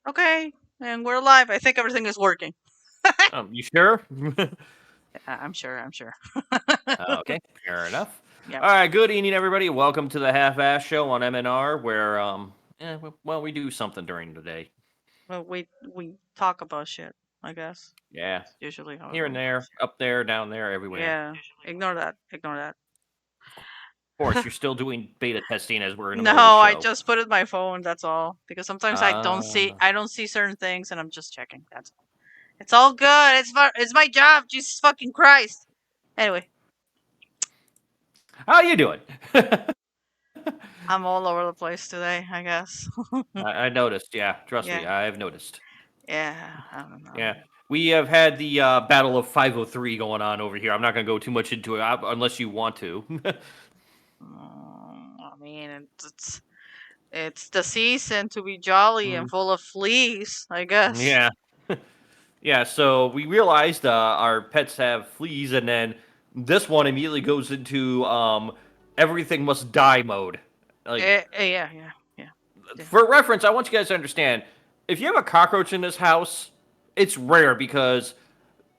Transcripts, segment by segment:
Okay, and we're live. I think everything is working. You sure? I'm sure. Okay, fair enough. Yeah. All right, good evening, everybody. Welcome to the Half-Ass Show on MNR, where we do something during the day. Well, we talk about shit. I guess Yeah, it's usually how it here and goes. there, up there, down there, everywhere. Yeah. Ignore that. Ignore that. Of course, you're still doing beta testing as we're in the No, middle of the I show. just put it in my phone. That's all. Because sometimes I don't see. Uh, I don't see certain things, and I'm just checking. That's all. It's all good. It's my job. Jesus fucking Christ. Anyway, how you doing? I'm all over the place today. I guess. I noticed. Yeah, trust Yeah. me, I've noticed. Yeah. I don't know. Yeah, we have had the Battle of 503 going on over here. I'm not going to go too much into it unless you want to. I mean, it's the season to be jolly and full of fleas, I guess. Yeah. Yeah, so we realized our pets have fleas, and then this one immediately goes into everything must die mode. Like, Yeah. for reference, I want you guys to understand, if you have a cockroach in this house, it's rare because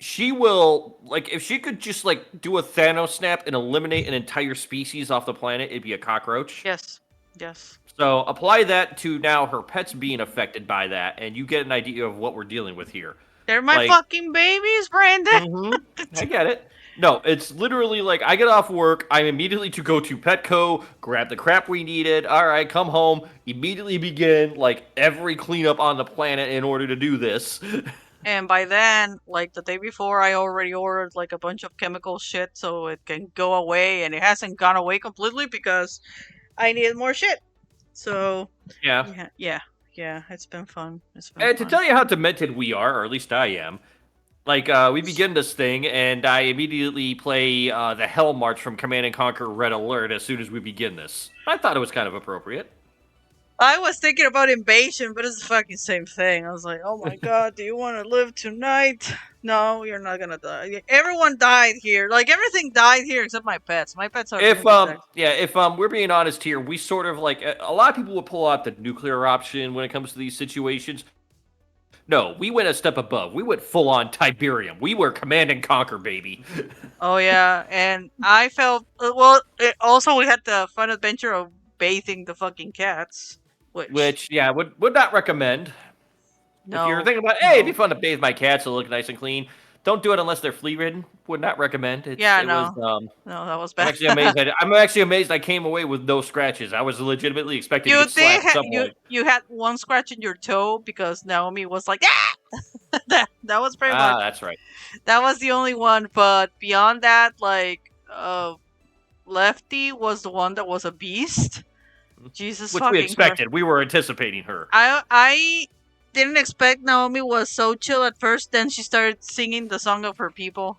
she will, like, if she could just, like, do a Thanos snap and eliminate an entire species off the planet, it'd be a cockroach. Yes. So apply that to now her pets being affected by that, and you get an idea of what we're dealing with here. They're my Like, fucking babies, Brandon. I get it. No, it's literally like I get off work, I'm immediately to go to Petco, grab the crap we needed. All right, come home, immediately begin like every cleanup on the planet in order to do this. And by then, like the day before, I already ordered like a bunch of chemical shit so it can go away, and it hasn't gone away completely because I needed more shit. So Yeah. yeah, it's been fun. And to tell you how demented we are, or at least I am, like we begin this thing, and I immediately play the Hell March from Command and Conquer Red Alert as soon as we begin this. I thought it was kind of appropriate. I was thinking about invasion, but it's the fucking same thing. I was like, oh my god, do you want to live tonight? No, you're not gonna die. Everyone died here. Like, everything died here except my pets. My pets are If being protected. if we're being honest here, we sort of like a lot of people would pull out the nuclear option when it comes to these situations. No, we went a step above. We went full on Tiberium. We were Command and Conquer, baby. Oh yeah, and I felt well. Also, we had the fun adventure of bathing the fucking cats, Which yeah, would not recommend. no, If you're thinking about, hey, it'd be fun to bathe my cats to look nice and clean. Don't do it unless they're flea ridden. Would not recommend. It was no, that was I'm bad. actually amazed. I'm actually amazed I came away with no scratches. I was legitimately expecting to You get slapped at some you point. you had one scratch in your toe because Naomi was like, ah! that was pretty much. That's right. That was the only one, but beyond that, like, Lefty was the one that was a beast. Jesus Which fucking we expected. Christ. We were anticipating her. I didn't expect Naomi was so chill at first. Then she started singing the song of her people,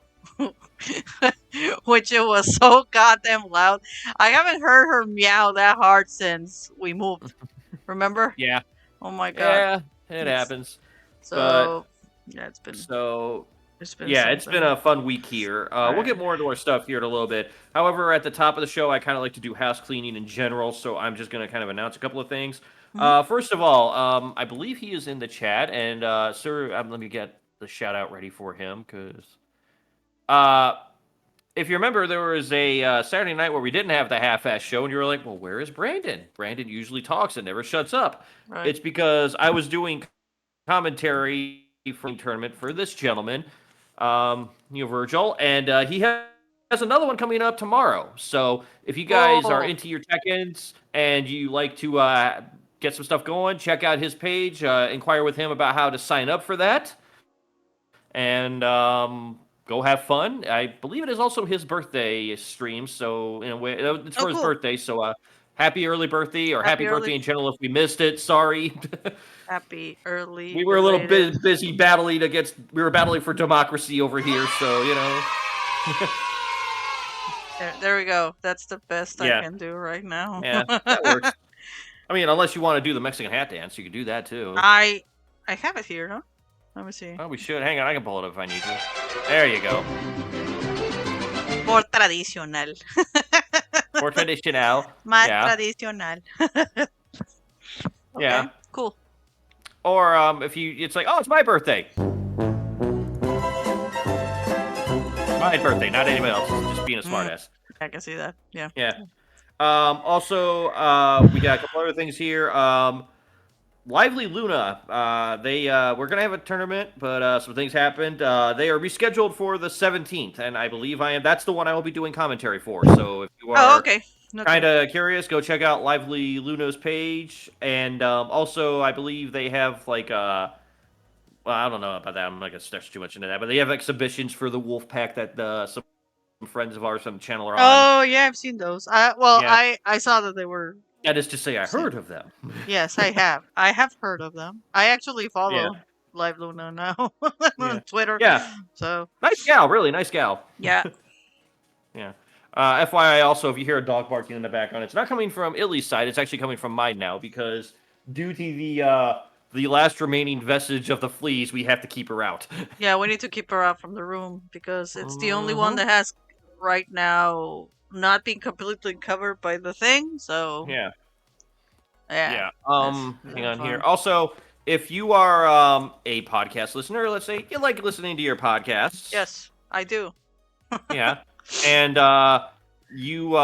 which it was so goddamn loud. I haven't heard her meow that hard since we moved. Remember? Yeah. Oh my god. Yeah, it happens. So yeah, it's been it's been a fun week here. We'll get more into our stuff here in a little bit. However, at the top of the show, I kind of like to do house cleaning in general, so I'm just going to kind of announce a couple of things. First of all, I believe he is in the chat, and sir, let me get the shout out ready for him because, if you remember, there was a Saturday night where we didn't have the half-ass show, and you were like, "Well, where is Brandon? Brandon usually talks and never shuts up." Right. It's because I was doing commentary for the tournament for this gentleman, Virgil, and he has another one coming up tomorrow. So if you guys are into your Tekkens and you like to get some stuff going, check out his page, inquire with him about how to sign up for that, and go have fun. I believe it is also his birthday stream, so in a way, it's for his birthday. So happy early birthday, or happy birthday in general if we missed it. Sorry. Happy early. We were a little bit busy battling against. We were battling for democracy over here, so you know. There we go. That's the best I can do right now. Yeah, that works. I mean, unless you want to do the Mexican hat dance, you could do that too. I have it here, huh? Let me see. Oh, we should. Hang on, I can pull it up if I need to. There you go. Por tradicional. Por tradicional. Más tradicional. Yeah. Cool. Or if it's like, oh, it's my birthday. My birthday, not anybody else's. Just being a Mm, smartass. I can see that. Yeah. Yeah. Also, we got a couple other things here. Lively Luna. They we're gonna have a tournament, but some things happened. They are rescheduled for the 17th, and I believe I am. That's the one I will be doing commentary for. So if you Oh, are okay. kind Okay. of curious, go check out Lively Luna's page. And also, I believe they have like well, I don't know about that. I'm not gonna stretch too much into that, but they have exhibitions for the Wolf Pack that some friends of ours on the channel are on. Oh, yeah, I've seen those. Well, Yeah, I saw that they were. that is to say, I Same. heard of them. Yes, I have. I have heard of them. I actually Yeah, follow Live Luna now yeah, on Twitter. yeah. So Nice gal, really nice gal. yeah, Yeah. FYI, also, if you hear a dog barking in the background, it's not coming from Illy's side. It's actually coming from mine now because due to the last remaining vestige of the fleas, we have to keep her out. yeah, we need to keep her out from the room because it's the only one Mhm. that has right now not being completely covered by the thing. So Yeah. yeah, Yeah. that's Hang on here. fun. Also, if you are a podcast listener, let's say you like listening to your podcasts, Yes, I do. yeah, and you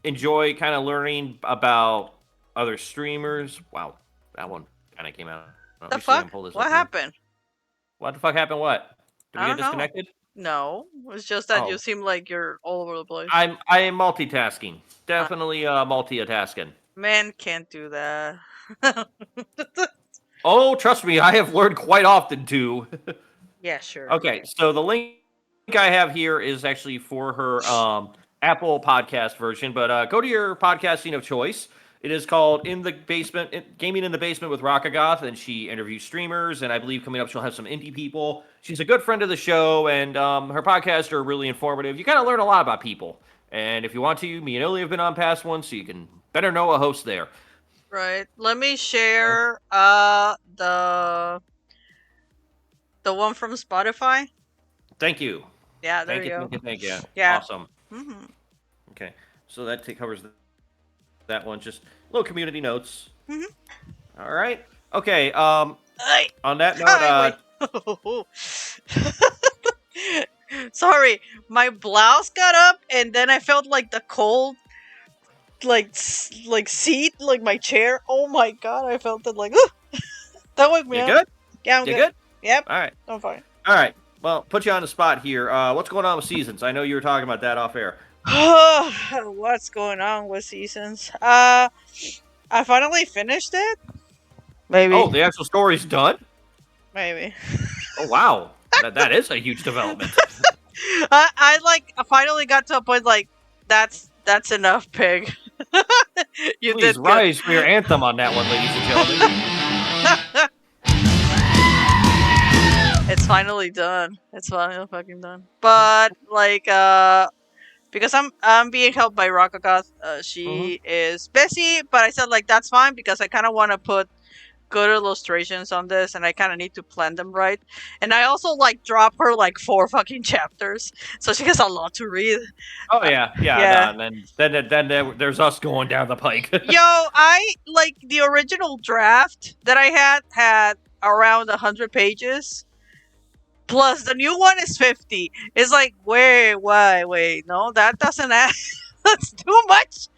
enjoy kind of learning about other streamers. Wow, that one kind of came out. Let The me see if I can fuck? pull this up What here. happened? What the fuck happened? What? Did we I get don't know. disconnected? No, it's just that you Oh, seem like you're all over the place. I am multitasking. Uh, Definitely multitasking. Men can't do that. Oh, trust me, I have learned quite often to. Yeah, sure. Okay, so the link I have here is actually for her Apple podcast version, but go to your podcasting of choice. It is called In the Basement, Gaming in the Basement with Rockagoth, and she interviews streamers, and I believe coming up she'll have some indie people. She's a good friend of the show, and her podcasts are really informative. You kind of learn a lot about people, and if you want to, me and Illy have been on past ones, so you can better know a host there. Right. Let me share the one from Spotify. Thank you. Yeah, there Thank you you, go. thank you, thank you. Yeah. Awesome. Mhm. Okay, so that covers that one. Just little community notes. Mhm. All right. Okay. Ay, On that note, highway. Sorry, my blouse got up and then I felt like the cold like seat like my chair. Oh my god, I felt it like that woke me you up. good? Yeah, I'm You good. good? Yep, All right. I'm fine. All right. Well, put you on the spot here. What's going on with seasons? I know you were talking about that off air. What's going on with seasons? I finally finished it. Oh, Maybe. the actual story's done. Maybe. Oh wow, that is a huge development. I finally got to a point like that's enough, pig. You Please did good. rise for your anthem on that one, ladies and gentlemen. It's finally done. It's finally fucking done. But like because I'm being helped by Rockagoth. Mm-hmm. She is busy, but I said like that's fine because I kind of want to put good illustrations on this and I kind of need to plan them right. And I also like drop her like 4 fucking chapters so she has a lot to read. Oh yeah, yeah. No, Yeah. and then there's us going down the pike. Yo, I like the original draft that I had around 100 pages. Plus the new one is 50. It's like, wait, no, that doesn't add. That's too much.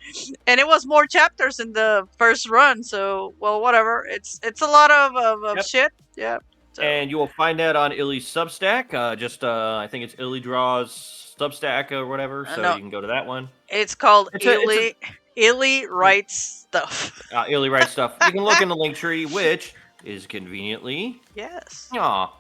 And it was more chapters in the first run, so well, whatever. It's a lot of Yep. shit. Yeah. So. And you will find that on Illy's Substack. I think it's Illy Draws Substack or whatever. So No, you can go to that one. it's called It's a Illy writes stuff. Illy writes stuff. You can look in the link tree, which is conveniently. Yes. Aw.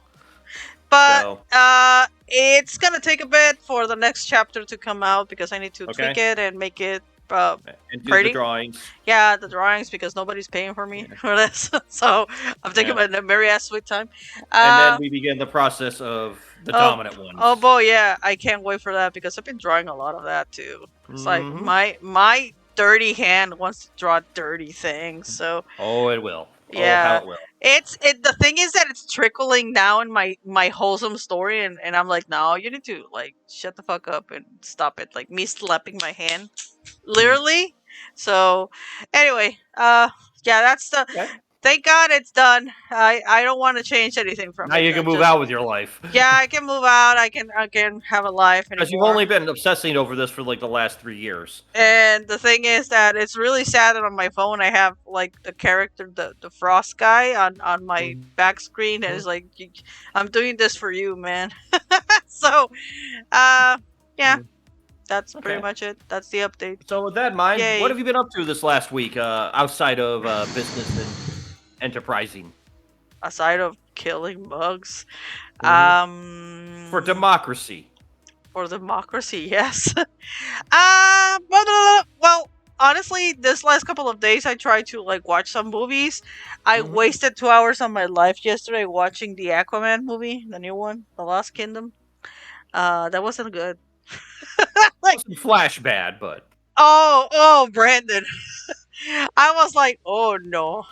But So it's gonna take a bit for the next chapter to come out because I need to Okay. tweak it and make it and do pretty. the drawings. Yeah, the drawings because nobody's paying for me for this, so I'm taking my very ass sweet time. And then we begin the process of the dominant ones. Oh boy, yeah, I can't wait for that because I've been drawing a lot of that too. It's like Mhm. my dirty hand wants to draw dirty things, so Oh, it will. yeah. Oh, how it will. The thing is that it's trickling now in my wholesome story and I'm like, no, you need to like shut the fuck up and stop it. Like me slapping my hand. Literally. So anyway, yeah, that's Okay. thank God it's done. I don't want to change anything from Now it. you can move Just, out with your life. yeah, I can move out. I can have a life Because you've anymore. only been obsessing over this for like the last 3 years. And the thing is that it's really sad that on my phone I have like the character, the Frost guy on my back screen, and it's like, I'm doing this for you, man. So, yeah, that's pretty Okay. much it. That's the update. So with that in mind, what Yay. have you been up to this last week outside of business and enterprising? Aside of killing bugs, For democracy. for democracy, yes. Well, honestly, this last couple of days I tried to like watch some movies. I wasted 2 hours of my life yesterday watching the Aquaman movie, the new one, The Lost Kingdom. That wasn't good. Like, Wasn't flash bad, but oh, Brandon. I was like, oh no.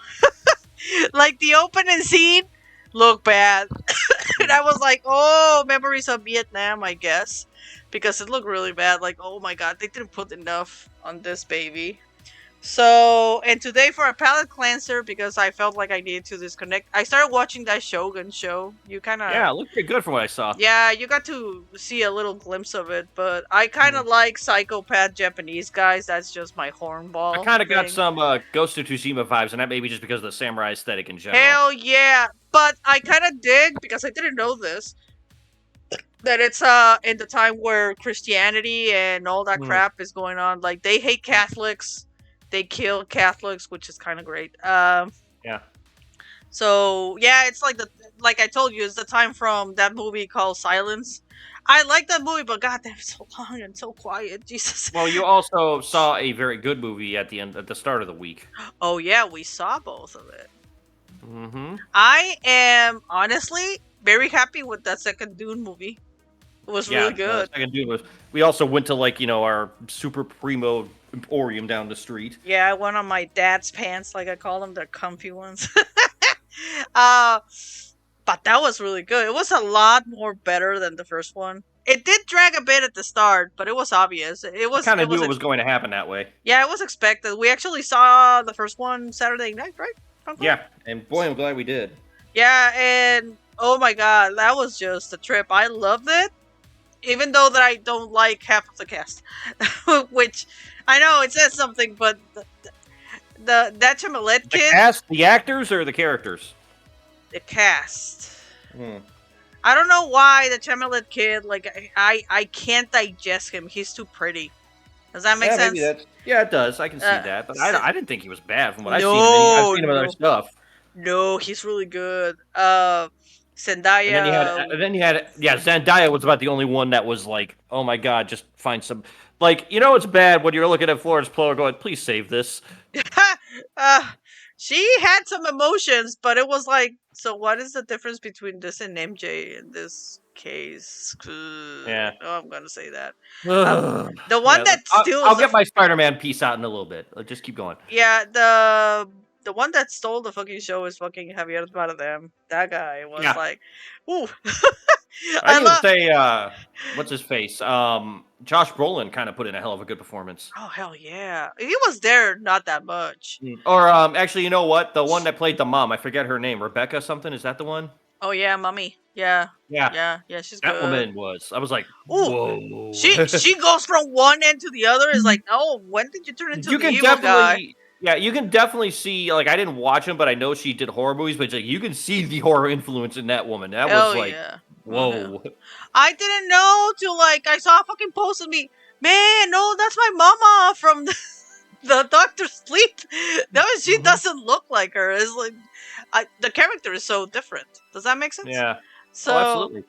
Like the opening scene looked bad. And I was like, oh, memories of Vietnam, I guess. Because it looked really bad. Like, oh my god, they didn't put enough on this baby. So, and today for a palate cleanser, because I felt like I needed to disconnect, I started watching that Shogun show. You kind of... yeah, it looked pretty good from what I saw. Yeah, you got to see a little glimpse of it, but I kind of like psychopath Japanese guys. That's just my hornball. I kind of got thing. some Ghost of Tsushima vibes, and that may be just because of the samurai aesthetic in general. Hell yeah! But I kind of dig, because I didn't know this, that it's in the time where Christianity and all that crap is going on. Like, they hate Catholics, they kill Catholics, which is kind of great. Yeah. So yeah, it's like I told you, it's the time from that movie called Silence. I like that movie, but goddamn, it's so long and so quiet. Jesus. Well, you also saw a very good movie at the start of the week. Oh yeah, we saw both of it. Mm-hmm. I am honestly very happy with that second Dune movie. It was really good. Second Dune was. We also went to our super primo emporium down the street. Yeah, I went on my dad's pants, like I call them, they're comfy ones. But that was really good. It was a lot more better than the first one. It did drag a bit at the start, but it was obvious. It was kind of knew it was going to happen that way. Yeah, it was expected. We actually saw the first one Saturday night, right? Yeah, and boy, I'm glad we did. Yeah, and oh my god, that was just a trip. I loved it, even though that I don't like half of the cast, which I know it says something, but that Chamalet kid, the cast, the actors, or the characters. The cast. I don't know why the Chamalet kid, like, I can't digest him. He's too pretty. Does that make sense? Yeah, it does. I can see that. But I didn't think he was bad from what I've seen. I've seen him in other stuff. No, he's really good. Zendaya. And then you had Zendaya was about the only one that was like, oh my god, just find some. Like, it's bad when you're looking at Florence Pugh going, please save this. She had some emotions, but it was like, so what is the difference between this and MJ in this case? Yeah. Oh, I'm gonna say that. The one that steals... I'll get my Spider-Man piece out in a little bit. Just keep going. Yeah, the one that stole the fucking show is fucking Javier Bardem. That guy was like, ooh. I would say, what's his face? Josh Brolin kind of put in a hell of a good performance. Oh, hell yeah. He was there not that much. Or, actually, you know what? The one that played the mom, I forget her name. Rebecca something? Is that the one? Oh, yeah, Mummy. Yeah. Yeah, she's that good. woman was. I was like, ooh, whoa. She goes from one end to the other. Is like, oh, when did you turn into the evil guy? Yeah, you can definitely see, like, I didn't watch them, but I know she did horror movies, but you can see the horror influence in that woman. That was like, whoa. Yeah. I didn't know till, like, I saw a fucking post of me. Man, no, that's my mama from the Doctor Sleep. No, she doesn't look like her. It's like, the character is so different. Does that make sense? Yeah. So, absolutely.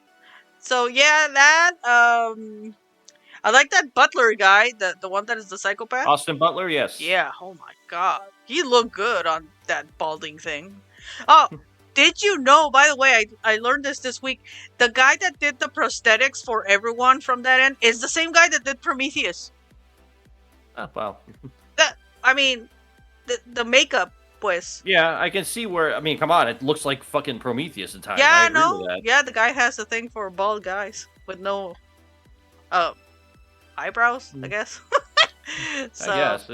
So, yeah, that, I like that Butler guy, the one that is the psychopath. Austin Butler, yes. Yeah, oh my god. He looked good on that balding thing. Oh, did you know, by the way, I learned this week, the guy that did the prosthetics for everyone from that end is the same guy that did Prometheus. Oh, wow. The makeup, pues. Yeah, I can see where, come on, it looks like fucking Prometheus in time. Yeah, I agree with that. Yeah, the guy has a thing for bald guys with no eyebrows, I guess. I So guess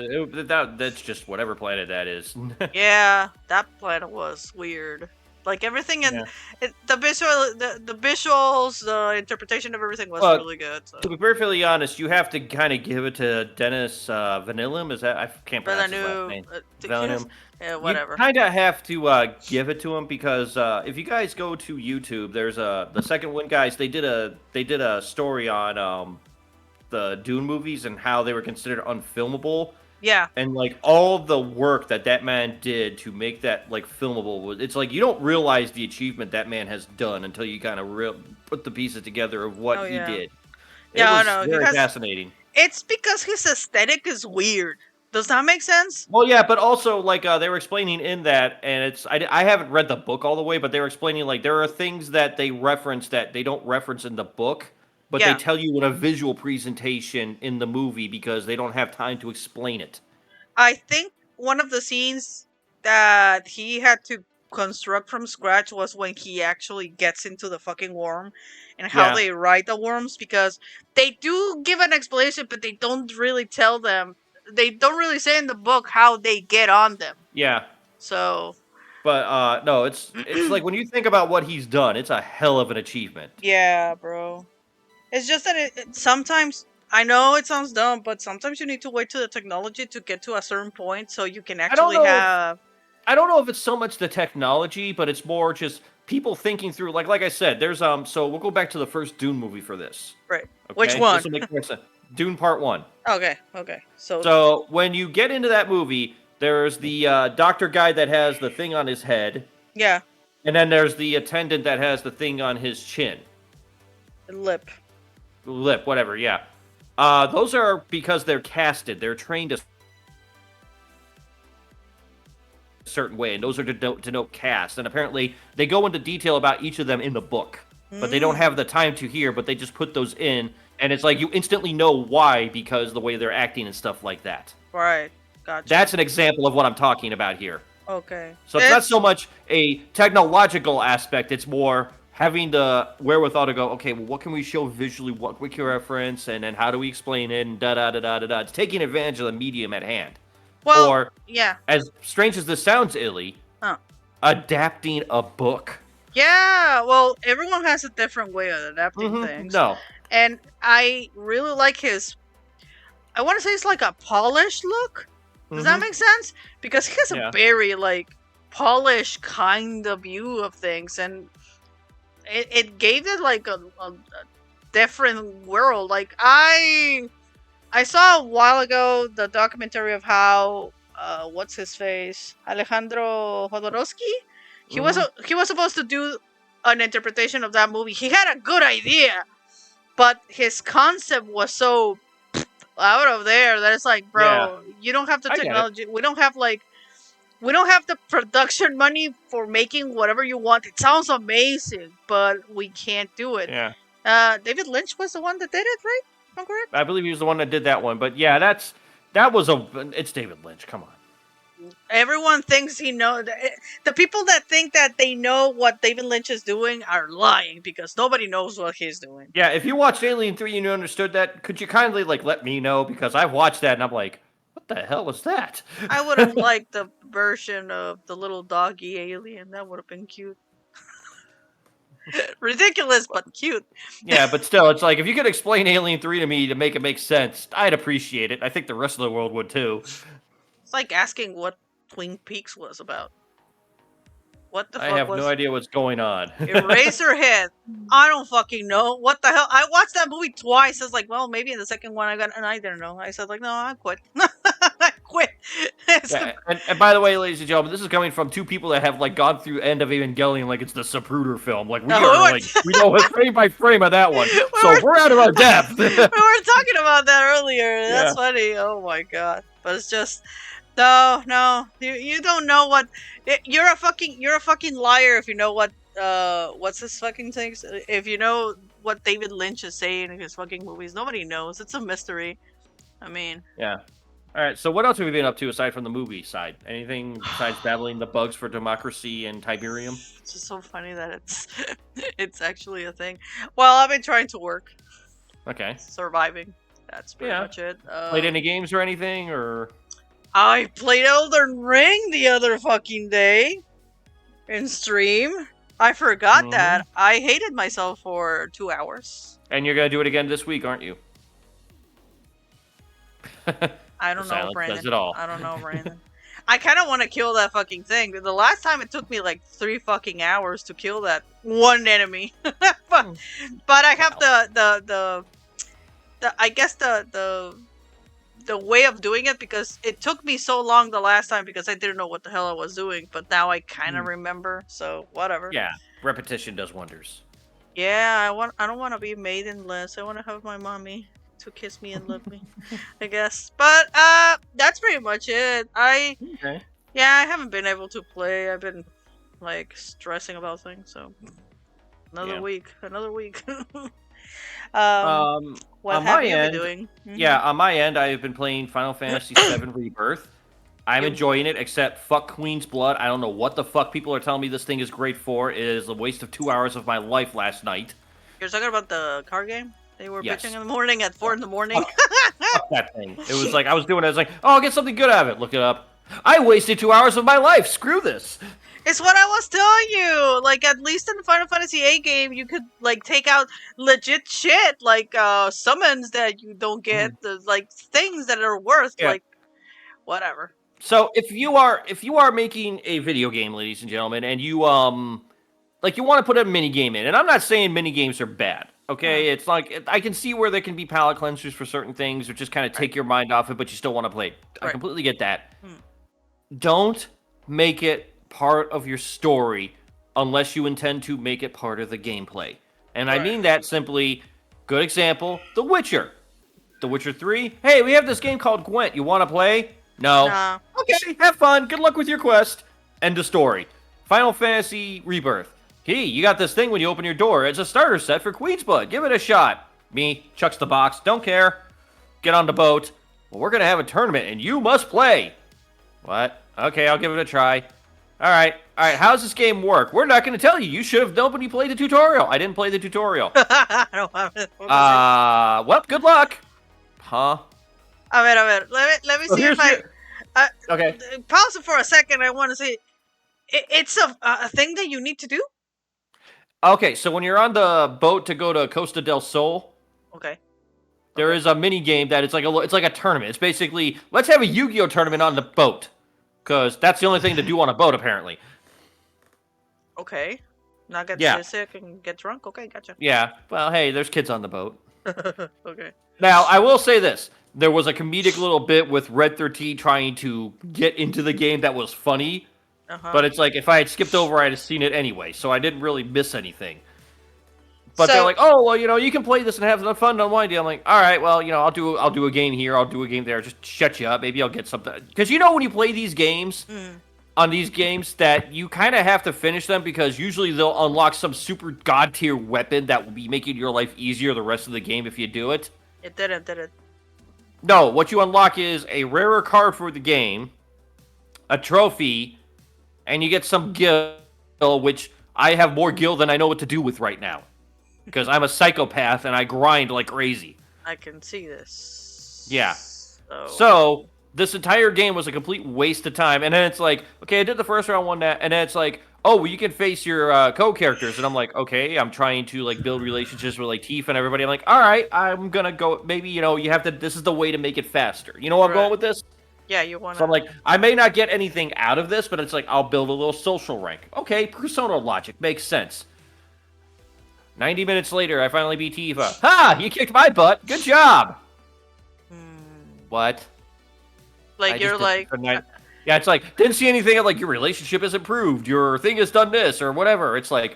that's just whatever planet that is. yeah, that planet was weird. Like everything and Yeah. the visuals, the interpretation of everything was Well, really good. to So, be perfectly honest, you have to kind of give it to Dennis Vanillum. Is that I can't but I pronounce his last knew name? he has, Vanillum. yeah, You whatever. kind of have to give it to him because if you guys go to YouTube, there's the Second Wind guys. They did a story on the Dune movies and how they were considered unfilmable, Yeah, and like all the work that man did to make that like filmable was. It's like you don't realize the achievement that man has done until you kind of put the pieces together of what oh he yeah, did. It yeah. I was know he very has. fascinating. It's because his aesthetic is weird. Does that make sense? Well, yeah, but also like they were explaining in that, and I haven't read the book all the way, but they were explaining like there are things that they reference that they don't reference in the book, but they Yeah, tell you in a visual presentation in the movie because they don't have time to explain it. I think one of the scenes that he had to construct from scratch was when he actually gets into the fucking worm and how Yeah, they ride the worms because they do give an explanation, but they don't really tell them. They don't really say in the book how they get on them. yeah, So, but no, it's like when you think about what he's done, it's a hell of an achievement. yeah, bro. It's just that sometimes I know it sounds dumb, but sometimes you need to wait to the technology to get to a certain point so you can I don't actually know if have. I don't know if it's so much the technology, but it's more just people thinking through. Like I said, there's So we'll go back to the first Dune movie for this. Right. Which Okay, this one? will make more sense. Dune Part One. Okay, okay. So, So when you get into that movie, there's the doctor guy that has the thing on his head, yeah, and then there's the attendant that has the thing on his chin, lip. lip, whatever. Yeah, those are because they're casted. They're trained a certain way, and those are to denote cast. And apparently, they go into detail about each of them in the book, but they don't have Mm, the time to hear. But they just put those in, and it's like you instantly know why because the way they're acting and stuff like that. right. Gotcha. That's an example of what I'm talking about here. Okay. So it's not It's so much a technological aspect; it's more having the wherewithal to go, okay, well, what can we show visually? What we can reference, and then how do we explain it? And da da da da da da. It's taking advantage of the medium at hand, well, or yeah. as strange as this sounds, Illy, Huh. adapting a book. Yeah, well, everyone has a different way of adapting things. No. And I really like his I want to say it's like a polished look. Does that make sense? Because he has a Yeah. very like polished kind of view of things, and it gave it like a different world. Like I saw a while ago the documentary of how what's his face, Alejandro Jodorowsky. He was supposed to do an interpretation of that movie. He had a good idea, but his concept was so out of there that it's like, Yeah. bro, you don't have the I get it. technology. We don't have the production money for making whatever you want. It sounds amazing, but we can't do it. Yeah. David Lynch was the one that did it, right? If I'm correct. I believe he was the one that did that one. But yeah, that was a. It's David Lynch. Come on. Everyone thinks he knows. The people that think that they know what David Lynch is doing are lying because nobody knows what he's doing. Yeah, if you watched Alien 3 and you understood that, could you kindly like let me know? Because I've watched that and I'm like, what the hell was that? I would have liked the version of the little doggy alien. That would have been cute. Ridiculous, but cute. Yeah, but still, it's like if you could explain Alien 3 to me to make it make sense, I'd appreciate it. I think the rest of the world would too. It's like asking what Twin Peaks was about. What the I fuck have no was idea what's going on. Eraserhead? I don't fucking know. What the hell? I watched that movie twice. I was like, well, maybe in the second one I got, and I didn't know. I said like, no, I quit. I quit. It's Yeah, and by the way, ladies and gentlemen, this is coming from two people that have like gone through End of Evangelion like it's the Zapruder film. Like we are like we know frame by frame of that one. So we're out of our depth. we were talking about that earlier. That's Yeah. funny. Oh my god. But it's just no. You don't know what you're a fucking liar if you know what's his fucking things. If you know what David Lynch is saying in his fucking movies, nobody knows. It's a mystery. I mean, Yeah. All right. So what else have we been up to aside from the movie side? Anything besides battling the bugs for democracy and Tiberium? it's just so funny that it's it's actually a thing. Well, I've been trying to work, Okay. surviving. That's pretty much it. Played any games or anything, or? I played Elden Ring the other fucking day in stream. I forgot that. I hated myself for 2 hours. And you're gonna do it again this week, aren't you? I don't know, Brandon. Says it all. I don't know, Brandon. I kind of want to kill that fucking thing. The last time it took me like 3 fucking hours to kill that one enemy. but I have the I guess the way of doing it, because it took me so long the last time because I didn't know what the hell I was doing, but now I kind of remember, so whatever. Yeah, repetition does wonders. Yeah, I don't want to be maidenless. I want to have my mommy to kiss me and love me, I guess. But that's pretty much it. I haven't been able to play. I've been like stressing about things, so another week. What have you been doing? Yeah, on my end, I have been playing Final Fantasy VII Rebirth. I'm enjoying it, except fuck Queen's Blood. I don't know what the fuck people are telling me this thing is great for. It is a waste of 2 hours of my life last night. You're talking about the card game? They were bitching in the morning at 4 in the morning. Fuck that thing. It was like, I was doing it, I was like, oh, I'll get something good out of it. Look it up. I wasted 2 hours of my life. Screw this. It's what I was telling you. Like, at least in the Final Fantasy VIII game, you could like take out legit shit, like summons that you don't get, like things that are worth like whatever. So if you are making a video game, ladies and gentlemen, and you like you want to put a mini game in, and I'm not saying mini games are bad. Okay, it's like I can see where there can be palate cleansers for certain things, or just kind of take your mind off it, but you still want to play. I completely get that. Don't make it part of your story unless you intend to make it part of the gameplay. And I mean that simply. Good example, The Witcher. The Witcher 3. Hey, we have this game called Gwent. You want to play? No. Nah. Okay, have fun. Good luck with your quest. End of story. Final Fantasy Rebirth. Hey, you got this thing when you open your door. It's a starter set for Queen's Blood. Give it a shot. Me, chucks the box. Don't care. Get on the boat. Well, we're going to have a tournament, and you must play. What? Okay, I'll give it a try. All right. How does this game work? We're not going to tell you. You should have known when you played the tutorial. I didn't play the tutorial. I don't have it. Well, good luck. Huh? A ver. Let me see if okay. Pause it for a second. I want to see. It's a thing that you need to do? Okay, so when you're on the boat to go to Costa del Sol, there is a mini game that it's like a tournament. It's basically, let's have a Yu-Gi-Oh tournament on the boat, because that's the only thing to do on a boat apparently. Okay, not get sick and get drunk. Okay, gotcha. Yeah, well, hey, there's kids on the boat. Okay. Now I will say this: there was a comedic little bit with Red 13 trying to get into the game that was funny. But it's like, if I had skipped over, I'd have seen it anyway, so I didn't really miss anything. But they're like, oh, well, you can play this and have fun on one day. I'm like, all right, well, I'll do a game here, I'll do a game there, just shut you up. Maybe I'll get something. Because when you play these games, on these games, that you kind of have to finish them, because usually they'll unlock some super god-tier weapon that will be making your life easier the rest of the game if you do it. It didn't. No, what you unlock is a rarer card for the game, a trophy, and you get some gil, which I have more gil than I know what to do with right now. Because I'm a psychopath and I grind like crazy. I can see this. Yeah. So this entire game was a complete waste of time. And then it's like, okay, I did the first round, won that. And then it's like, oh, well, you can face your co-characters. And I'm like, okay, I'm trying to like build relationships with like Tifa and everybody. I'm like, all right, I'm going to go. Maybe, you have to, this is the way to make it faster. You know where I'm going with this? Yeah, you want to. So I'm like, I may not get anything out of this, but it's like, I'll build a little social rank. Okay, Persona logic. Makes sense. 90 minutes later, I finally beat Tifa. Ha! You kicked my butt. Good job! What? Like, you're like... Yeah, it's like, didn't see anything like, your relationship has improved, your thing has done this, or whatever. It's like,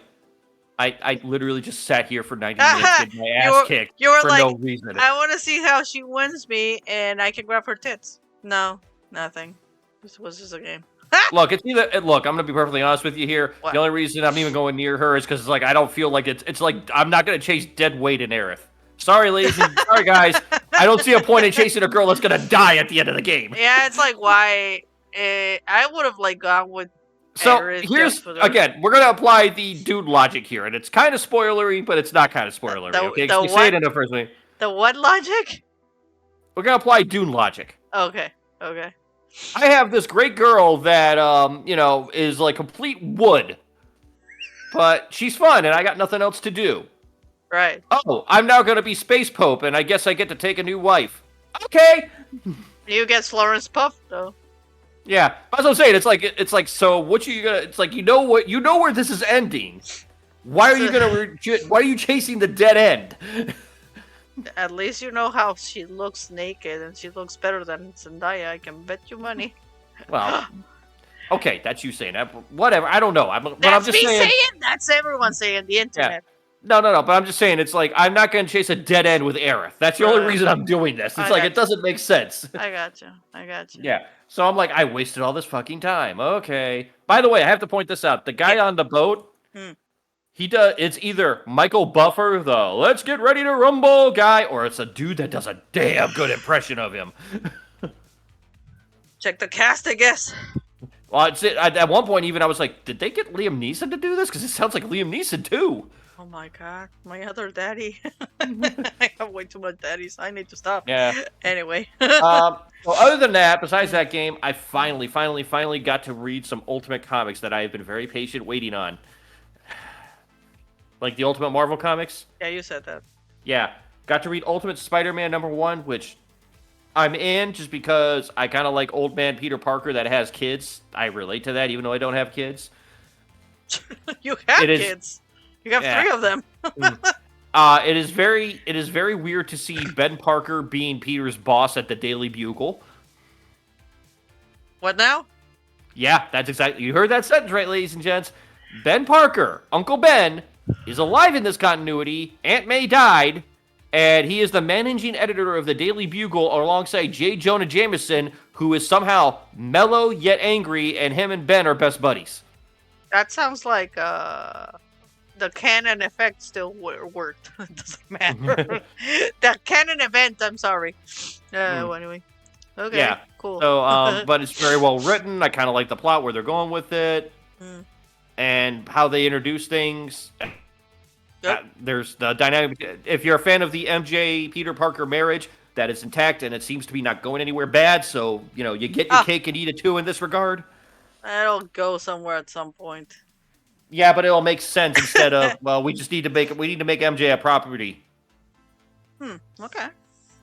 I literally just sat here for 90 minutes getting my ass kicked for no reason. I want to see how she wins me, and I can grab her tits. No, nothing. This was just a game. Look, I'm gonna be perfectly honest with you here. What? The only reason I'm even going near her is because it's like I don't feel like it's like I'm not gonna chase dead weight in Aerith. Sorry, ladies and sorry guys. I don't see a point in chasing a girl that's gonna die at the end of the game. Yeah, it's like why I would have like gone with. So here's again, we're gonna apply the dude logic here, and it's kind of spoilery, but it's not kind of spoilery. Okay, say it in the first way. The what logic? We're gonna apply Dune logic. Okay. Okay. I have this great girl that, is like complete wood, but she's fun, and I got nothing else to do. Right. Oh, I'm now gonna be Space Pope, and I guess I get to take a new wife. Okay. You get Florence Puff though. Yeah, that's what I'm saying. It's like. So what you gonna? It's like you know where this is ending. Why are you why are you chasing the dead end? At least you know how she looks naked, and she looks better than Zendaya. I can bet you money. Well, okay, that's you saying that. Whatever. I don't know. I'm just me saying. That's everyone saying the internet. Yeah. No. But I'm just saying, it's like, I'm not going to chase a dead end with Aerith. That's the only reason I'm doing this. It's like, it doesn't make sense. I got you. Yeah. So I'm like, I wasted all this fucking time. Okay. By the way, I have to point this out. The guy on the boat, it's either Michael Buffer, the let's get ready to rumble guy, or it's a dude that does a damn good impression of him. Check the cast, I guess. Well, at one point, even I was like, did they get Liam Neeson to do this? Because it sounds like Liam Neeson, too. Oh my god, my other daddy. I have way too much daddies. I need to stop. Yeah. Anyway. Well, other than that, besides that game, I finally got to read some Ultimate comics that I have been very patient waiting on. Like the Ultimate Marvel comics. Yeah, you said that. Yeah. Got to read Ultimate Spider-Man #1, which I'm in just because I kind of like old man Peter Parker that has kids. I relate to that, even though I don't have kids. You have kids. You have 3 of them. It is very weird to see Ben Parker being Peter's boss at the Daily Bugle. What now? Yeah, that's exactly. You heard that sentence right, ladies and gents. Ben Parker, Uncle Ben, is alive in this continuity. Aunt May died, and he is the managing editor of the Daily Bugle alongside J. Jonah Jameson, who is somehow mellow yet angry, and him and Ben are best buddies. That sounds like the canon effect still worked. It doesn't matter. The canon event, I'm sorry. Well, anyway. Okay, yeah. Cool. So, but it's very well written. I kind of like the plot, where they're going with it, and how they introduce things. Yep. There's the dynamic. If you're a fan of the MJ Peter Parker marriage, that is intact, and it seems to be not going anywhere bad. So, you get your cake and eat it too in this regard. That'll go somewhere at some point. Yeah, but it'll make sense instead of, well, we need to make MJ a property. Okay.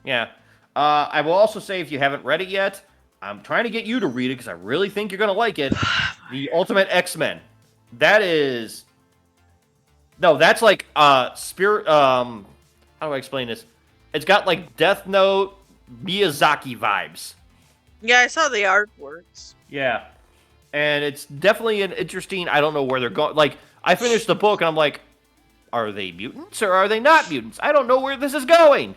Yeah. I will also say, if you haven't read it yet, I'm trying to get you to read it because I really think you're going to like it. The Ultimate X-Men. That's like spirit. How do I explain this? It's got like Death Note, Miyazaki vibes. Yeah, I saw the artworks. Yeah. And it's definitely an interesting, I don't know where they're going. Like, I finished the book and I'm like, are they mutants or are they not mutants? I don't know where this is going.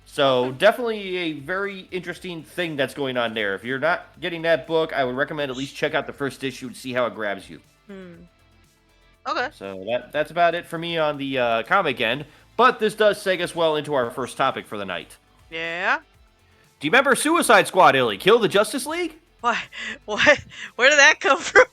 So, definitely a very interesting thing that's going on there. If you're not getting that book, I would recommend at least check out the first issue and see how it grabs you. Okay. So, that's about it for me on the comic end. But this does seg us well into our first topic for the night. Yeah? Do you remember Suicide Squad, Illy? Kill the Justice League? Why? What? Where did that come from?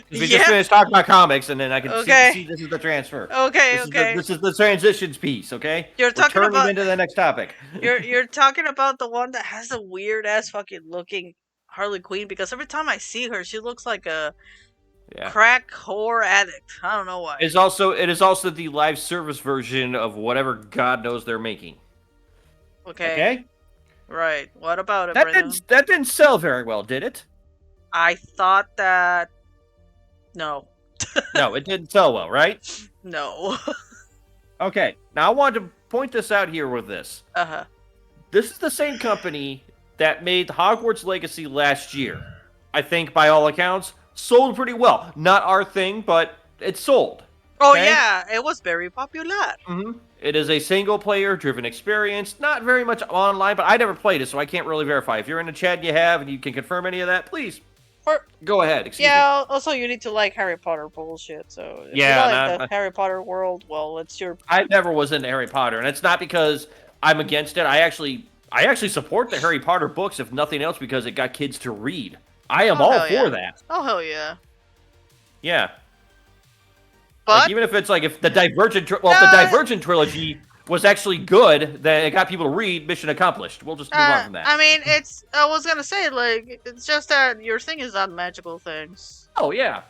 We just finished talking about comics, and then I can see this is the transfer. Okay, this is the transitions piece, okay? You're talking about into the next topic. You're talking about the one that has a weird ass fucking looking Harley Quinn, because every time I see her, she looks like a crack whore addict. I don't know why. It is also the live service version of whatever God knows they're making. Okay? Right. What about it, That didn't sell very well, did it? I thought that... No. No, it didn't sell well, right? No. Okay. Now, I wanted to point this out here with this. Uh-huh. This is the same company that made Hogwarts Legacy last year. I think, by all accounts, sold pretty well. Not our thing, but it sold. Oh, yeah. It was very popular. Mm-hmm. It is a single-player driven experience. Not very much online, but I never played it, so I can't really verify. If you're in the chat and you have, and you can confirm any of that, please go ahead. Excuse me. Also, you need to like Harry Potter bullshit, so if you like the Harry Potter world, well, it's your... I never was into Harry Potter, and it's not because I'm against it. I actually support the Harry Potter books, if nothing else, because it got kids to read. I am all for that. Oh, hell yeah. Yeah. But like, even if it's like if the Divergent trilogy was actually good, that it got people to read, mission accomplished. We'll just move on from that. I mean, I was gonna say, like, it's just that your thing is not magical things. Oh, yeah.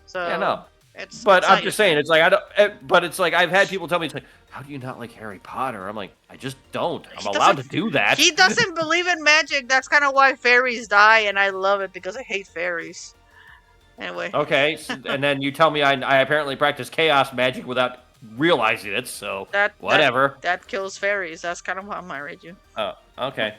So Yeah, no. it's But I'm not just your saying, thing. it's like, I don't, but it's like, I've had people tell me, it's like, how do you not like Harry Potter? I'm like, I just don't. I'm He allowed to doesn't- do that. He doesn't believe in magic. That's kind of why fairies die, and I love it because I hate fairies. Anyway. Okay, and then you tell me I apparently practice chaos magic without realizing it, so whatever. That kills fairies. That's kind of why I'm married you. Oh, okay.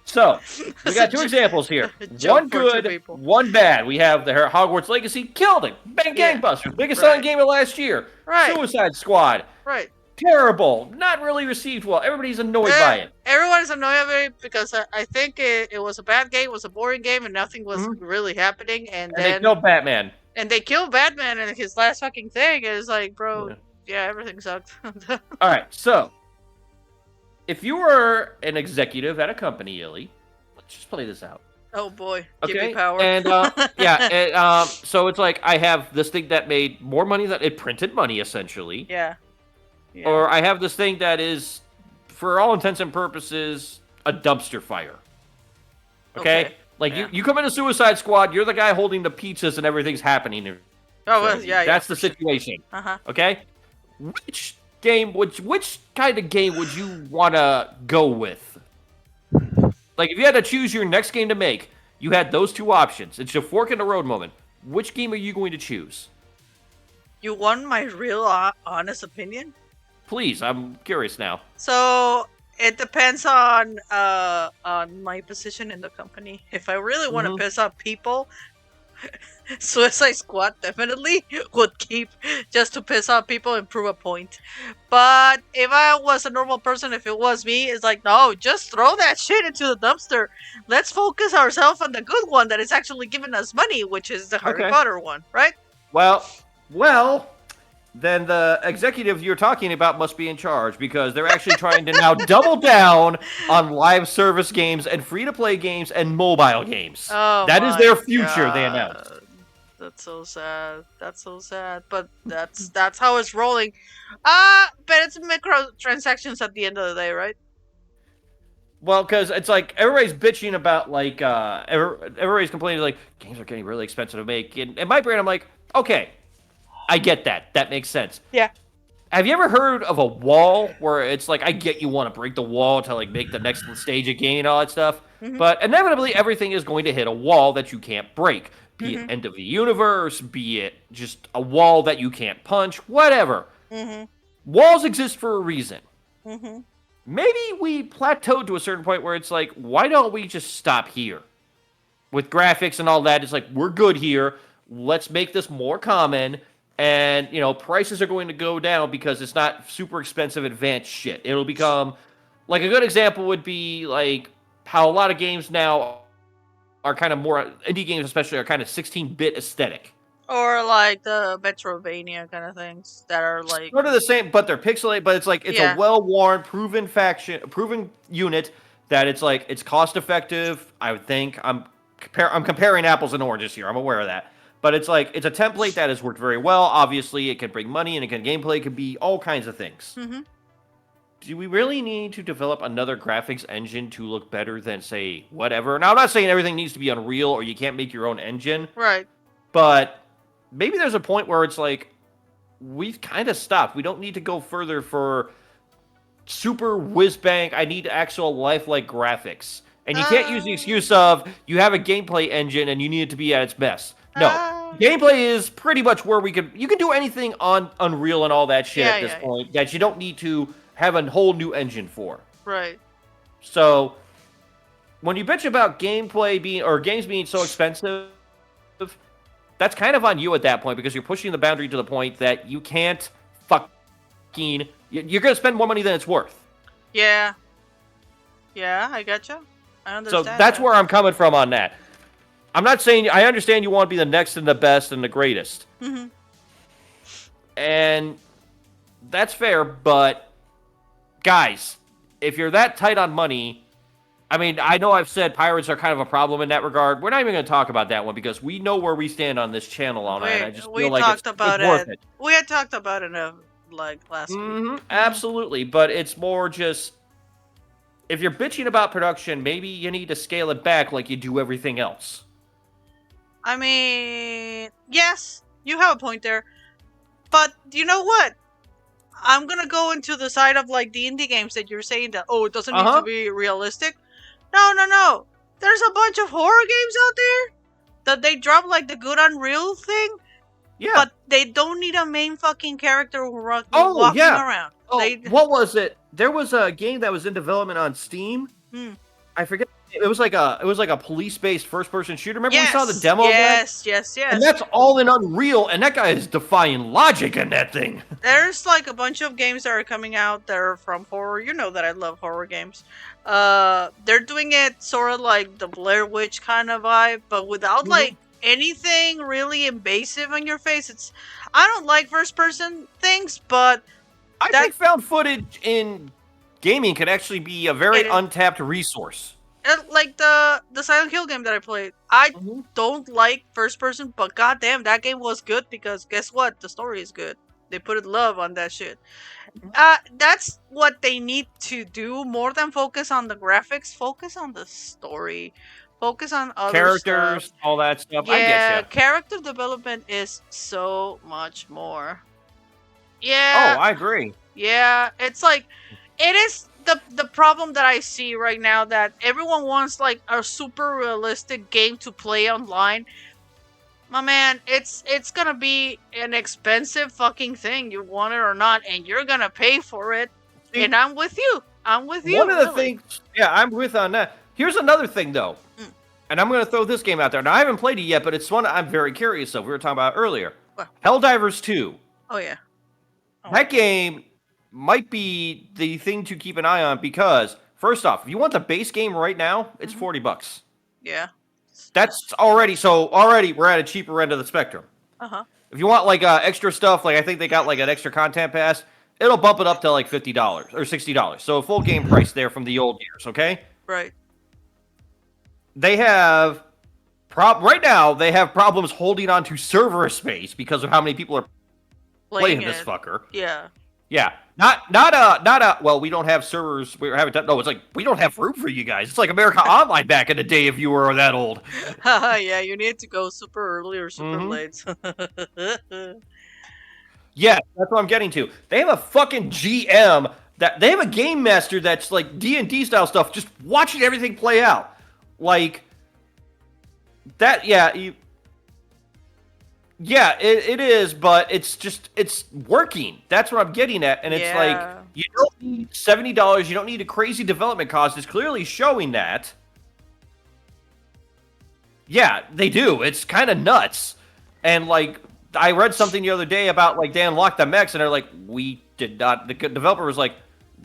So, we got two examples here. One good, one bad. We have the Hogwarts Legacy, killed it. Bang gangbusters. Biggest selling game of last year. Right. Suicide Squad. Right. Terrible. Not really received well. Everybody's annoyed by it. Everyone's annoyed by it because I think it was a bad game, it was a boring game, and nothing was really happening. And then they killed Batman. And they killed Batman, and his last fucking thing is like, bro, yeah everything sucked. All right, so if you were an executive at a company, Illy, let's just play this out. Oh boy, okay? Give me power. And so it's like I have this thing that made more money than it printed money essentially. Yeah. Or I have this thing that is, for all intents and purposes, a dumpster fire. Okay? Like you come in a Suicide Squad, you're the guy holding the pizzas and everything's happening. Oh well, yeah. That's the situation. Uh-huh. Okay? Which kind of game would you want to go with? Like, if you had to choose your next game to make, you had those two options. It's a fork in the road moment. Which game are you going to choose? You want my real honest opinion? Please, I'm curious now. So it depends on my position in the company. If I really want to piss off people, Suicide Squad definitely would keep just to piss off people and prove a point. But if I was a normal person, if it was me, it's like, no, just throw that shit into the dumpster. Let's focus ourselves on the good one that is actually giving us money, which is the Harry Potter one, right? Well, then the executive you're talking about must be in charge, because they're actually trying to now double down on live service games and free-to-play games and mobile games. Oh, that is their future, they announced. That's so sad. That's so sad. But that's how it's rolling. But it's microtransactions at the end of the day, right? Well, because it's like everybody's bitching about, like, everybody's complaining, like, games are getting really expensive to make. And in my brain, I'm like, okay, I get that. That makes sense. Yeah. Have you ever heard of a wall where it's like, I get you want to break the wall to, like, make the next stage a game and all that stuff, but inevitably everything is going to hit a wall that you can't break. Be it end of the universe, be it just a wall that you can't punch, whatever. Walls exist for a reason. Maybe we plateaued to a certain point where it's like, why don't we just stop here? With graphics and all that, it's like, we're good here. Let's make this more common. And, you know, prices are going to go down because it's not super expensive advanced shit. It'll become, like, a good example would be, like, how a lot of games now are kind of more, indie games especially, are kind of 16-bit aesthetic. Or, like, the Metrovania kind of things that are, like... Sort of the same, but they're pixelated, but it's like, it's a well-worn, proven unit that it's like, it's cost-effective, I would think. I'm comparing apples and oranges here, I'm aware of that. But it's like, it's a template that has worked very well. Obviously, it can bring money, and gameplay can be all kinds of things. Do we really need to develop another graphics engine to look better than, say, whatever? Now, I'm not saying everything needs to be Unreal or you can't make your own engine. Right. But maybe there's a point where it's like, we've kind of stopped. We don't need to go further for super whiz-bang, I need actual lifelike graphics. And you can't use the excuse of, you have a gameplay engine and you need it to be at its best. No. Gameplay is pretty much where you can do anything on Unreal and all that shit at this point that you don't need to have a whole new engine for. Right. So, when you bitch about games being so expensive, that's kind of on you at that point, because you're pushing the boundary to the point that you can't you're going to spend more money than it's worth. Yeah. Yeah, I gotcha. I understand. So that's where I'm coming from on that. I'm not saying, I understand you want to be the next and the best and the greatest. And that's fair, but guys, if you're that tight on money, I mean, I know I've said pirates are kind of a problem in that regard. We're not even going to talk about that one because we know where we stand on this channel on that. I just feel like it's worth it. We had talked about it like last week. Absolutely, but it's more just if you're bitching about production, maybe you need to scale it back like you do everything else. I mean, yes, you have a point there. But you know what? I'm gonna go into the side of like the indie games that you're saying that it doesn't need to be realistic. No. There's a bunch of horror games out there that they drop like the good Unreal thing. Yeah. But they don't need a main fucking character walking around. What was it? There was a game that was in development on Steam. I forget. It was like a police-based first-person shooter. Remember we saw the demo of that? Yes. And that's all in Unreal, and that guy is defying logic in that thing. There's like a bunch of games that are coming out that are from horror. You know that I love horror games. They're doing it sort of like the Blair Witch kind of vibe, but without like anything really invasive on your face. I don't like first-person things, but I think found footage in gaming could actually be a very untapped resource. Like the Silent Hill game that I played, I don't like first person, but goddamn, that game was good because guess what? The story is good. They put love on that shit. That's what they need to do more than focus on the graphics. Focus on the story. Focus on other characters, stuff. all that stuff. Yeah, I get you. Character development is so much more. Yeah. Oh, I agree. Yeah, it's like it is. The problem that I see right now that everyone wants like a super realistic game to play online. My man, it's gonna be an expensive fucking thing, you want it or not, and you're gonna pay for it. And I'm with you. One of the things, I'm with on that. Here's another thing though, and I'm gonna throw this game out there. Now I haven't played it yet, but it's one I'm very curious of. We were talking about it earlier. What? Helldivers 2. Oh yeah. That game might be the thing to keep an eye on because, first off, if you want the base game right now, it's $40. Yeah. That's already we're at a cheaper end of the spectrum. If you want like extra stuff, like I think they got like an extra content pass, it'll bump it up to like $50 or $60. So a full game price there from the old years, okay? Right. They have right now they have problems holding on to server space because of how many people are playing this fucker. Yeah. Yeah, not well, we don't have servers. We haven't done. No, it's like we don't have room for you guys. It's like America Online back in the day if you were that old. Yeah, you need to go super early or super late. Yeah, that's what I'm getting to. They have a fucking GM that they have a game master that's like D&D style stuff, just watching everything play out, like that. Yeah, it is, but it's working. That's what I'm getting at. And it's like, you don't need $70. You don't need a crazy development cost. It's clearly showing that. Yeah, they do. It's kind of nuts. And like, I read something the other day about like they unlocked the mechs and they're like, the developer was like,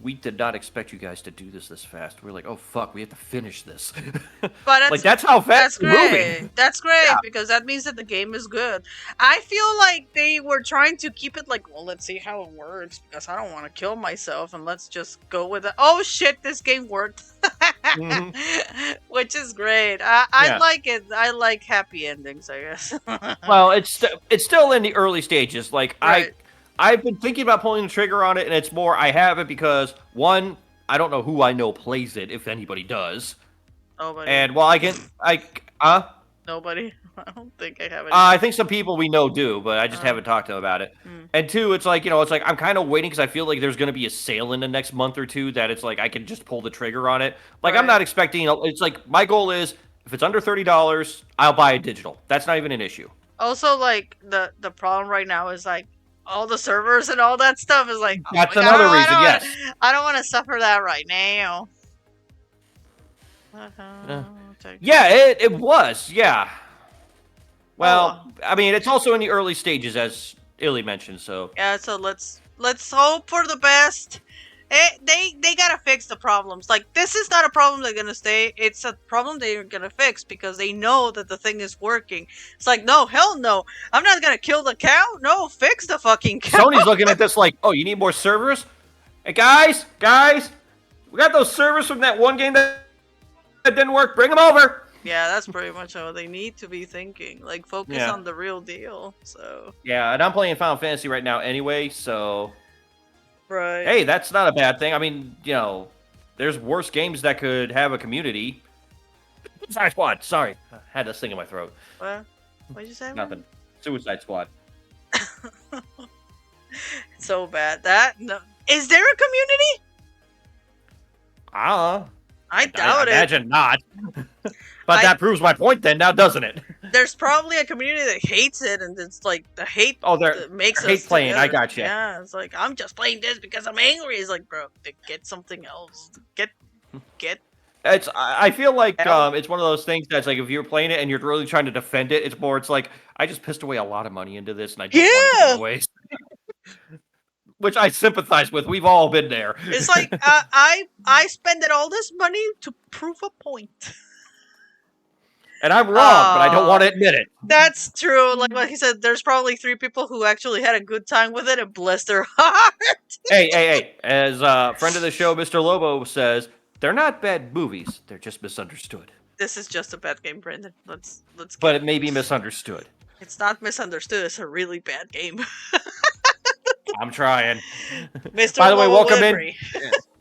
we did not expect you guys to do this fast. We're like, oh fuck, we have to finish this. But like that's how fast it's moving. That's great because that means that the game is good. I feel like they were trying to keep it like, well, let's see how it works because I don't want to kill myself and let's just go with it. Oh shit, this game worked, which is great. I like it. I like happy endings, I guess. Well, it's still in the early stages. Like I've been thinking about pulling the trigger on it, and it's more I have it because, one, I don't know who I know plays it, if anybody does. Nobody. And, well, Nobody. I don't think I have it. I think some people we know do, but I just haven't talked to them about it. And two, it's like, I'm kind of waiting because I feel like there's going to be a sale in the next month or two that it's like I can just pull the trigger on it. Like, I'm not expecting, it's like, my goal is, if it's under $30, I'll buy a digital. That's not even an issue. Also, like, the problem right now is, like, all the servers and all that stuff is like, that's another reason, yes. I don't want to suffer that right now. Yeah, it was, yeah. Well, I mean, it's also in the early stages, as Illy mentioned, so. Yeah, so let's hope for the best. They gotta fix the problems. Like, this is not a problem they're gonna stay. It's a problem they're gonna fix because they know that the thing is working. It's like, no, hell no. I'm not gonna kill the cow. No, fix the fucking cow. Sony's looking at this like, oh, you need more servers? Hey, guys, we got those servers from that one game that didn't work. Bring them over. Yeah, that's pretty much how they need to be thinking. Like, focus on the real deal, so. Yeah, and I'm playing Final Fantasy right now anyway, so. Right. hey, that's not a bad thing. I mean, there's worse games that could have a community. Suicide Squad. Sorry, I had this thing in my throat. What? What'd you say? Nothing. Suicide Squad. So bad. No. Is there a community? I doubt I it. imagine not. But that proves my point then, now doesn't it? There's probably a community that hates it, and it's like the hate makes us hate playing. together. I got you. Yeah, it's like I'm just playing this because I'm angry. It's like, bro, get something else. Get. I feel like it's one of those things that's like if you're playing it and you're really trying to defend it, it's like I just pissed away a lot of money into this and I don't want it to go waste. Which I sympathize with. We've all been there. It's like I spent all this money to prove a point. And I'm wrong, but I don't want to admit it. That's true. Like he said, there's probably 3 people who actually had a good time with it and bless their heart. Hey. As a friend of the show, Mr. Lobo says, they're not bad movies. They're just misunderstood. This is just a bad game, Brandon. Let's. But it may be misunderstood. It's not misunderstood. It's a really bad game. I'm trying. Mr. By the way, Lobo welcome Livery.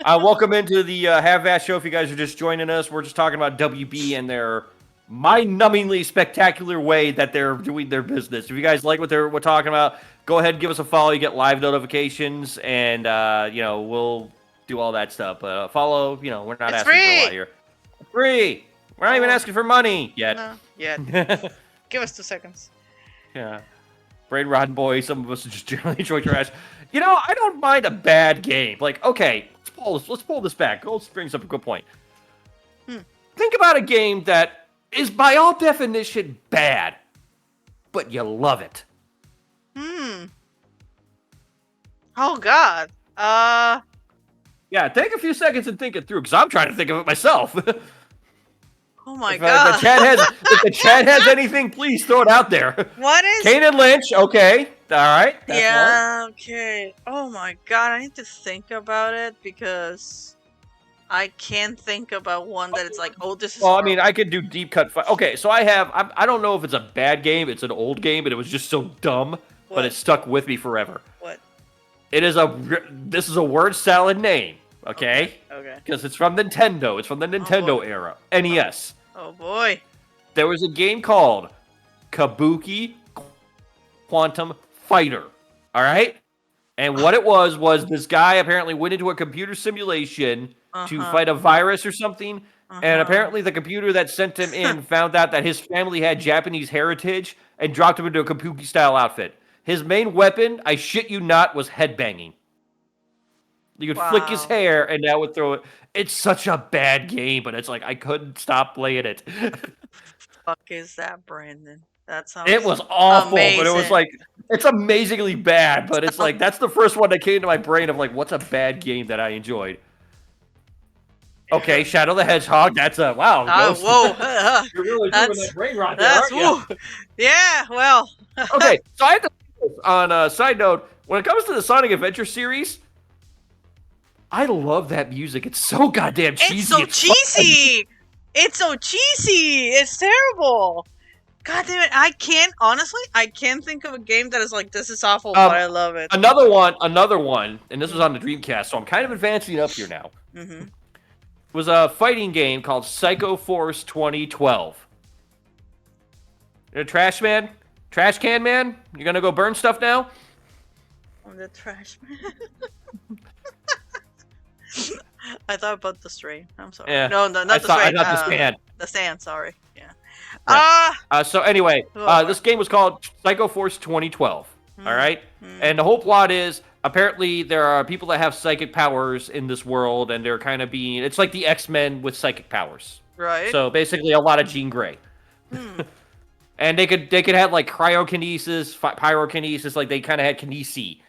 welcome into the Have That Show. If you guys are just joining us, we're just talking about WB and their mind-numbingly spectacular way that they're doing their business. If you guys like what we're talking about, go ahead and give us a follow. You get live notifications, and we'll do all that stuff. Follow. We're not asking for a lot here. Free. We're not even asking for money yet. No, yet. Give us 2 seconds. Yeah. Brain Rod Boy, some of us just generally enjoy trash. I don't mind a bad game. Like, okay, let's pull this back. Gold brings up a good point. Think about a game that is by all definition bad, but you love it. Oh God. Yeah, take a few seconds and think it through, because I'm trying to think of it myself. Oh my God. If the chat has anything, please throw it out there. What is? Kane and Lynch. Okay, all right. That's yeah. one. Okay. Oh my God. I need to think about it because I can't think about one that it's like, oh, this is. Well, I mean, I could do deep cut. Okay, so I don't know if it's a bad game. It's an old game, but it was just so dumb, but it stuck with me forever. What? This is a word salad name. Okay. Okay. Because it's from Nintendo. It's from the Nintendo era. NES. Oh boy. There was a game called Kabuki Quantum Fighter. All right? And what it was this guy apparently went into a computer simulation to fight a virus or something. And apparently the computer that sent him in found out that his family had Japanese heritage and dropped him into a Kabuki-style outfit. His main weapon, I shit you not, was headbanging. You could flick his hair, and that would throw it. It's such a bad game, but it's like I couldn't stop playing it. Fuck is that, Brandon? That sounds. It was awful, amazing. but it was like it's amazingly bad. But it's like that's the first one that came to my brain of like, what's a bad game that I enjoyed? Okay, Shadow the Hedgehog. That's a wow. Whoa! You're really doing that brain rot there, aren't you? Yeah. Well. Okay, so I have to on a side note. When it comes to the Sonic Adventure series, I love that music. It's so goddamn cheesy. It's so cheesy. It's so cheesy. It's terrible. God damn it! I can't think of a game that is like this is awful, but I love it. Another one, and this was on the Dreamcast, so I'm kind of advancing up here now. Was a fighting game called Psycho Force 2012. You're a trash can man? You gonna go burn stuff now? I'm the trash man. I thought about the strain. I'm sorry. Yeah. No, not the strain. I thought the stand. The stand, sorry. Yeah. So anyway, this game was called Psycho Force 2012. All right? And the whole plot is, apparently there are people that have psychic powers in this world, and they're kind of it's like the X-Men with psychic powers. Right. So basically a lot of Jean Grey. And they could have like cryokinesis, pyrokinesis, like they kind of had kinesis.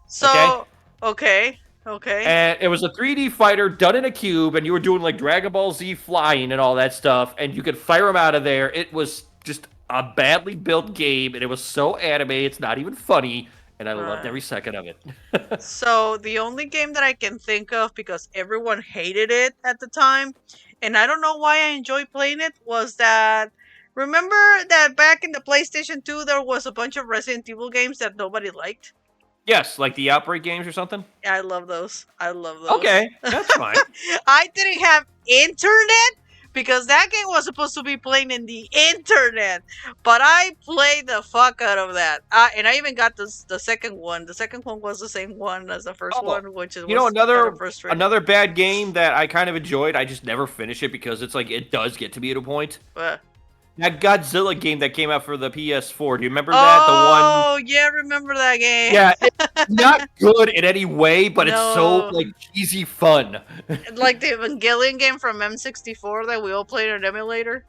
So, okay. And it was a 3D fighter done in a cube, and you were doing like Dragon Ball Z flying and all that stuff, and you could fire them out of there. It was just a badly built game, and it was so anime, it's not even funny, and I loved every second of it. So, the only game that I can think of, because everyone hated it at the time, and I don't know why I enjoyed playing it, was that... Remember that back in the PlayStation 2, there was a bunch of Resident Evil games that nobody liked? Yes, like the Outbreak games or something. Yeah, I love those. I love those. Okay, that's fine. I didn't have internet because that game was supposed to be playing in the internet, but I played the fuck out of that. And I even got the second one. The second one was the same one as the first Oh, one, which you know was kind of frustrating. another bad game that I kind of enjoyed. I just never finish it because it's like it does get to be at a point. But, That Godzilla game that came out for the PS4. Do you remember that? The one. oh yeah, I remember that game. Yeah, it's not good in any way, but it's so No. like cheesy fun. Like the Evangelion game from M64 that we all played on emulator.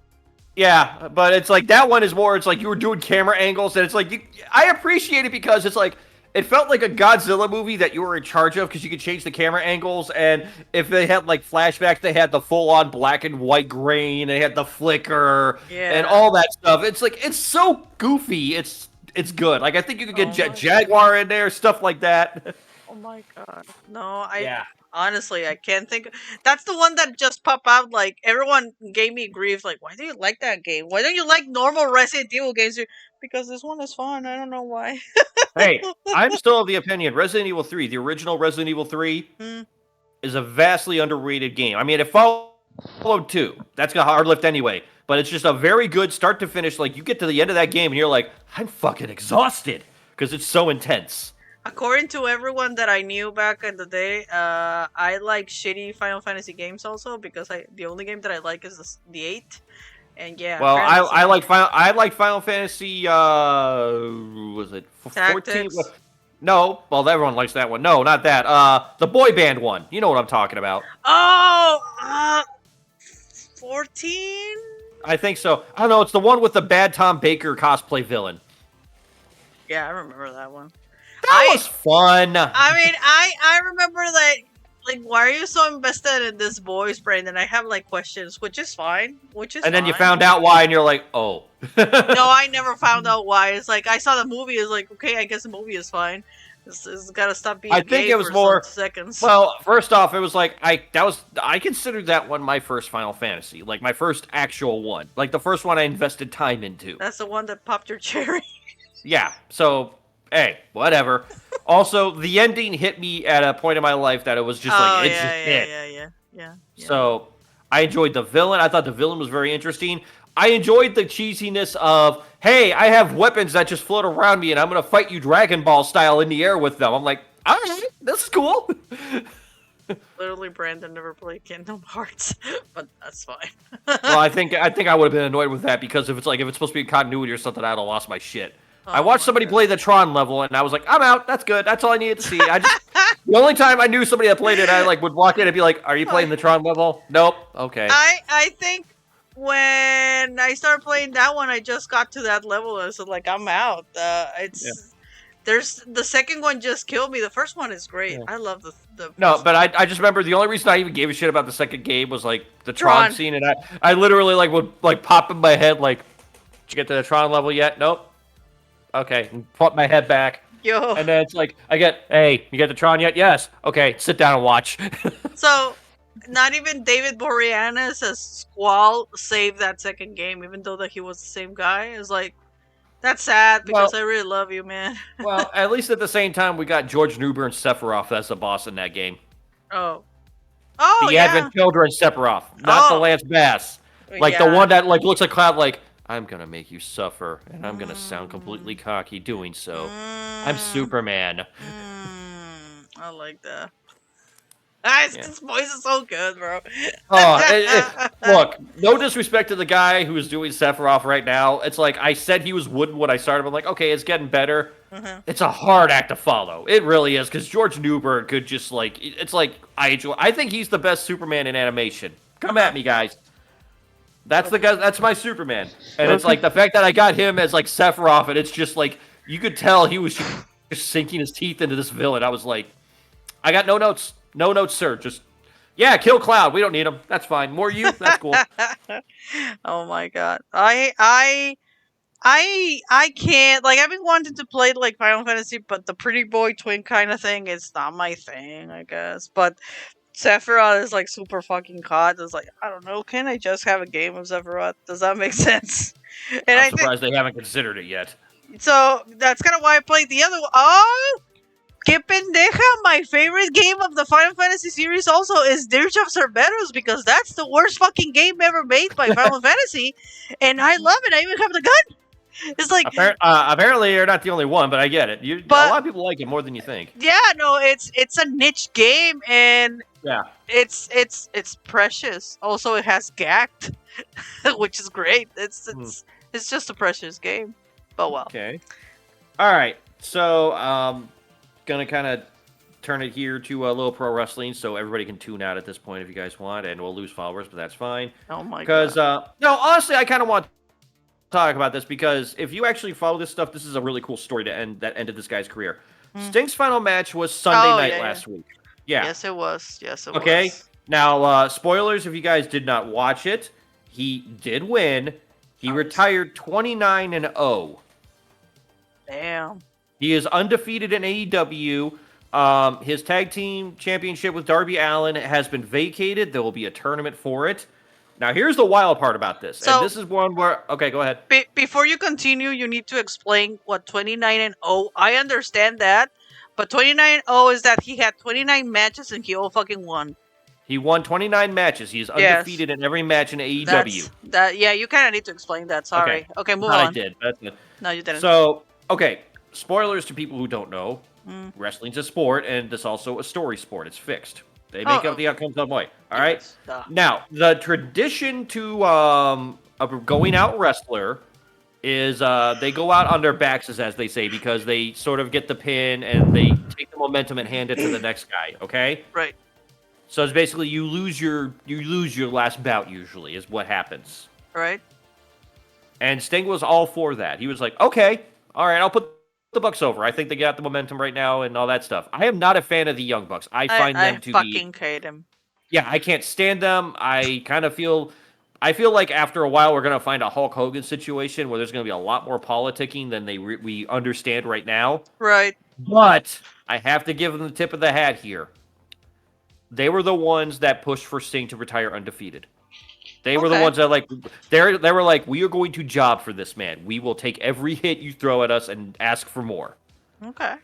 Yeah, but it's like that one is more. It's like you were doing camera angles, and it's like I appreciate it because it's like it felt like a Godzilla movie that you were in charge of because you could change the camera angles, and if they had like flashbacks, they had the full-on black and white grain, they had the flicker, and all that stuff. It's like it's so goofy. It's good. Like I think you could get Jaguar in there, stuff like that. Oh my god, no! Honestly, I can't think. That's the one that just popped out. Like everyone gave me grief. Like, why do you like that game? Why don't you like normal Resident Evil games? Because this one is fun. I don't know why. Hey, I'm still of the opinion Resident Evil 3, the original Resident Evil 3, is a vastly underrated game. I mean, it followed 2. That's a hard lift anyway. But it's just a very good start to finish. Like, you get to the end of that game and you're like, I'm fucking exhausted because it's so intense. According to everyone that I knew back in the day, I like shitty Final Fantasy games also because the only game that I like is the 8. And yeah. Well, I like Final Fantasy. Was it 14? No. Well, everyone likes that one. No, not that. The boy band one. You know what I'm talking about. Oh, 14. I think so. I don't know. It's the one with the bad Tom Baker cosplay villain. Yeah, I remember that one. That was fun. I mean, I remember that. Like, why are you so invested in this boy's brain? And I have like questions, which is fine. And then you found out why, and you're like, oh. No, I never found out why. It's like I saw the movie. It's like, okay, I guess the movie is fine. It's gotta stop being. I think it was more seconds. Well, first off, it was like I considered that one my first Final Fantasy, like my first actual one, like the first one I invested time into. That's the one that popped your cherry. Yeah. So. Hey, whatever. Also, the ending hit me at a point in my life that it was just like it just hit. Yeah. So I enjoyed the villain. I thought the villain was very interesting. I enjoyed the cheesiness of, hey, I have weapons that just float around me, and I'm gonna fight you Dragon Ball style in the air with them. I'm like, all right, this is cool. Literally, Brandon never played Kingdom Hearts, but that's fine. Well, I think I would have been annoyed with that because if it's supposed to be continuity or something, I'd have lost my shit. I watched somebody play the Tron level, and I was like, I'm out. That's good. That's all I needed to see. The only time I knew somebody that played it, I would walk in and be like, are you playing the Tron level? Nope. Okay. I think when I started playing that one, I just got to that level, and so like, I'm out. There's the second one just killed me. The first one is great. Yeah. I love the No, but I just remember the only reason I even gave a shit about the second game was like the Tron scene, and I literally would pop in my head like, did you get to the Tron level yet? Nope. Okay, and put my head back. Yo. And then it's like, hey, you get the Tron yet? Yes. Okay, sit down and watch. So, not even David Boreanaz as Squall saved that second game, even though that he was the same guy. It's like, that's sad because I really love you, man. Well, at least at the same time, we got George Newbern Sephiroth as the boss in that game. Oh, the Advent Children Sephiroth, not the Lance Bass. Like the one that looks like Cloud, like, I'm gonna make you suffer, and I'm gonna sound completely cocky doing so. I'm Superman. I like that. This voice is so good, bro. Look, no disrespect to the guy who's doing Sephiroth right now. It's like, I said he was wooden when I started. I'm like, okay, it's getting better. It's a hard act to follow. It really is, because George Newbern could just, like, it's like, I think he's the best Superman in animation. Come at me, guys. That's the guy. That's my Superman, and it's like the fact that I got him as like Sephiroth, and it's just like you could tell he was just sinking his teeth into this villain. I was like, I got no notes, sir. Just kill Cloud. We don't need him. That's fine. More you. That's cool. Oh my god, I can't. Like, I've been wanting to play like Final Fantasy, but the pretty boy twin kind of thing is not my thing, I guess. But Sephiroth is like super fucking hot. It's like, I don't know, can I just have a game of Sephiroth? Does that make sense? And I'm surprised they haven't considered it yet. So that's kind of why I played the other one. Oh, Que pendeja, my favorite game of the Final Fantasy series also is Dirge of Cerberus because that's the worst fucking game ever made by Final Fantasy, and I love it. I even have the gun. It's like, Apparently, you're not the only one, but I get it. A But- lot of people like it more than you think. yeah, no, it's a niche game, and Yeah. it's precious. Also, it has gacked, which is great. It's just a precious game. But well, Okay. All right. So, gonna kind of turn it here to a little pro wrestling, so everybody can tune out at this point if you guys want, and we'll lose followers, but that's fine. oh my god. Because no, honestly, I kind of want to talk about this because if you actually follow this stuff, this is a really cool story to end that ended this guy's career. Sting's final match was Sunday night last week. Yeah. Yes, it was. Yes, it was. Okay. Now, spoilers if you guys did not watch it. He did win. He retired 29-0. Damn. He is undefeated in AEW. His tag team championship with Darby Allin has been vacated. There will be a tournament for it. Now, here's the wild part about this. So- and this is one where... Okay, go ahead. Before you continue, you need to explain what 29-0. I understand that, but 29-0 is that he had 29 matches and he all fucking won. He won 29 matches. He's undefeated in every match in AEW. Yeah, you kind of need to explain that. Sorry. Okay, move Thought on. I did. That's it. No, you didn't. So, okay. Spoilers to people who don't know. Wrestling's a sport, and it's also a story sport. It's fixed. They make up the outcomes on the way. All right? Duh. Now, the tradition to of a going out wrestler is they go out on their backs, as they say, because they sort of get the pin and they take the momentum and hand it to the next guy. Okay? Right. So it's basically you lose your last bout. Usually is what happens. Right. And Sting was all for that. He was like, okay, all right, I'll put the Bucks over. I think they got the momentum right now and all that stuff. I am not a fan of the Young Bucks. I find them to fucking hate him. Yeah, I can't stand them. I kind of feel like after a while we're going to find a Hulk Hogan situation where there's going to be a lot more politicking than we understand right now. Right. But I have to give them the tip of the hat here. They were the ones that pushed for Sting to retire undefeated. They were the ones that they were like, we are going to job for this man. We will take every hit you throw at us and ask for more. Okay.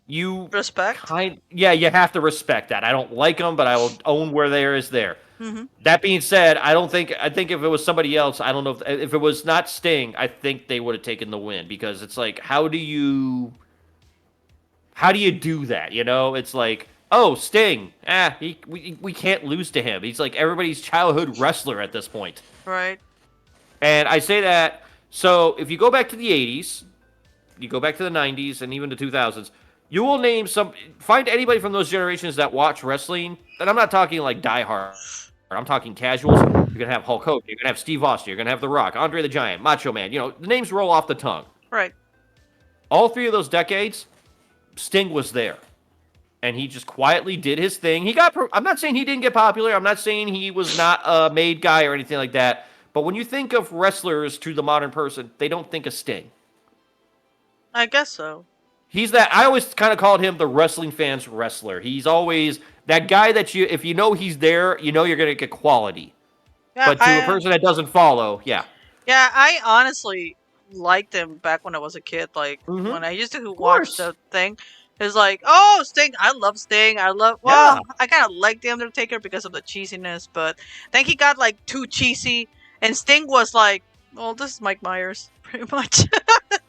You respect? Yeah, you have to respect that. I don't like them, but I will own where there is there. Mm-hmm. That being said, I think if it was somebody else, I don't know if it was not Sting, I think they would have taken the win because it's like, how do you do that? You know, it's like, oh, Sting, we can't lose to him. He's like everybody's childhood wrestler at this point. Right. And I say that, so if you go back to the 80s, you go back to the 90s, and even the 2000s, you will find anybody from those generations that watch wrestling, and I'm not talking like diehard, I'm talking casuals. You're going to have Hulk Hogan, you're going to have Steve Austin, you're going to have The Rock, Andre the Giant, Macho Man, the names roll off the tongue. Right. All three of those decades, Sting was there. And he just quietly did his thing. I'm not saying he didn't get popular. I'm not saying he was not a made guy or anything like that. But when you think of wrestlers to the modern person, they don't think of Sting. I guess so. He's that. I always kind of called him the wrestling fans wrestler. He's always that guy that if you know he's there, you know you're going to get quality. Yeah, but to a person that doesn't follow, yeah. Yeah, I honestly liked him back when I was a kid. Like, when I used to watch the thing. It's like, oh, Sting, I love Sting. I kind of like The Undertaker because of the cheesiness, but then he got, like, too cheesy, and Sting was like, well, this is Mike Myers, pretty much.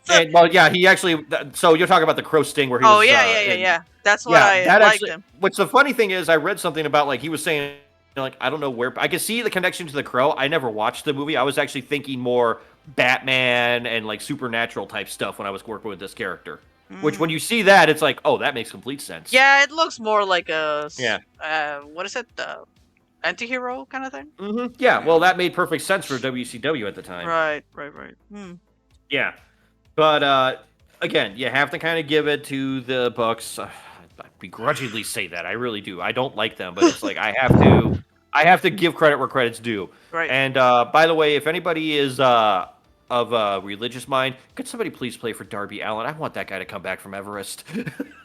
He actually, so you're talking about the Crow Sting where he was... yeah. That's what I liked him. Which the funny thing is, I read something about, like, he was saying, like, I don't know where... I could see the connection to the Crow. I never watched the movie. I was actually thinking more Batman and, like, supernatural type stuff when I was working with this character. Which, when you see that, it's like, oh, that makes complete sense. Yeah, it looks more like a... what is it? Anti-hero kind of thing? Mm-hmm. Yeah, well, that made perfect sense for WCW at the time. Right. Yeah. But, again, you have to kind of give it to the Bucks. I begrudgingly say that. I really do. I don't like them, but it's like I have to give credit where credit's due. Right. And, by the way, if anybody is... of a religious mind, could somebody please play for Darby Allin? I want that guy to come back from Everest.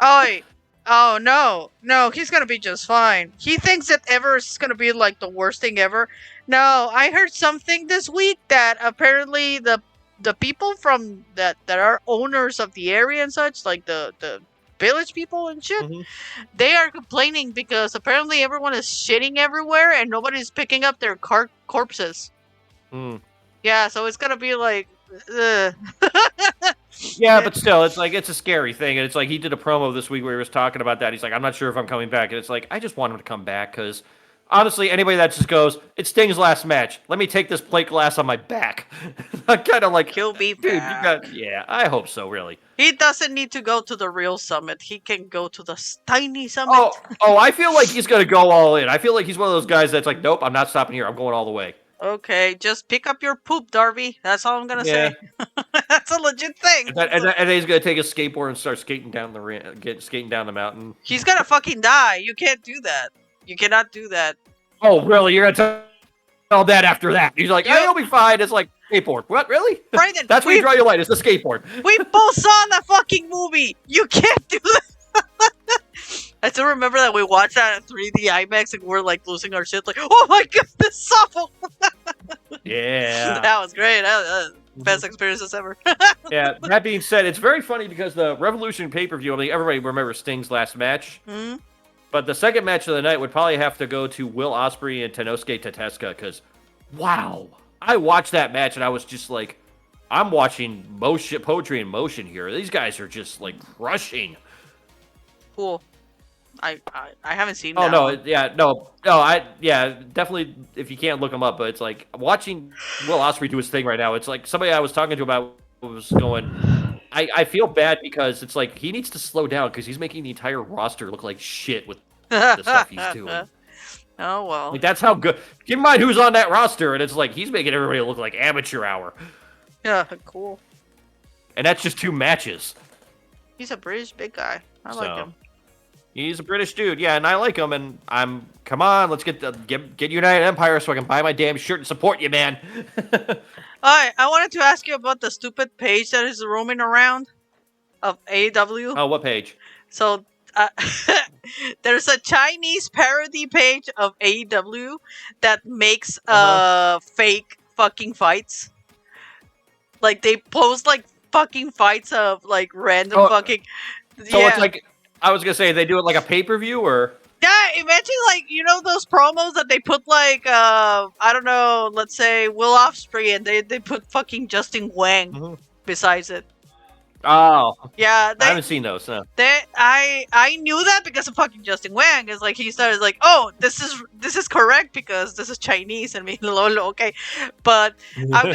Oh, no, he's gonna be just fine. He thinks that Everest is gonna be like the worst thing ever. No, I heard something this week that apparently the people from that are owners of the area and such, like the village people and shit, Mhm. they are complaining because apparently everyone is shitting everywhere and nobody's picking up their corpses. Mm. Yeah, so it's gonna be like, ugh. Yeah, but still, it's like it's a scary thing, and it's like he did a promo this week where he was talking about that. He's like, I'm not sure if I'm coming back, and it's like I just want him to come back because honestly, anybody that just goes, it's Sting's last match. Let me take this plate glass on my back. I'm kind of like, He'll be dude, back. yeah, I hope so, really. He doesn't need to go to the real summit. He can go to the tiny summit. Oh, I feel like he's gonna go all in. I feel like he's one of those guys that's like, nope, I'm not stopping here. I'm going all the way. Okay, just pick up your poop, Darby. That's all I'm gonna Yeah. say. That's a legit thing. And then he's gonna take his skateboard and start skating down skating down the mountain. He's gonna fucking die. You can't do that. You cannot do that. Oh, really? You're gonna tell that after that? He's like, yeah, he'll be fine. It's like skateboard. What? Really? Brandon, That's where you draw your line. It's the skateboard. We both saw the fucking movie. You can't do that. I still remember that we watched that at 3D IMAX and we're like losing our shit. Like, oh my god, this is awful. Yeah. That was great. Best experiences ever. Yeah. That being said, it's very funny because the Revolution pay-per-view. I mean, everybody remembers Sting's last match. Mm-hmm. But the second match of the night would probably have to go to Will Ospreay and Tenosuke Tateska because, wow, I watched that match and I was just like, I'm watching poetry in motion here. These guys are just like crushing. Cool. I haven't seen. Oh that no, one. definitely. If you can't look them up, but it's like watching Will Ospreay do his thing right now. It's like somebody I was talking to about was going. I feel bad because it's like he needs to slow down because he's making the entire roster look like shit with the stuff he's doing. Oh well. Like that's how good. Keep in mind who's on that roster, and it's like he's making everybody look like amateur hour. Yeah, cool. And that's just 2 matches. He's a British big guy. I like him. He's a British dude, yeah, and I like him. And come on, let's get United Empire so I can buy my damn shirt and support you, man. Alright, I wanted to ask you about the stupid page that is roaming around of AEW. Oh, what page? So, there's a Chinese parody page of AEW that makes fake fucking fights. Like, they post, like, fucking fights of, like, random fucking... So it's like, I was gonna say, they do it like a pay-per-view, or... Yeah, imagine, like, you know those promos that they put, like, I don't know, let's say Will Ospreay, and they put fucking Justin Wang besides it. Oh. Yeah, I haven't seen those, no. I knew that because of fucking Justin Wang. It's like he started like, oh, this is correct because this is Chinese and me lolo, okay. But I'm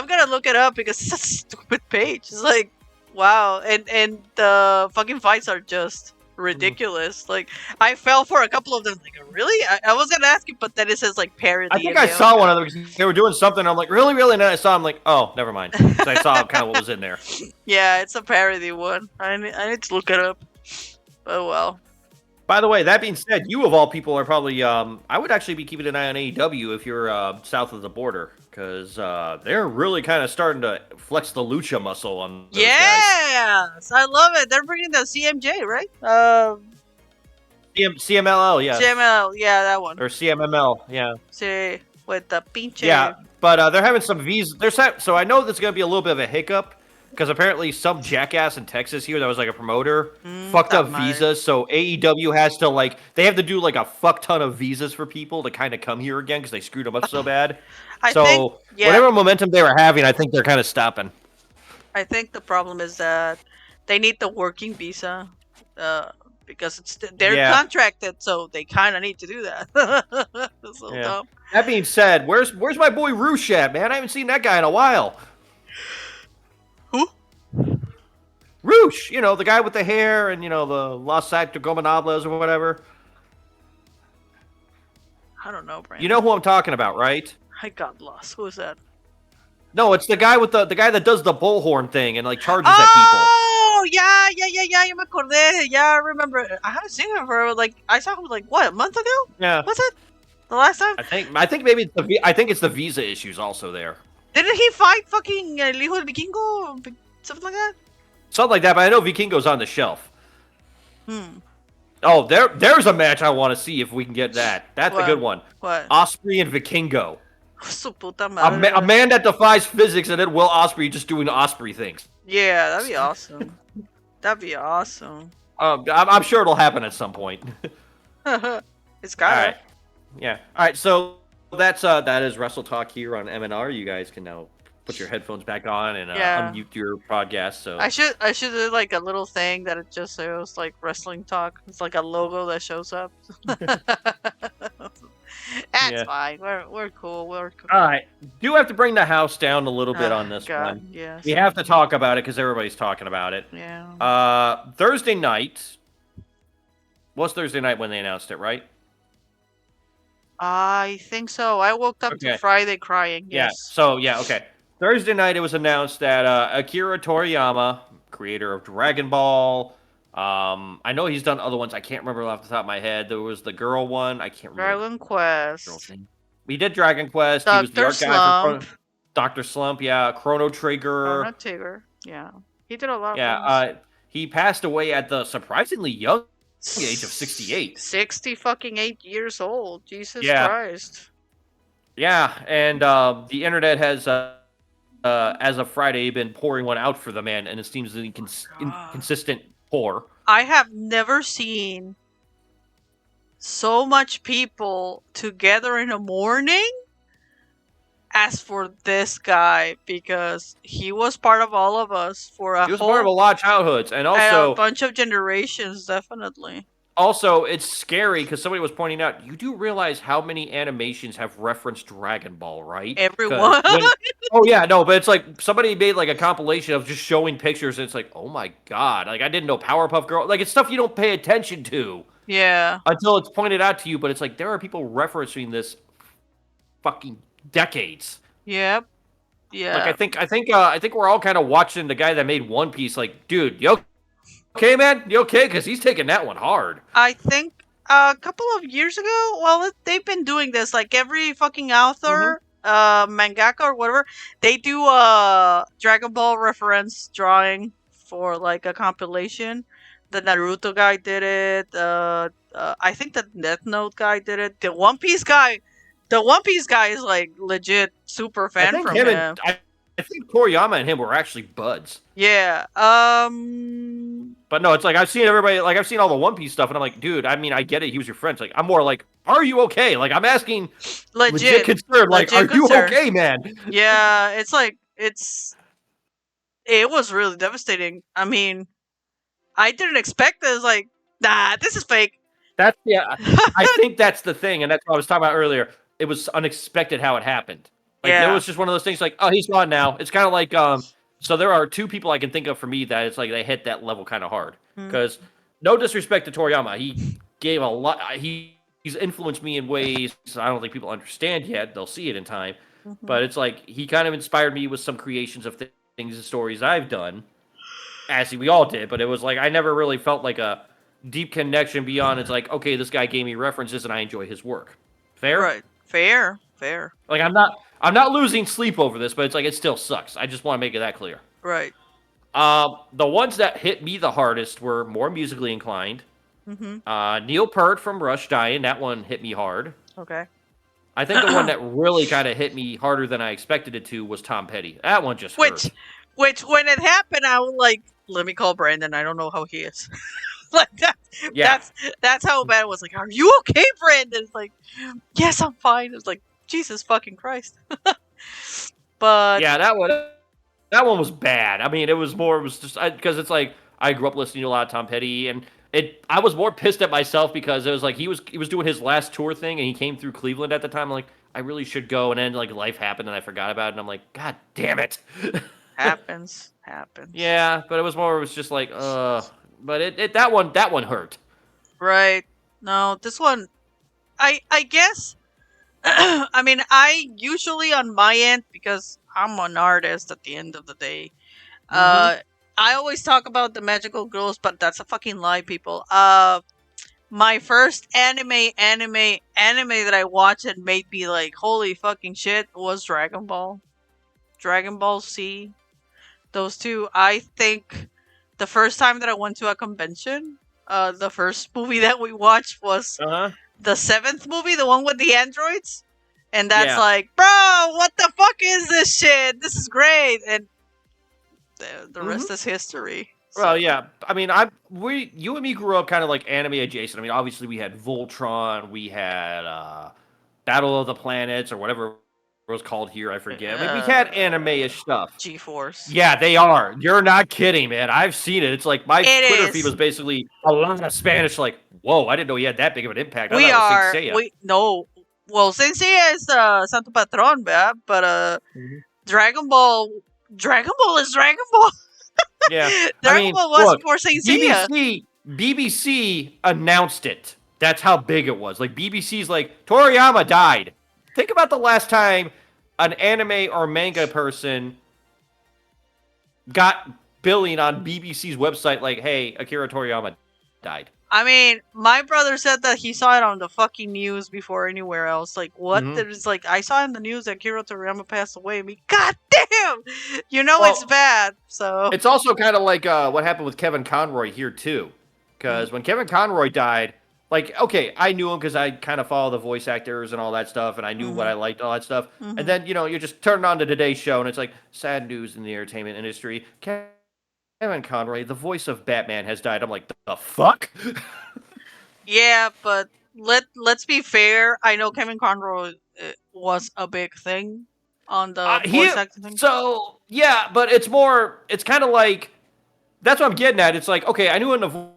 gonna look it up because it's such a stupid page. It's like, wow, and the fucking fights are just ridiculous. Like, I fell for a couple of them. Like, really? I was gonna ask you, but then it says like parody. I think I saw one of them because they were doing something. I'm like, really? And then I saw them like, oh, never mind. So I saw kind of what was in there. Yeah, it's a parody one. I need to look it up. Oh well. By the way, that being said, you of all people are probably. I would actually be keeping an eye on AEW if you're south of the border because they're really kind of starting to flex the lucha muscle on those guys. I love it. They're bringing the CMJ, right? CMLL, yeah. CMLL, yeah, that one. Or CMML, yeah. Sí, with the pinche. Yeah, but they're having some visas. So I know there's going to be a little bit of a hiccup because apparently some jackass in Texas here that was like a promoter fucked up visas. So AEW has to they have to do like a fuck ton of visas for people to kind of come here again because they screwed them up so bad. Whatever momentum they were having, I think they're kind of stopping. I think the problem is that they need the working visa. Because they're contracted, so they kind of need to do that. That's so dumb. That being said, where's my boy Roosh at, man? I haven't seen that guy in a while. Who? Roosh, the guy with the hair and, the Los Sactogomenables or whatever. I don't know, Brandon. You know who I'm talking about, right? I got lost. Who is that? No, it's the guy with the guy that does the bullhorn thing and charges at people. Oh yeah, you me acordé. Yeah, I remember. I haven't seen him for I saw him what, a month ago? Yeah. Was it? The last time? I think maybe it's the visa issues also there. Didn't he fight fucking El Hijo del Vikingo? Something like that? Something like that, but I know Vikingo's on the shelf. Hmm. Oh, there's a match I want to see if we can get that. That's a good one. What? Ospreay and Vikingo. Su puta madre. A man that defies physics and then Will Ospreay just doing Ospreay things. Yeah, that'd be awesome. That'd be awesome. I'm sure it'll happen at some point. It's All gotta. right. Yeah. All right. So that is Wrestle Talk here on MNR. You guys can now put your headphones back on and Yeah. unmute your podcast. So I should do like a little thing that it just shows like wrestling talk. It's like a logo that shows up. That's yeah. fine. We're cool. We're cool. All right. Do have to bring the house down a little bit on this God, one. yes. We have to talk about it because everybody's talking about it. Yeah. Thursday night. Was Thursday night when they announced it, right? I think so. I woke up to Okay. Friday crying. Yeah. Yes. So yeah. Okay. Thursday night, it was announced that Akira Toriyama, creator of Dragon Ball, I know he's done other ones. I can't remember off the top of my head. There was the girl one. I can't remember. Dragon The girl's Quest. name. We did Dragon Quest. He was the Dr. art guy for Slump. Dr. Slump. Yeah. Chrono Trigger. Chrono Trigger. Yeah. He did a lot of Yeah. things. He passed away at the surprisingly young age of 68. 60 fucking 8 years old. Jesus Yeah. Christ. Yeah, and the internet has, as of Friday, been pouring one out for the man, and it seems an inconsistent pour. I have never seen so much people together in a morning as for this guy, because he was part of all of us for a He was part of a lot of childhoods, and also a bunch of generations, definitely. Also, it's scary because somebody was pointing out, you do realize how many animations have referenced Dragon Ball, right? Everyone. Oh yeah, no, but it's like somebody made like a compilation of just showing pictures, and it's like, oh my god, like I didn't know Powerpuff Girl, like it's stuff you don't pay attention to. Yeah. Until it's pointed out to you, but it's like there are people referencing this fucking decades. Yep. Yeah. Like I think we're all kind of watching the guy that made One Piece, like, dude, yo. Okay, man? You okay? Because he's taking that one hard. I think a couple of years ago, well, they've been doing this. Like, every fucking author, mangaka or whatever, they do a Dragon Ball reference drawing for, like, a compilation. The Naruto guy did it. I think the Death Note guy did it. The One Piece guy is, like, legit super fan from him. I think Toriyama and him were actually buds. Yeah. But no, it's like I've seen everybody, like I've seen all the One Piece stuff, and I'm like, dude, I mean, I get it. He was your friend. It's like I'm more like, are you okay? Like I'm asking, legit concerned. Like, are you okay, man? Yeah, it's like it was really devastating. I mean, I didn't expect this. Like, nah, this is fake. That's I think that's the thing, and that's what I was talking about earlier. It was unexpected how it happened. Like it was just one of those things. Like, oh, he's gone now. It's kind of like So there are two people I can think of for me that it's like they hit that level kind of hard. Because no disrespect to Toriyama, he gave a lot. He's influenced me in ways I don't think people understand yet. They'll see it in time. But it's like he kind of inspired me with some creations of things and stories I've done. As we all did, but it was like I never really felt like a deep connection beyond. It's like, okay, this guy gave me references and I enjoy his work. Fair? Right. Fair. Like I'm not losing sleep over this, but it's like it still sucks. I just want to make it that clear. Right. The ones that hit me the hardest were more musically inclined. Neil Peart from Rush dying, that one hit me hard. Okay. I think the one that really kind of hit me harder than I expected it to was Tom Petty. That one just hurt. Which when it happened, I was like, let me call Brandon. I don't know how he is. Like that. Yeah. That's how bad it was. Like, are you okay, Brandon? It's like, yes, I'm fine. It's like, Jesus fucking Christ. But yeah, that one was bad. I mean, it was just because it's like I grew up listening to a lot of Tom Petty, and I was more pissed at myself because it was like he was doing his last tour thing, and he came through Cleveland at the time. I'm like, I really should go, and then like life happened, and I forgot about it, and I'm like, God damn it. happens. Yeah, but it was just like, but that one hurt. Right. No, this one, I guess. I mean, I usually on my end, because I'm an artist at the end of the day. I always talk about the magical girls, but that's a fucking lie, people. My first anime that I watched and made me like, holy fucking shit, was Dragon Ball. Dragon Ball Z. Those two. I think the first time that I went to a convention, the first movie that we watched was the 7th movie, the one with the androids. And that's like, bro, what the fuck is this shit? This is great. And the rest is history. Well, So yeah. I mean, you and me grew up kind of like anime adjacent. I mean, obviously we had Voltron, we had Battle of the Planets or whatever it was called here. I forget. I mean, we had anime-ish stuff. G-Force. Yeah, they are. You're not kidding, man. I've seen it. It's like my It Twitter feed is. was basically a lot of Spanish. Like, whoa, I didn't know he had that big of an impact. I thought We it was Saint are. Seiya. We no. Well, Sensei is Santo Patron, but Dragon Ball. Dragon Ball is Dragon Ball. Yeah, I Dragon mean, Ball was look, before Saint Seiya. BBC announced it. That's how big it was. Like BBC's like Toriyama died. Think about the last time an anime or manga person got billing on BBC's website like, "Hey, Akira Toriyama died." I mean, my brother said that he saw it on the fucking news before anywhere else. Like, what? Mm-hmm. There's like, I saw in the news that Akira Toriyama passed away. I mean, god damn! You know it's Well, bad. So it's also kind of like what happened with Kevin Conroy here too, because when Kevin Conroy died, like, okay, I knew him because I kind of follow the voice actors and all that stuff, and I knew what I liked, all that stuff. And then you just turn on the Today Show, and it's like sad news in the entertainment industry. Kevin Conroy, the voice of Batman, has died. I'm like, the fuck? yeah, but let's be fair. I know Kevin Conroy was a big thing on the voice acting thing. So yeah, but it's kind of like that's what I'm getting at. It's like, okay, I knew in the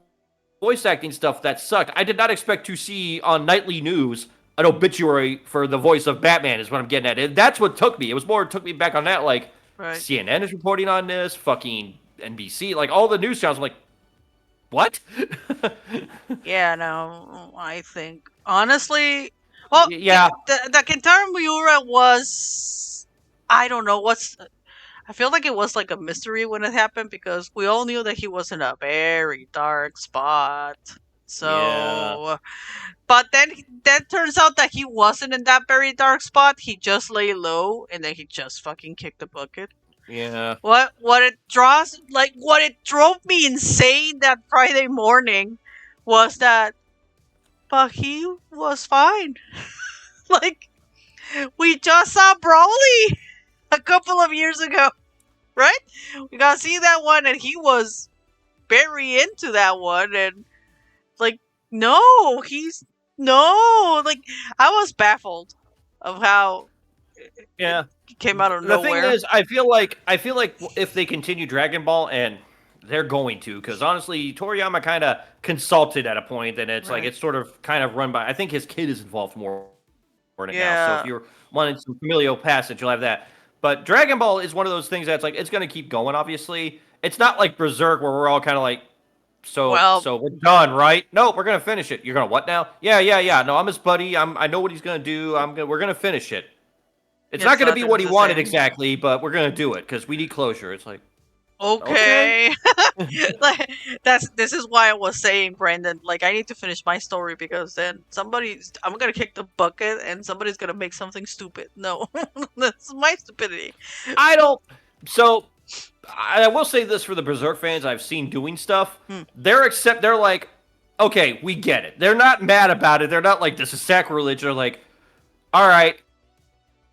voice acting stuff that sucked. I did not expect to see on nightly news an obituary for the voice of Batman. Is what I'm getting at. And that's what took me. It took me back on that. Like CNN is reporting on this. Fucking NBC, like all the news channels. I'm like, what? Yeah, no, I think honestly, well, Yeah, the Kentaro Miura was, I don't know what's. I feel like it was like a mystery when it happened because we all knew that he was in a very dark spot. yeah, So, but then turns out that he wasn't in that very dark spot. He just lay low and then he just fucking kicked the bucket. yeah. What it drove me insane that Friday morning was that, but he was fine. Like, we just saw Broly a couple of years ago, right? We got to see that one, and he was very into that one, and like, no, like, I was baffled of how Yeah. it came out of The nowhere. thing is, I feel like if they continue Dragon Ball, and they're going to, because honestly, Toriyama kind of consulted at a point, and it's like Right. it's sort of kind of run by. I think his kid is involved more in it now. So Yeah. if you're wanting some familial passage, you'll have that. But Dragon Ball is one of those things that's like it's going to keep going. Obviously, it's not like Berserk where we're all kind of like, Well, so we're done, right? No, we're gonna finish it. You're gonna what now? Yeah. No, I'm his buddy. I know what he's gonna do. We're gonna finish it. It's not going to be what he wanted exactly, but we're going to do it because we need closure. It's like, okay. Like, this is why I was saying, Brandon, like, I need to finish my story because then I'm gonna kick the bucket and somebody's gonna make something stupid. No, that's my stupidity. So I will say this for the Berserk fans I've seen doing stuff. They're like, okay, we get it. They're not mad about it. They're not like this is sacrilege. They're like, all right,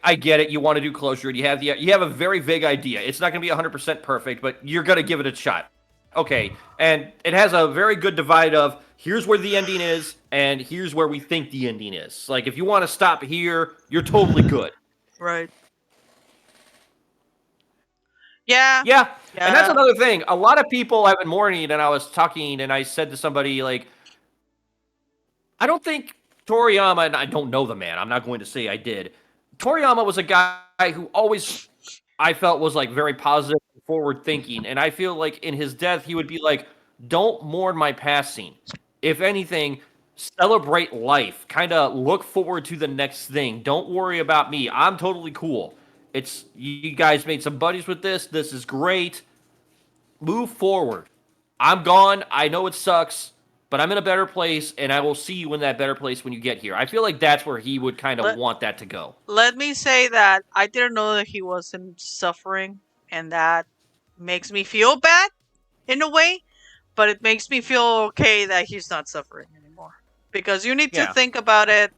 I get it. You want to do closure, and you have a very vague idea. It's not going to be 100% perfect, but you're going to give it a shot. Okay, and it has a very good divide of here's where the ending is, and here's where we think the ending is. Like if you want to stop here, you're totally good. Right. Yeah. Yeah, and that's another thing. A lot of people I've been mourning, and I was talking, and I said to somebody like, I don't think Toriyama, and I don't know the man. I'm not going to say I did. Toriyama was a guy who always I felt was like very positive, forward thinking, and I feel like in his death he would be like, "Don't mourn my passing. If anything, celebrate life. Kind of look forward to the next thing. Don't worry about me. I'm totally cool. It's you guys made some buddies with this. This is great. Move forward. I'm gone. I know it sucks." But I'm in a better place, and I will see you in that better place when you get here. I feel like that's where he would kind of want that to go. Let me say that I didn't know that he wasn't suffering, and that makes me feel bad in a way, but it makes me feel okay that he's not suffering anymore. Because you need to think about it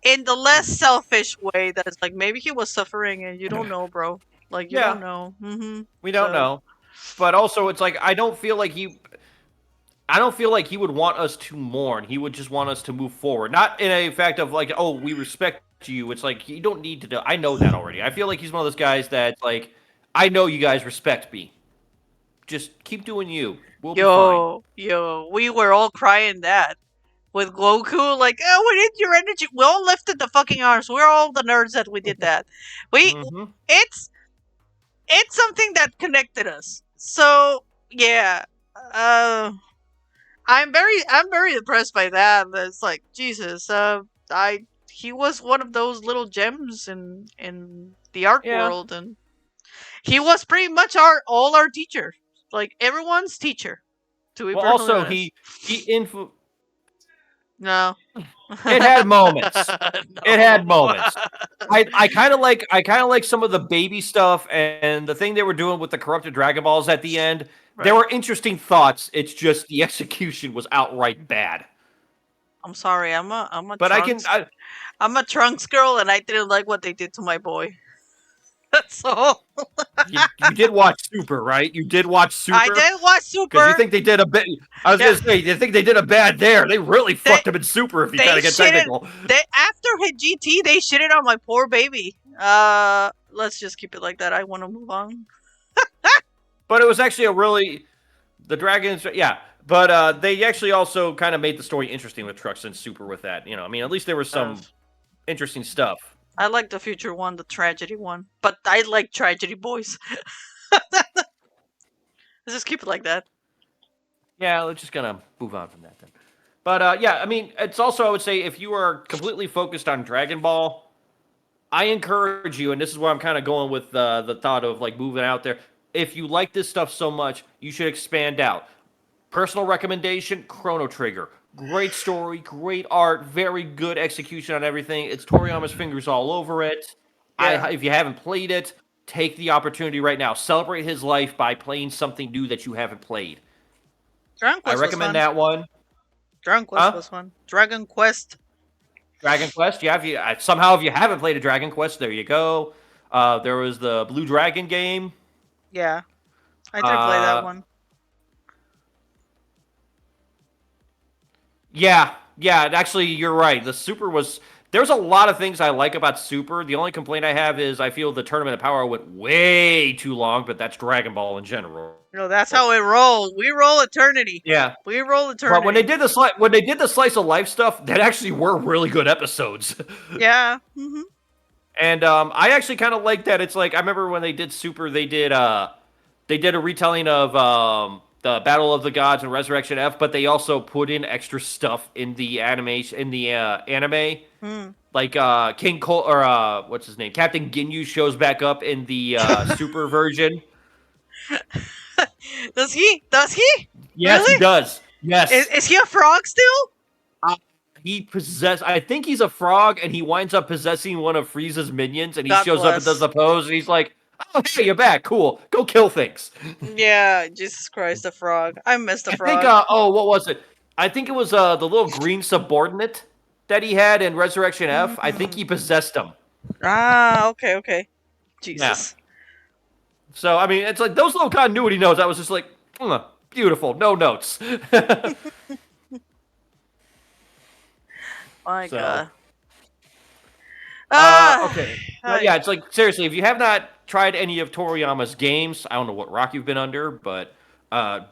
in the less selfish way that it's like maybe he was suffering and you don't know, bro. Like, you don't know. We don't know. but also it's like I don't feel like he would want us to mourn. He would just want us to move forward. Not in a fact of like, oh, we respect you. It's like you don't need to do. I know that already. I feel like he's one of those guys that like I know you guys respect me. Just keep doing you. We'll be fine. Yo, we were all crying that with Goku. Like, oh, we need your energy. We all lifted the fucking arms. We're all the nerds that we did that. We, Mm-hmm. it's something that connected us. So yeah, uh, I'm very impressed by that. It's like Jesus. He was one of those little gems in the art Yeah. world, and he was pretty much all our teacher, like everyone's teacher. To be Well, perfectly also honest. No. It had moments. No. It had moments. I kind of like some of the baby stuff and the thing they were doing with the corrupted Dragon Balls at the end. Right. There were interesting thoughts. It's just the execution was outright bad. I'm sorry. I'm a But I'm a Trunks girl, and I didn't like what they did to my boy. That's all. you did watch Super, right? You did watch Super. I did watch Super. Because you think they did a bit. I was gonna say, you think they did a bad there? They really fucked him in Super. If you gotta get technical. After hit GT, they shitted on my poor baby. Let's just keep it like that. I want to move on. But it was actually the Dragons, yeah. But they actually also kind of made the story interesting with Trunks and Super with that. I mean, at least there was some interesting stuff. I like the future one, the tragedy one, but I like tragedy boys. Let's just keep it like that. Yeah, we're just gonna move on from that then. But yeah, I mean, it's also I would say if you are completely focused on Dragon Ball, I encourage you, and this is where I'm kind of going with the thought of like moving out there. If you like this stuff so much, you should expand out. Personal recommendation: Chrono Trigger. Great story, great art, very good execution on everything. It's Toriyama's fingers all over it. Yeah. If you haven't played it, take the opportunity right now. Celebrate his life by playing something new that you haven't played. Dragon Quest I recommend was fun. that one. Dragon Quest was fun. Dragon Quest. Dragon Quest, yeah. If you haven't played a Dragon Quest, there you go. There was the Blue Dragon game. Yeah, I did play that one. Yeah. Actually, you're right. The Super was. There's a lot of things I like about Super. The only complaint I have is I feel the Tournament of Power went way too long, but that's Dragon Ball in general. No, that's how it rolls. We roll eternity. Yeah, we roll eternity. But when they did the slice of life stuff, that actually were really good episodes. Yeah. Mm-hmm. And I actually kind of like that. It's like I remember when they did Super, they did a retelling of the Battle of the Gods and Resurrection F, but they also put in extra stuff in the animation anime. Like King Cole or what's his name? Captain Ginyu shows back up in the Super version. Does he? Yes, really? He does. Yes. Is he a frog still? I think he's a frog, and he winds up possessing one of Frieza's minions, and he shows bless. up and does the pose, and he's like, "Oh, hey, you're back. Cool. Go kill things." Yeah, Jesus Christ, the frog. I missed the frog. I think, what was it? I think it was the little green subordinate that he had in Resurrection F. I think he possessed him. Ah, okay. Jesus. Yeah. So, I mean, it's like those little continuity notes. I was just like, beautiful. No notes. My God. Okay. Yeah, it's like, seriously, if you have not tried any of Toriyama's games, I don't know what rock you've been under, but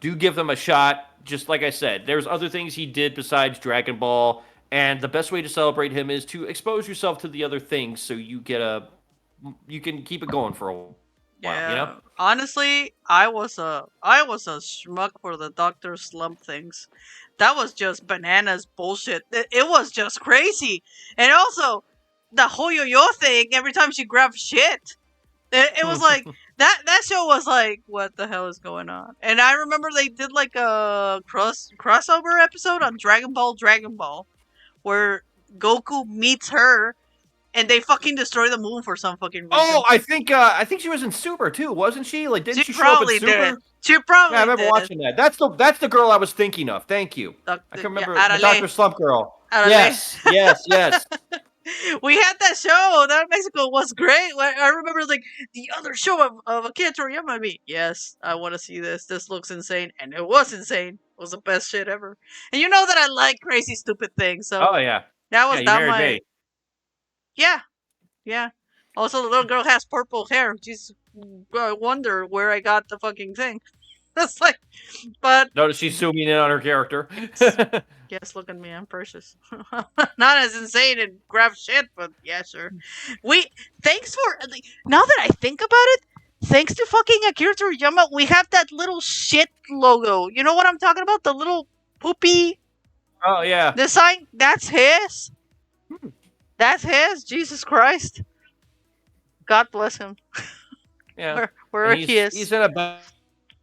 do give them a shot. Just like I said, there's other things he did besides Dragon Ball, and the best way to celebrate him is to expose yourself to the other things so you can keep it going for a while. Yeah. You know? Honestly, I was a schmuck for the Dr. Slump things. That was just bananas bullshit. It was just crazy. And also, the Hoyoyo thing, every time she grabbed shit. It was like, that show was like, what the hell is going on? And I remember they did like a crossover episode on Dragon Ball, where Goku meets her, and they fucking destroy the moon for some fucking reason. Oh, I think she was in Super too, wasn't she? Like, didn't she show up in Super? Did. She probably. Yeah, I remember watching that. That's the girl I was thinking of. Thank you. I can remember the Dr. Slump girl. Arale. Yes. We had that show. That in Mexico was great. I remember like the other show of Akira Toriyama. Yes, I want to see this. This looks insane, and it was insane. It was the best shit ever. And you know that I like crazy, stupid things. So Oh yeah, that yeah. was You not married my. me. Yeah, yeah. Also, the little girl has purple hair. Just wonder where I got the fucking thing. That's like, but Notice she's zooming in on her character. yes, look at me, I'm precious. Not as insane and grab shit, but yeah, sure. We thanks for now that I think about it, thanks to fucking Akira Toriyama, we have that little shit logo. You know what I'm talking about? The little poopy Oh yeah. design. That's his. That's his. Jesus Christ. God bless him. Yeah. Where he is. He's in a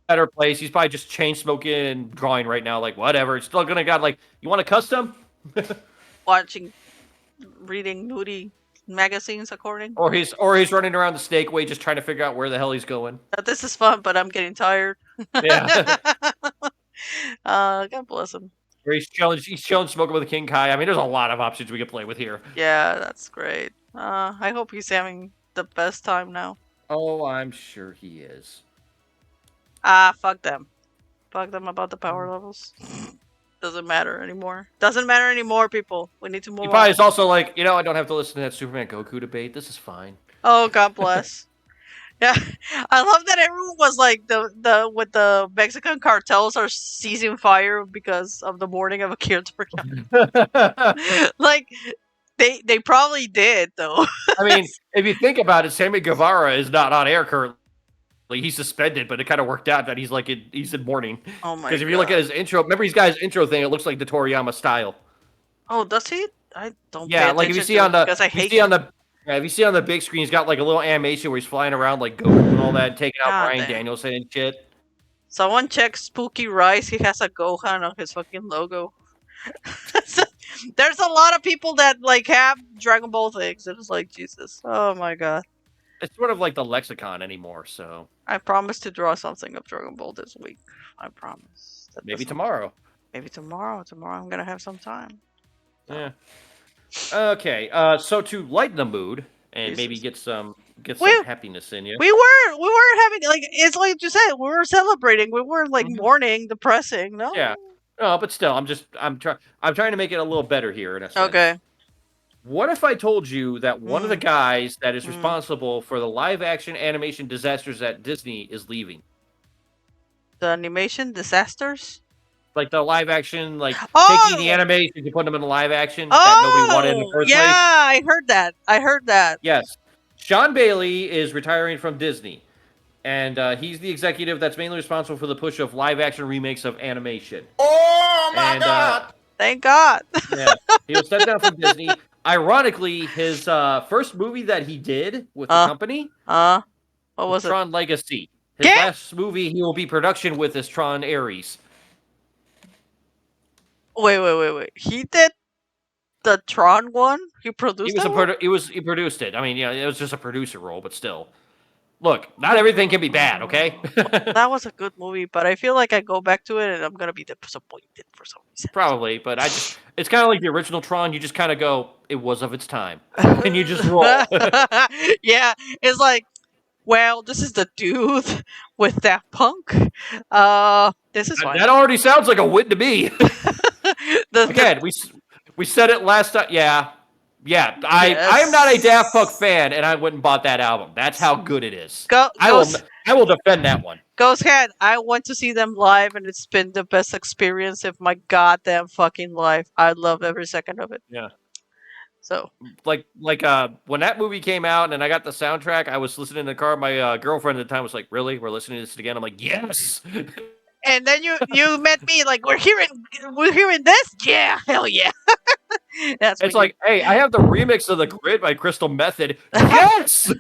better place. He's probably just chain smoking and drawing right now. Like whatever. It's still gonna got like. You want a custom? Reading nudie magazines, according. Or he's running around the snake way, just trying to figure out where the hell he's going. This is fun, but I'm getting tired. Yeah. God bless him. Or he's chilling, smoking with a King Kai. I mean, there's a lot of options we can play with here. Yeah, that's great. I hope he's having the best time now. Oh, I'm sure he is. Fuck them. Fuck them about the power levels. Doesn't matter anymore. Doesn't matter anymore, people. We need to move He on. probably is also like, I don't have to listen to that Superman Goku debate. This is fine. Oh, God bless. Yeah, I love that everyone was like with the Mexican cartels are seizing fire because of the morning of Akira Toriyama. Like they probably did though. I mean, if you think about it, Sammy Guevara is not on air currently. He's suspended, but it kind of worked out that he's in mourning. Oh my! Because if you look at his intro, remember his guy's intro thing, it looks like the Toriyama style. Oh, does he? I don't. Yeah, like if you see on the, if you see on the big screen, he's got like a little animation where he's flying around like Goku and all that, taking out Bryan Danielson and shit. Someone check Spooky Rice. He has a Gohan on his fucking logo. There's a lot of people that like have Dragon Ball things. It's like Jesus. Oh my god. It's sort of like the lexicon anymore. So I promise to draw something of Dragon Ball this week. I promise. Maybe tomorrow. Maybe tomorrow. Tomorrow I'm gonna have some time. Yeah. Okay. So to lighten the mood and maybe get some happiness in you. We were having like it's like you said, we were celebrating. We weren't like mourning, depressing. No. Yeah. No, but still, I'm trying to make it a little better here in a sense. Okay. What if I told you that one of the guys that is responsible for the live-action animation disasters at Disney is leaving? The animation disasters? Like the live-action, taking the animation and putting them in live-action that nobody wanted in the first place? Yeah, I heard that. Yes. Sean Bailey is retiring from Disney. And he's the executive that's mainly responsible for the push of live-action remakes of animation. Oh, my God! Thank God. Yeah, he was stepped down from Disney. Ironically, his first movie that he did with the company, what was Tron Legacy. His last movie he will be production with is Tron Ares. Wait. He did the Tron one? He produced He produced it. I mean, it was just a producer role, but still. Look, not everything can be bad, okay? That was a good movie, but I feel like I go back to it and I'm gonna be disappointed for some reason. Probably, but it's kind of like the original Tron. You just kind of go, it was of its time. And you just roll. Yeah, it's like, well, this is the dude with that punk. This is fine. That already sounds like a win to me. Again, we said it last time. Yeah. Yeah, I am not a Daft Punk fan, and I went and bought that album. That's how good it is. I will defend that one. Goes ahead. I went to see them live, and it's been the best experience of my goddamn fucking life. I love every second of it. Yeah. So, like when that movie came out, and I got the soundtrack, I was listening in the car. My girlfriend at the time was like, "Really? We're listening to this again?" I'm like, "Yes." And then you met me like we're hearing this? Yeah, hell yeah. It's like, hey, I have the remix of The Grid by Crystal Method. Yes.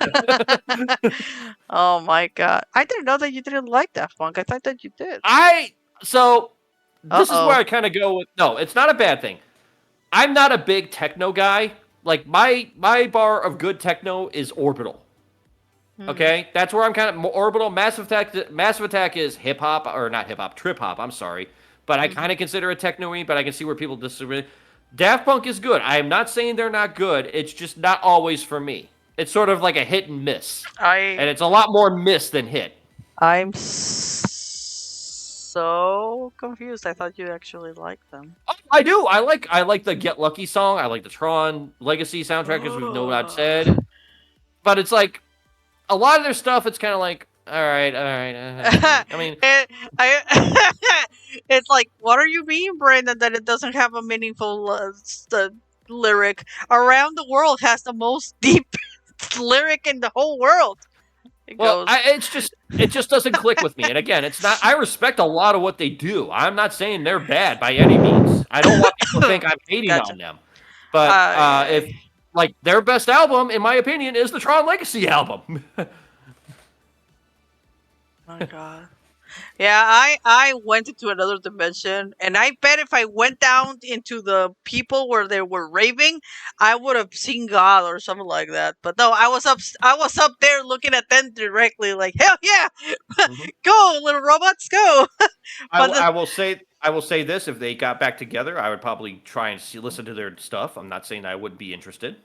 Oh my god. I didn't know that you didn't like Daft Punk. I thought that you did. This is where I kind of go with no, it's not a bad thing. I'm not a big techno guy. Like my bar of good techno is Orbital. Okay, that's where I'm kind of Orbital. Massive Attack is hip hop or not hip hop, trip hop. I'm sorry, but I kind of consider it techno-y. But I can see where people disagree. Daft Punk is good. I am not saying they're not good. It's just not always for me. It's sort of like a hit and miss. And it's a lot more miss than hit. I'm so confused. I thought you actually liked them. Oh, I do. I like the Get Lucky song. I like the Tron Legacy soundtrack, as we've no doubt said. But it's like a lot of their stuff. It's kind of like, all right. I mean, It's like, what are you mean, Brandon? That it doesn't have a meaningful lyric. Around the World has the most deep lyric in the whole world. It goes. it just doesn't click with me. And again, it's not. I respect a lot of what they do. I'm not saying they're bad by any means. I don't want people to think I'm hating Gotcha. on them. But if like their best album, in my opinion, is the Tron Legacy album. My God. Yeah, I went into another dimension, and I bet if I went down into the people where they were raving, I would have seen God or something like that. But no, I was up there looking at them directly, like, hell yeah, go little robots, go. I will say this: if they got back together, I would probably try and listen to their stuff. I'm not saying I would be interested.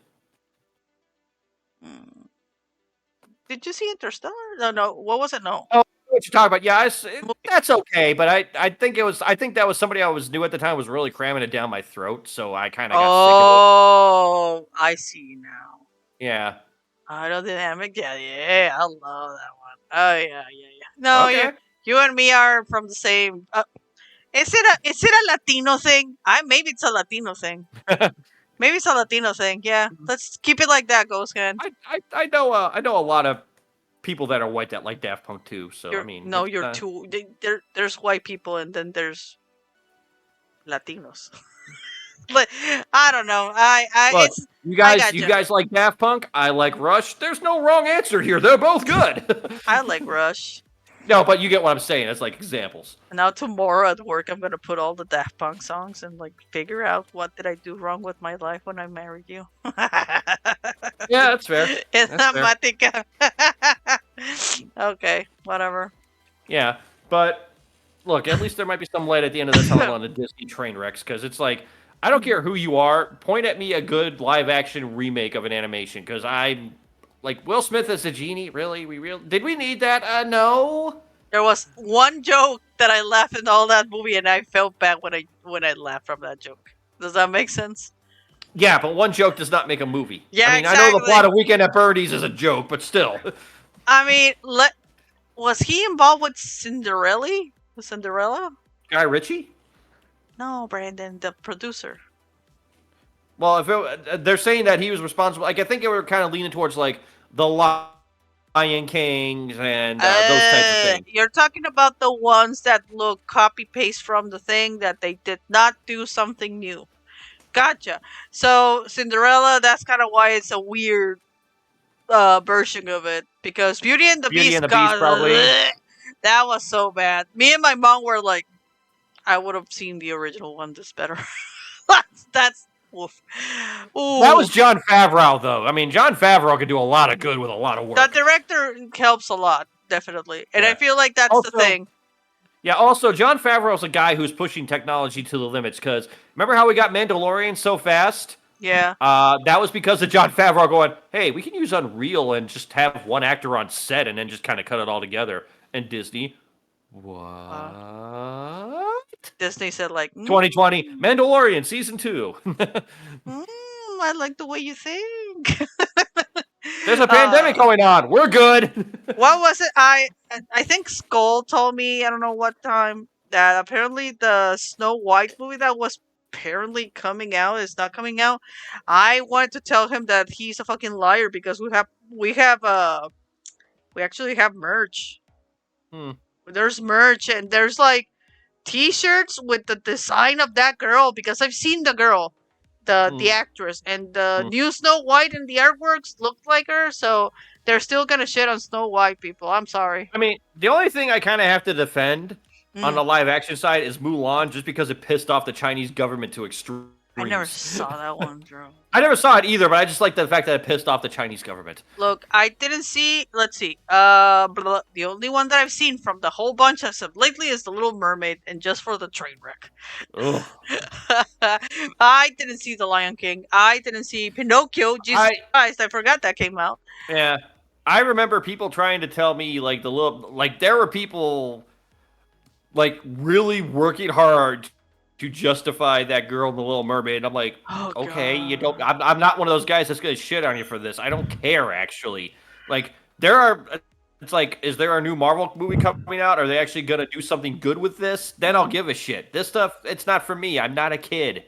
Did you see Interstellar? No. What was it? No. Oh, what you're talking about? Yeah, that's okay. But I think that was somebody I was new at the time was really cramming it down my throat, so I kind of got sick of it. Oh, I see now. Yeah. Aerodynamic, yeah, I love that one. Oh yeah. No, Okay. you and me are from the same. Is it a Latino thing? Maybe it's a Latino thing. Maybe it's a Latino thing. Yeah, let's keep it like that, Ghost Hand. I know a lot of people that are white that like Daft Punk too. So I mean, you're too. There's white people and then there's Latinos. But I don't know. Look, you guys like Daft Punk. I like Rush. There's no wrong answer here. They're both good. I like Rush. No, but you get what I'm saying. It's like examples. And now tomorrow at work, I'm gonna put all the Daft Punk songs and like figure out what did I do wrong with my life when I married you. Yeah, that's fair. It's not Matica. Okay, whatever. Yeah, but look, at least there might be some light at the end of the tunnel on the Disney train wrecks, because it's like, I don't care who you are, point at me a good live action remake of an animation, because I'm like, Will Smith as a genie, really? Did we need that? No. There was one joke that I laughed in all that movie, and I felt bad when I laughed from that joke. Does that make sense? Yeah, but one joke does not make a movie. Yeah, I mean, exactly. I know the plot of Weekend at Bernie's is a joke, but still. I mean, was he involved with Cinderella? Cinderella? Guy Ritchie? No, Brandon, the producer. Well, they're saying that he was responsible. Like, I think they were kind of leaning towards like the Lion Kings and those types of things. You're talking about the ones that look copy paste from the thing that they did not do something new. Gotcha. So Cinderella, that's kind of why it's a weird version of it, because Beauty and the Beast probably. That was so bad. Me and my mom were like, I would have seen the original one just better. That's oof. Ooh. That was Jon Favreau, though. I mean, Jon Favreau could do a lot of good with a lot of work. The director helps a lot, definitely, and I feel like that's the thing. Yeah. Also, Jon Favreau's a guy who's pushing technology to the limits. Because remember how we got Mandalorian so fast? Yeah. That was because of Jon Favreau going, hey, we can use Unreal and just have one actor on set and then just kind of cut it all together. And Disney, what? Disney said like 2020 Mandalorian season 2. I like the way you think. There's a pandemic going on. We're good. What was it? I think Skull told me, I don't know what time, that apparently the Snow White movie that was apparently coming out is not coming out. I wanted to tell him that he's a fucking liar, because we actually have merch. There's merch, and there's like t-shirts with the design of that girl, because I've seen the girl, the actress, and the new Snow White and the artworks looked like her, so they're still gonna shit on Snow White, people. I'm sorry. I mean, the only thing I kind of have to defend on the live action side is Mulan, just because it pissed off the Chinese government to extreme I never Dreams. saw that one, Drew. I never saw it either, but I just like the fact that it pissed off the Chinese government. Look, I didn't see. Let's see. The only one that I've seen from the whole bunch I said lately is the Little Mermaid, and just for the train wreck. Ugh. I didn't see the Lion King. I didn't see Pinocchio. Jesus Christ, I forgot that came out. Yeah, I remember people trying to tell me like there were people like really working hard to justify that girl in the Little Mermaid. And I'm like, Oh, okay, God. you don't. I'm not one of those guys that's gonna shit on you for this. I don't care actually. Like there are. It's like, is there a new Marvel movie coming out? Are they actually gonna do something good with this? Then I'll give a shit. This stuff, it's not for me. I'm not a kid.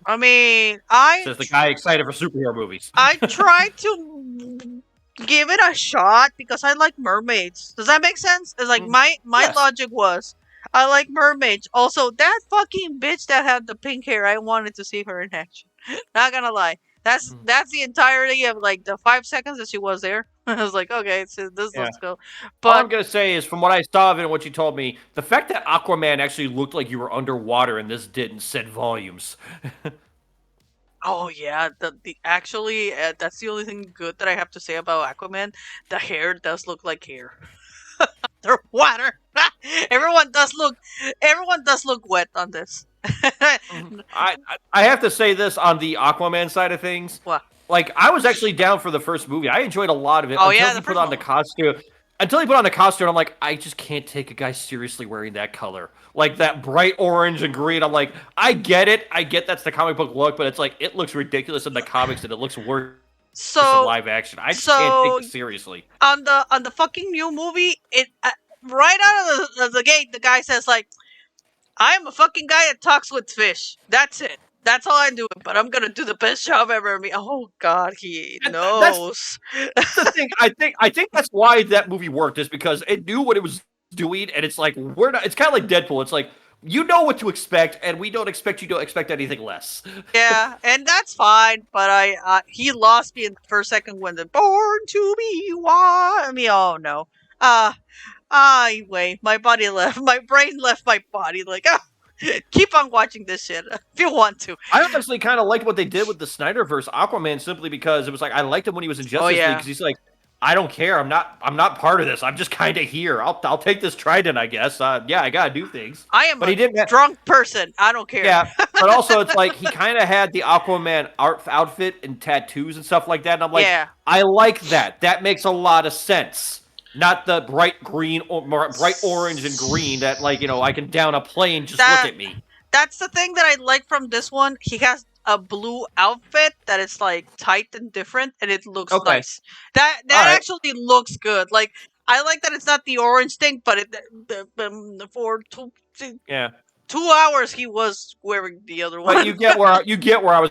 I mean, Says the guy excited for superhero movies. I tried to give it a shot because I like mermaids. Does that make sense? It's like my Yes. logic was I like mermaids. Also, that fucking bitch that had the pink hair, I wanted to see her in action. Not gonna lie. That's the entirety of like the 5 seconds that she was there. I was like, okay, so let's go. All But I'm gonna say is, from what I saw of it and what you told me, the fact that Aquaman actually looked like you were underwater and this didn't said volumes. oh yeah, the actually that's the only thing good that I have to say about Aquaman. The hair does look like hair. They're water. Everyone does look wet on this. I have to say this on the Aquaman side of things. What? Like, I was actually down for the first movie. I enjoyed a lot of it until he put on the costume. Until he put on the costume, I'm like, I just can't take a guy seriously wearing that color. Like, that bright orange and green. I'm like, I get it. I get that's the comic book look, but it's like, it looks ridiculous in the comics and it looks worse in live action. I just can't take it seriously. On the fucking new movie, it right out of the gate, the guy says like, I am a fucking guy that talks with fish. That's it. That's all I do, but I'm gonna do the best job ever. Oh God, he knows. That's the thing. I think that's why that movie worked, is because it knew what it was doing, and it's like we're not. It's kind of like Deadpool. It's like you know what to expect, and we don't expect you to expect anything less. Yeah, and that's fine. But he lost me in the first second when the "Born to Be Wild." I mean, oh no. Anyway, my body left. My brain left my body. Like, keep on watching this shit if you want to. I honestly kind of liked what they did with the Snyderverse Aquaman, simply because it was like I liked him when he was in Justice League, because he's like, I don't care. I'm not part of this. I'm just kind of here. I'll take this trident, I guess. Yeah, I gotta do things. I am a drunk person. I don't care. Yeah, but also it's like he kind of had the Aquaman outfit and tattoos and stuff like that, and I'm like, I like that. That makes a lot of sense. Not the bright green or bright orange and green that, like, you know, I can down a plane, just look at me. That's the thing that I like from this one. He has a blue outfit that is like tight and different, and it looks nice. That actually looks good. Like, I like that it's not the orange thing, but for 2 hours he was wearing the other one. But you get where I was.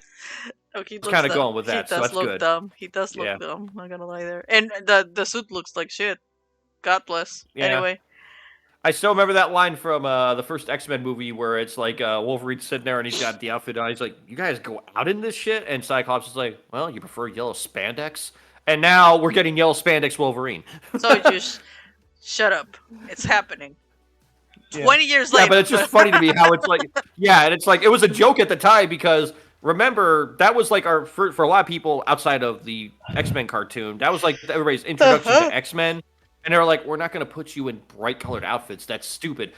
Okay, kind of going with that, so that's good. Dumb. He does look dumb. I'm not gonna lie there. And the suit looks like shit. God bless. Yeah. Anyway. I still remember that line from the first X-Men movie where it's like Wolverine's sitting there and he's got the outfit on. He's like, you guys go out in this shit? And Cyclops is like, well, you prefer yellow spandex? And now we're getting yellow spandex Wolverine. So just shut up. It's happening. 20 years later. Yeah, but it's just funny to me how it's like, and it's like, it was a joke at the time because, remember, that was like for a lot of people outside of the X-Men cartoon, that was like everybody's introduction to X-Men. And they were like, we're not going to put you in bright colored outfits. That's stupid.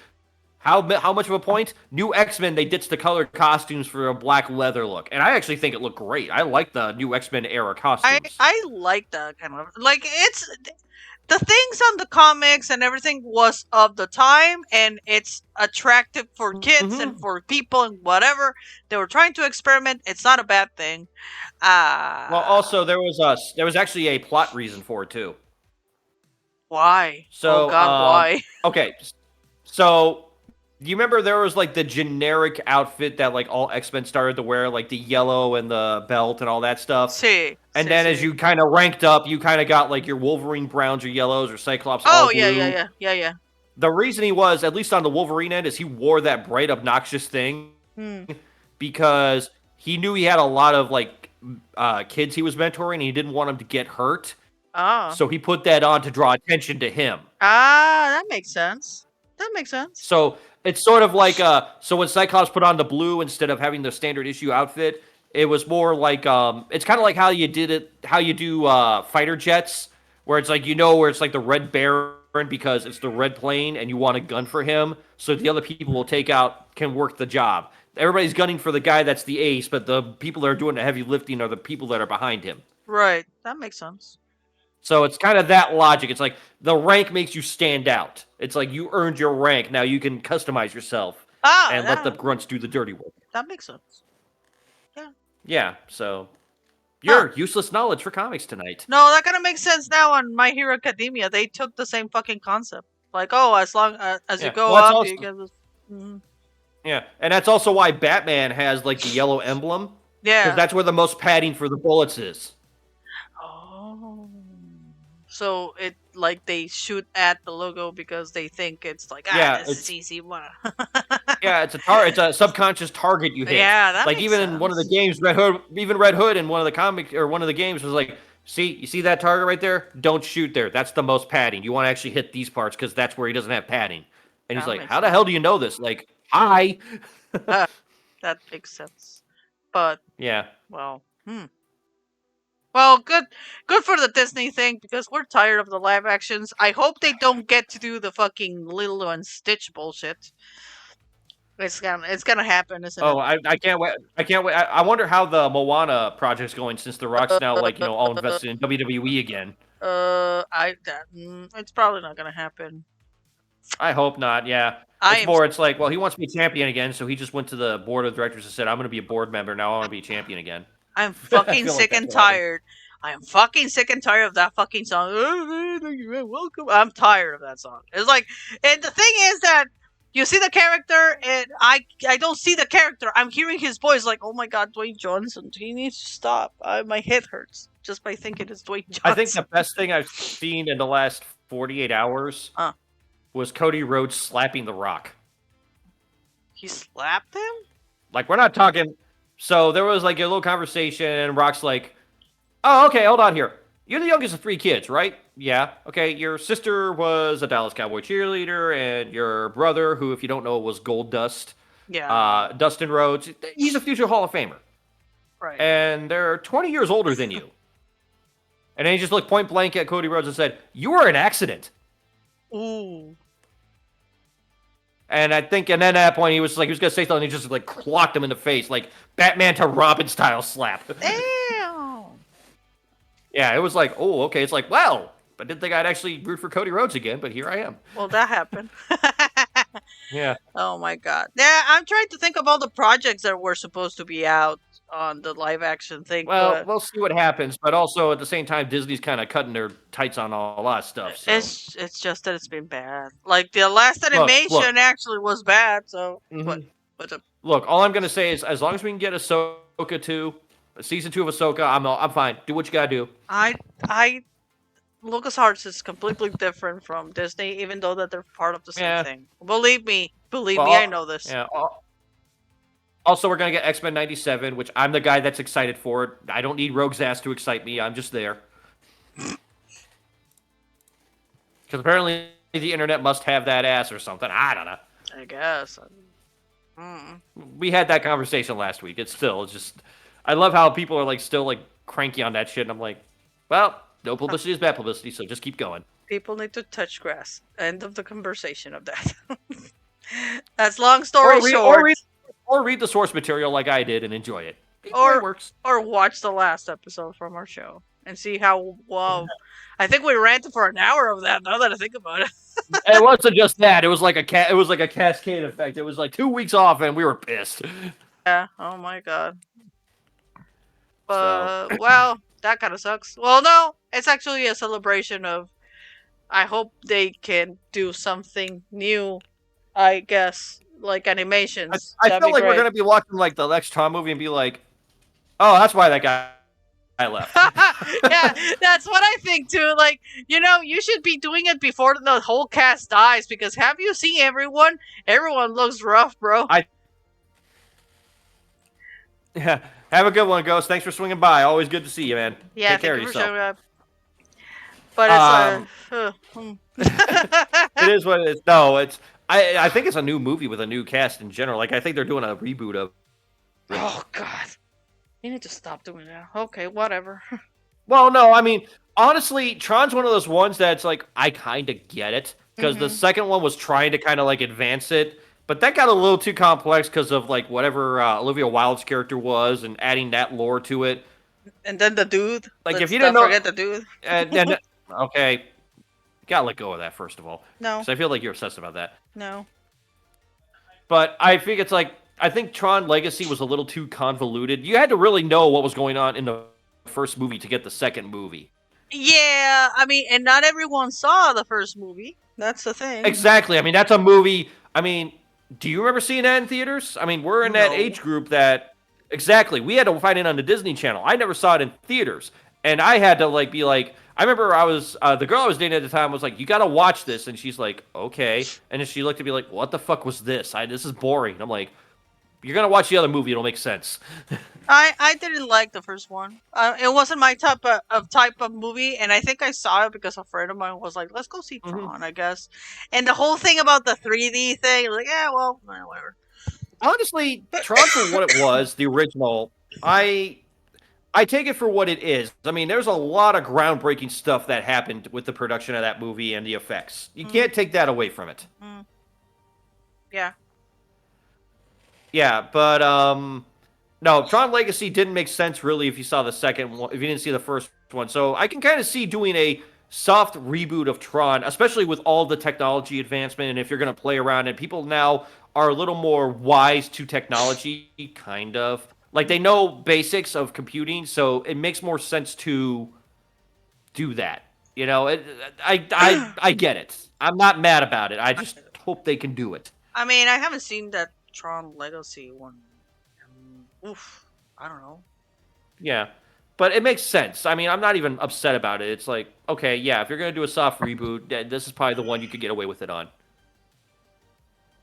How much of a point? New X-Men, they ditched the colored costumes for a black leather look. And I actually think it looked great. I like the new X-Men era costumes. I like that kind of, like, it's, the things on the comics and everything was of the time, and it's attractive for kids and for people and whatever. They were trying to experiment. It's not a bad thing. Well, also, there was actually a plot reason for it, too. Why? So, oh God, why? Okay, so do you remember there was like the generic outfit that like all X-Men started to wear, like the yellow and the belt and all that stuff? And then as you kind of ranked up, you kind of got like your Wolverine browns or yellows or Cyclops all blue. Yeah. The reason he was, at least on the Wolverine end, is he wore that bright, obnoxious thing because he knew he had a lot of like kids he was mentoring, and he didn't want them to get hurt. So he put that on to draw attention to him. That makes sense. That makes sense. So it's sort of like so when Cyclops put on the blue instead of having the standard issue outfit, it was more like it's kind of like how you do fighter jets, where it's like where it's like the Red Baron because it's the red plane and you want a gun for him, so the other people can work the job. Everybody's gunning for the guy that's the ace, but the people that are doing the heavy lifting are the people that are behind him. Right. That makes sense. So it's kind of that logic. It's like the rank makes you stand out. It's like you earned your rank. Now you can customize yourself and let the grunts do the dirty work. That makes sense. Yeah. Yeah, so your useless knowledge for comics tonight. No, that kind of makes sense now on My Hero Academia. They took the same fucking concept. Like, oh, as long as you go up, you get this. Mm-hmm. Yeah, and that's also why Batman has like the yellow emblem. Yeah. Because that's where the most padding for the bullets is. Oh. So it like they shoot at the logo because they think it's like this is easy. Yeah, it's a subconscious target you hit. Yeah, that like makes even sense. in one of the games, Red Hood in one of the comics or one of the games was like, you see that target right there? Don't shoot there. That's the most padding. You want to actually hit these parts because that's where he doesn't have padding. And he's like, how the hell do you know this? Like, hi. That makes sense. But yeah. Well, Well, good for the Disney thing because we're tired of the live actions. I hope they don't get to do the fucking Lilo and Stitch bullshit. It's gonna happen, isn't it? Oh, I can't wait. I can't wait. I wonder how the Moana project's going since The Rock's now all invested in WWE again. It's probably not gonna happen. I hope not. Yeah, it's like, well, he wants to be champion again, so he just went to the board of directors and said, "I'm going to be a board member now. I want to be a champion again." I'm fucking sick and tired. I am fucking sick and tired of that fucking song. Welcome. I'm tired of that song. It's like, and the thing is that you see the character, and I don't see the character. I'm hearing his voice, like, oh my god, Dwayne Johnson. He needs to stop. My head hurts just by thinking it's Dwayne Johnson. I think the best thing I've seen in the last 48 hours was Cody Rhodes slapping The Rock. He slapped him? Like, we're not talking. So there was like a little conversation, and Rock's like, "Oh, okay, hold on here. You're the youngest of 3 kids, right? Yeah. Okay, your sister was a Dallas Cowboy cheerleader, and your brother, who, if you don't know, was Gold Dust. Yeah. Dustin Rhodes. He's a future Hall of Famer. Right. And they're 20 years older than you." And then he just looked point blank at Cody Rhodes and said, "You were an accident." Ooh. And I think, and then at that point, he was going to say something, and he just like clocked him in the face, like Batman to Robin style slap. Damn. Yeah, it was like, oh, okay. It's like, well, I didn't think I'd actually root for Cody Rhodes again, but here I am. Well, that happened. Yeah. Oh my god. Yeah, I'm trying to think of all the projects that were supposed to be out on the live action thing. Well, we'll see what happens, but also at the same time, Disney's kind of cutting their tights on a lot of stuff. So. It's just that it's been bad. Like the last animation actually was bad. So, Look, all I'm gonna say is, as long as we can get Ahsoka 2, season 2 of Ahsoka, I'm fine. Do what you gotta do. LucasArts is completely different from Disney, even though that they're part of the same thing. Believe me, I know this. Yeah. Also, we're going to get X-Men 97, which I'm the guy that's excited for it. I don't need Rogue's ass to excite me. I'm just there. Because apparently the internet must have that ass or something. I don't know. I guess. We had that conversation last week. It's just... I love how people are still cranky on that shit. And I'm like, well, no publicity is bad publicity, so just keep going. People need to touch grass. End of the conversation of that. That's long story short. Or read the source material like I did and enjoy it. It works. Or watch the last episode from our show and see how I think we ranted for an hour of that. Now that I think about it, it wasn't just that. It was like a cascade effect. It was like 2 weeks off, and we were pissed. Yeah. Oh my god. Well, that kind of sucks. Well, no, it's actually a celebration of. I hope they can do something new. I guess. Like animations. I feel like we're gonna be watching the next Tom movie and be like, "Oh, that's why that guy left." Yeah, that's what I think too. Like, you should be doing it before the whole cast dies because have you seen everyone? Everyone looks rough, bro. Yeah. Have a good one, Ghost. Thanks for swinging by. Always good to see you, man. Yeah, take care of yourself. But it's it is what it is. No, I think it's a new movie with a new cast in general. Like I think they're doing a reboot of. Oh God, you need to stop doing that. Okay, whatever. Well, no, I mean honestly, Tron's one of those ones that's like I kind of get it because the second one was trying to kind of like advance it, but that got a little too complex because of like whatever Olivia Wilde's character was and adding that lore to it. And then the dude. Like Let's if you not didn't know, forget the dude. and okay, gotta let go of that first of all, No, because I feel like you're obsessed about that. no. But I think it's like I think Tron Legacy was a little too convoluted. You had to really know what was going on in the first movie to get the second movie. Yeah, I mean, and not everyone saw the first movie. That's the thing. Exactly. I mean, that's a movie. I mean, do you remember seeing that in theaters? I mean, we're in that No. age group that exactly. We had to find it on the Disney Channel. I never saw it in theaters, and I had to like be like. I remember I was the girl I was dating at the time was like, "You got to watch this," and she's like, "Okay," and then she looked at me like, "What the fuck was this? This is boring." I'm like, "You're gonna watch the other movie; it'll make sense." I didn't like the first one. It wasn't my type of movie, and I think I saw it because a friend of mine was like, "Let's go see Tron," I guess. And the whole thing about the 3D thing, like, yeah, well, whatever. Honestly, Tron for what it was, the original, I take it for what it is. I mean, there's a lot of groundbreaking stuff that happened with the production of that movie and the effects. You can't take that away from it. Yeah. Yeah, but no, Tron Legacy didn't make sense really if you saw the second one, if you didn't see the first one. So I can kind of see doing a soft reboot of Tron, especially with all the technology advancement and if you're going to play around and people now are a little more wise to technology, kind of. Like they know basics of computing, so it makes more sense to do that. You know, I get it. I'm not mad about it. I just hope they can do it. I mean, I haven't seen that Tron Legacy one. Oof. I don't know. Yeah. But it makes sense. I mean, I'm not even upset about it. It's like, okay, yeah, if you're going to do a soft reboot, this is probably the one you could get away with it on.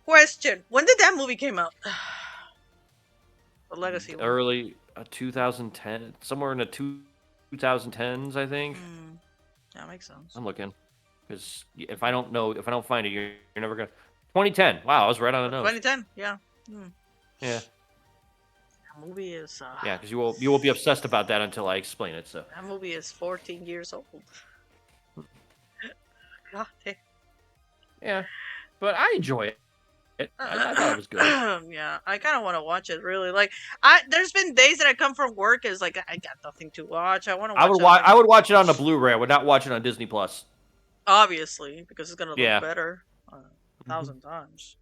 Question: when did that movie came out? The Legacy one. Early 2010, somewhere in the 2010s, I think. That makes sense. I'm looking. Because if I don't find it, you're never going to... 2010. Wow, I was right on the nose. 2010, yeah. Yeah. That movie is... Yeah, because you will be obsessed about that until I explain it, so... That movie is 14 years old. God damn. Yeah, but I enjoy it. I thought it was good. Yeah, I kind of want to watch it. Really, like, there's been days that I come from work is like I got nothing to watch. I want to. I would watch it on the Blu-ray. I would not watch it on Disney Plus. Obviously, because it's gonna look better 1,000 times.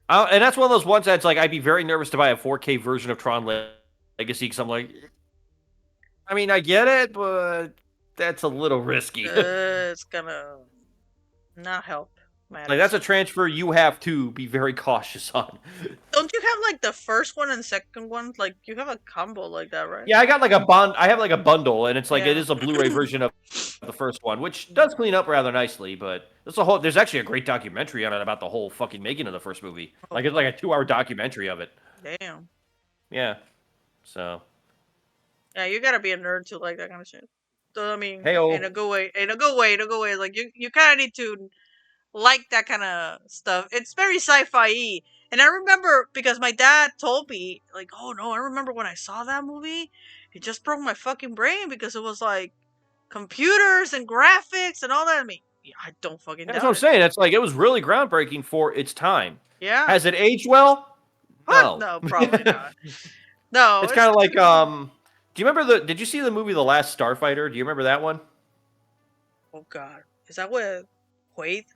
And that's one of those ones that's like I'd be very nervous to buy a 4K version of Tron Legacy because I'm like, I mean, I get it, but that's a little risky. It's gonna not help. Like that's a transfer you have to be very cautious on. Don't you have like the first one and second one? Like you have a combo like that, right? Yeah, I got like a bond. I have like a bundle, and it's like it is a Blu-ray version of the first one, which does clean up rather nicely. But there's actually a great documentary on it about the whole fucking making of the first movie. Like it's like a 2-hour documentary of it. Damn. Yeah. So. Yeah, you gotta be a nerd to like that kind of shit. So I mean, Hey-o. in a good way, Like you kind of need to like that kind of stuff. It's very sci-fi-y. And I remember because my dad told me, like, oh no, I remember when I saw that movie, it just broke my fucking brain because it was like computers and graphics and all that. I mean, yeah, I don't fucking know. That's what I'm saying. It's like it was really groundbreaking for its time. Yeah. Has it aged well? No. No, probably not. No. It's kind of like do you remember did you see the movie The Last Starfighter? Do you remember that one? Oh god. Is that with Quaid?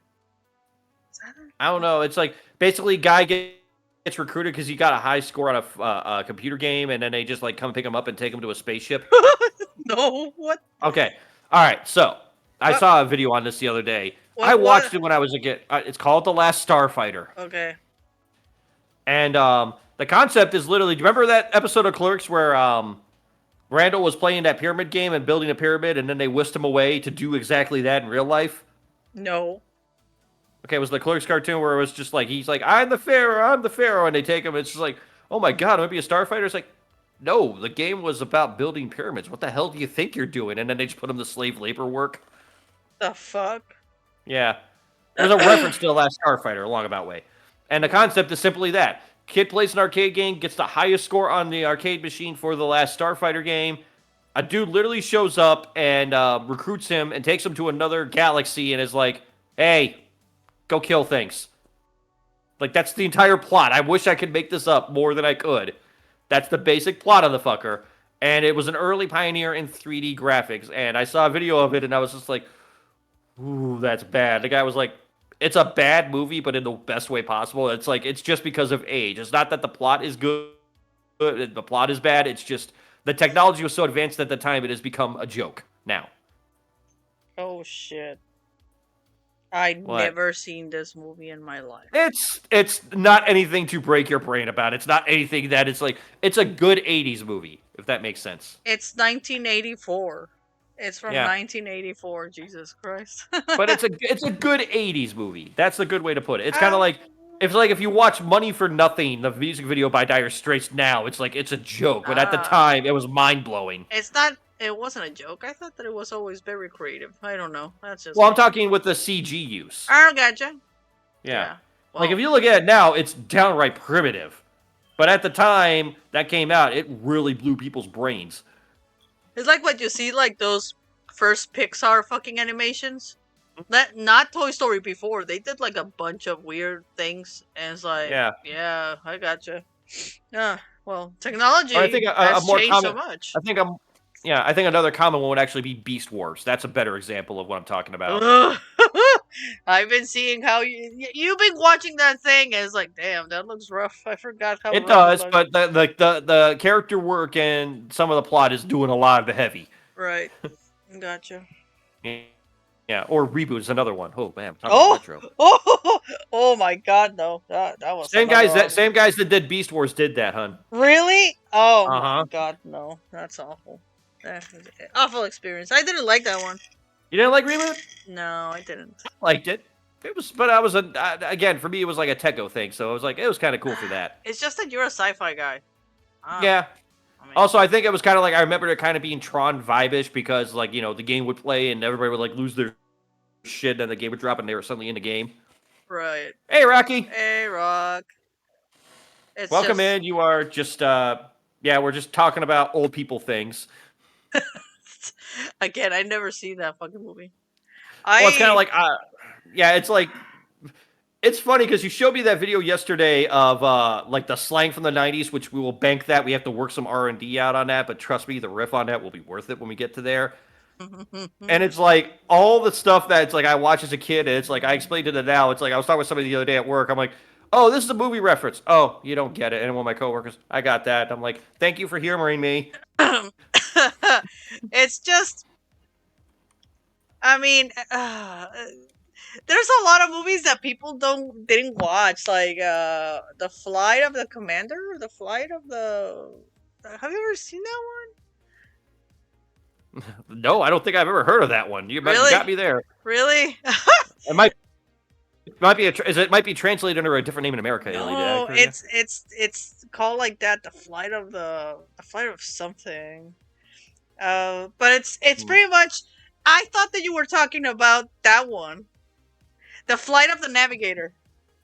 I don't know. It's like basically guy gets recruited because he got a high score on a computer game, and then they just like come pick him up and take him to a spaceship. No, what? Okay, all right. So I saw a video on this the other day. I watched it when I was a kid. It's called The Last Starfighter. Okay. And the concept is literally. Do you remember that episode of Clerks where Randall was playing that pyramid game and building a pyramid, and then they whisked him away to do exactly that in real life? No. Okay, it was the Clerks cartoon where it was just like, he's like, I'm the Pharaoh, and they take him, it's just like, oh my god, I'm gonna be a starfighter? It's like, no, the game was about building pyramids. What the hell do you think you're doing? And then they just put him to slave labor work. The fuck? Yeah. There's a reference to The Last Starfighter along about way. And the concept is simply that. Kid plays an arcade game, gets the highest score on the arcade machine for the Last Starfighter game. A dude literally shows up and recruits him and takes him to another galaxy and is like, hey, go kill things. Like, that's the entire plot. I wish I could make this up more than I could. That's the basic plot of the fucker. And it was an early pioneer in 3D graphics. And I saw a video of it and I was just like, ooh, that's bad. The guy was like, it's a bad movie, but in the best way possible. It's like, it's just because of age. It's not that the plot is good, the plot is bad. It's just the technology was so advanced at the time, it has become a joke now. Oh, shit. I never seen this movie in my life. It's not anything to break your brain about. It's not anything that it's like, it's a good 80s movie, if that makes sense. It's 1984. It's from 1984, Jesus Christ. But it's a good 80s movie. That's a good way to put it. It's kind of like, it's like if you watch Money for Nothing, the music video by Dire Straits now, it's like, it's a joke. But at the time, it was mind-blowing. It wasn't a joke. I thought that it was always very creative. I don't know. That's just... Well, I'm talking with the CG use. I gotcha. Yeah. Well, like, if you look at it now, it's downright primitive. But at the time that came out, it really blew people's brains. It's like what you see, like, those first Pixar fucking animations. Not Toy Story before. They did, like, a bunch of weird things. And it's like, yeah, I gotcha. Yeah, well, technology has changed so much. I think another common one would actually be Beast Wars. That's a better example of what I'm talking about. I've been seeing how you've been watching that thing, and it's like, damn, that looks rough. I forgot how it does, but the character work and some of the plot is doing a lot of the heavy. Right, gotcha. Yeah, or Reboot is another one. Oh man, retro. Oh my God, no, that was same guys that did Beast Wars did that, hun. Really? Oh my God, no, that's awful. Awful experience. I didn't like that one. You didn't like Reboot? No, I didn't. I liked it. It was, but I was again, for me it was like a Techo thing, so it was like, it was kind of cool for that. It's just that you're a sci-fi guy. Yeah. I mean, also, I think it was kind of like, I remember it kind of being Tron vibe-ish because, like, you know, the game would play and everybody would like lose their shit and the game would drop and they were suddenly in the game. Right. Hey, Rocky. Hey, Rock. Welcome in. You are just we're just talking about old people things. Again, I never seen that fucking movie. Well, it's kind of like, it's like, it's funny because you showed me that video yesterday of like the slang from the 90s, which we will bank that. We have to work some R&D out on that, but trust me, the riff on that will be worth it when we get to there. And it's like all the stuff that it's like I watched as a kid, and it's like I explained it now. It's like I was talking with somebody the other day at work. I'm like, oh, this is a movie reference. Oh, you don't get it. And one of my coworkers, I got that. I'm like, thank you for humoring me. It's just, I mean, there's a lot of movies that people didn't watch, like The Flight of the Commander, The Flight of the... Have you ever seen that one? No, I don't think I've ever heard of that one. You got me there. Really? It might be translated under a different name in America. No, it's called like that. The Flight of something. But it's pretty much. I thought that you were talking about that one, The Flight of the Navigator.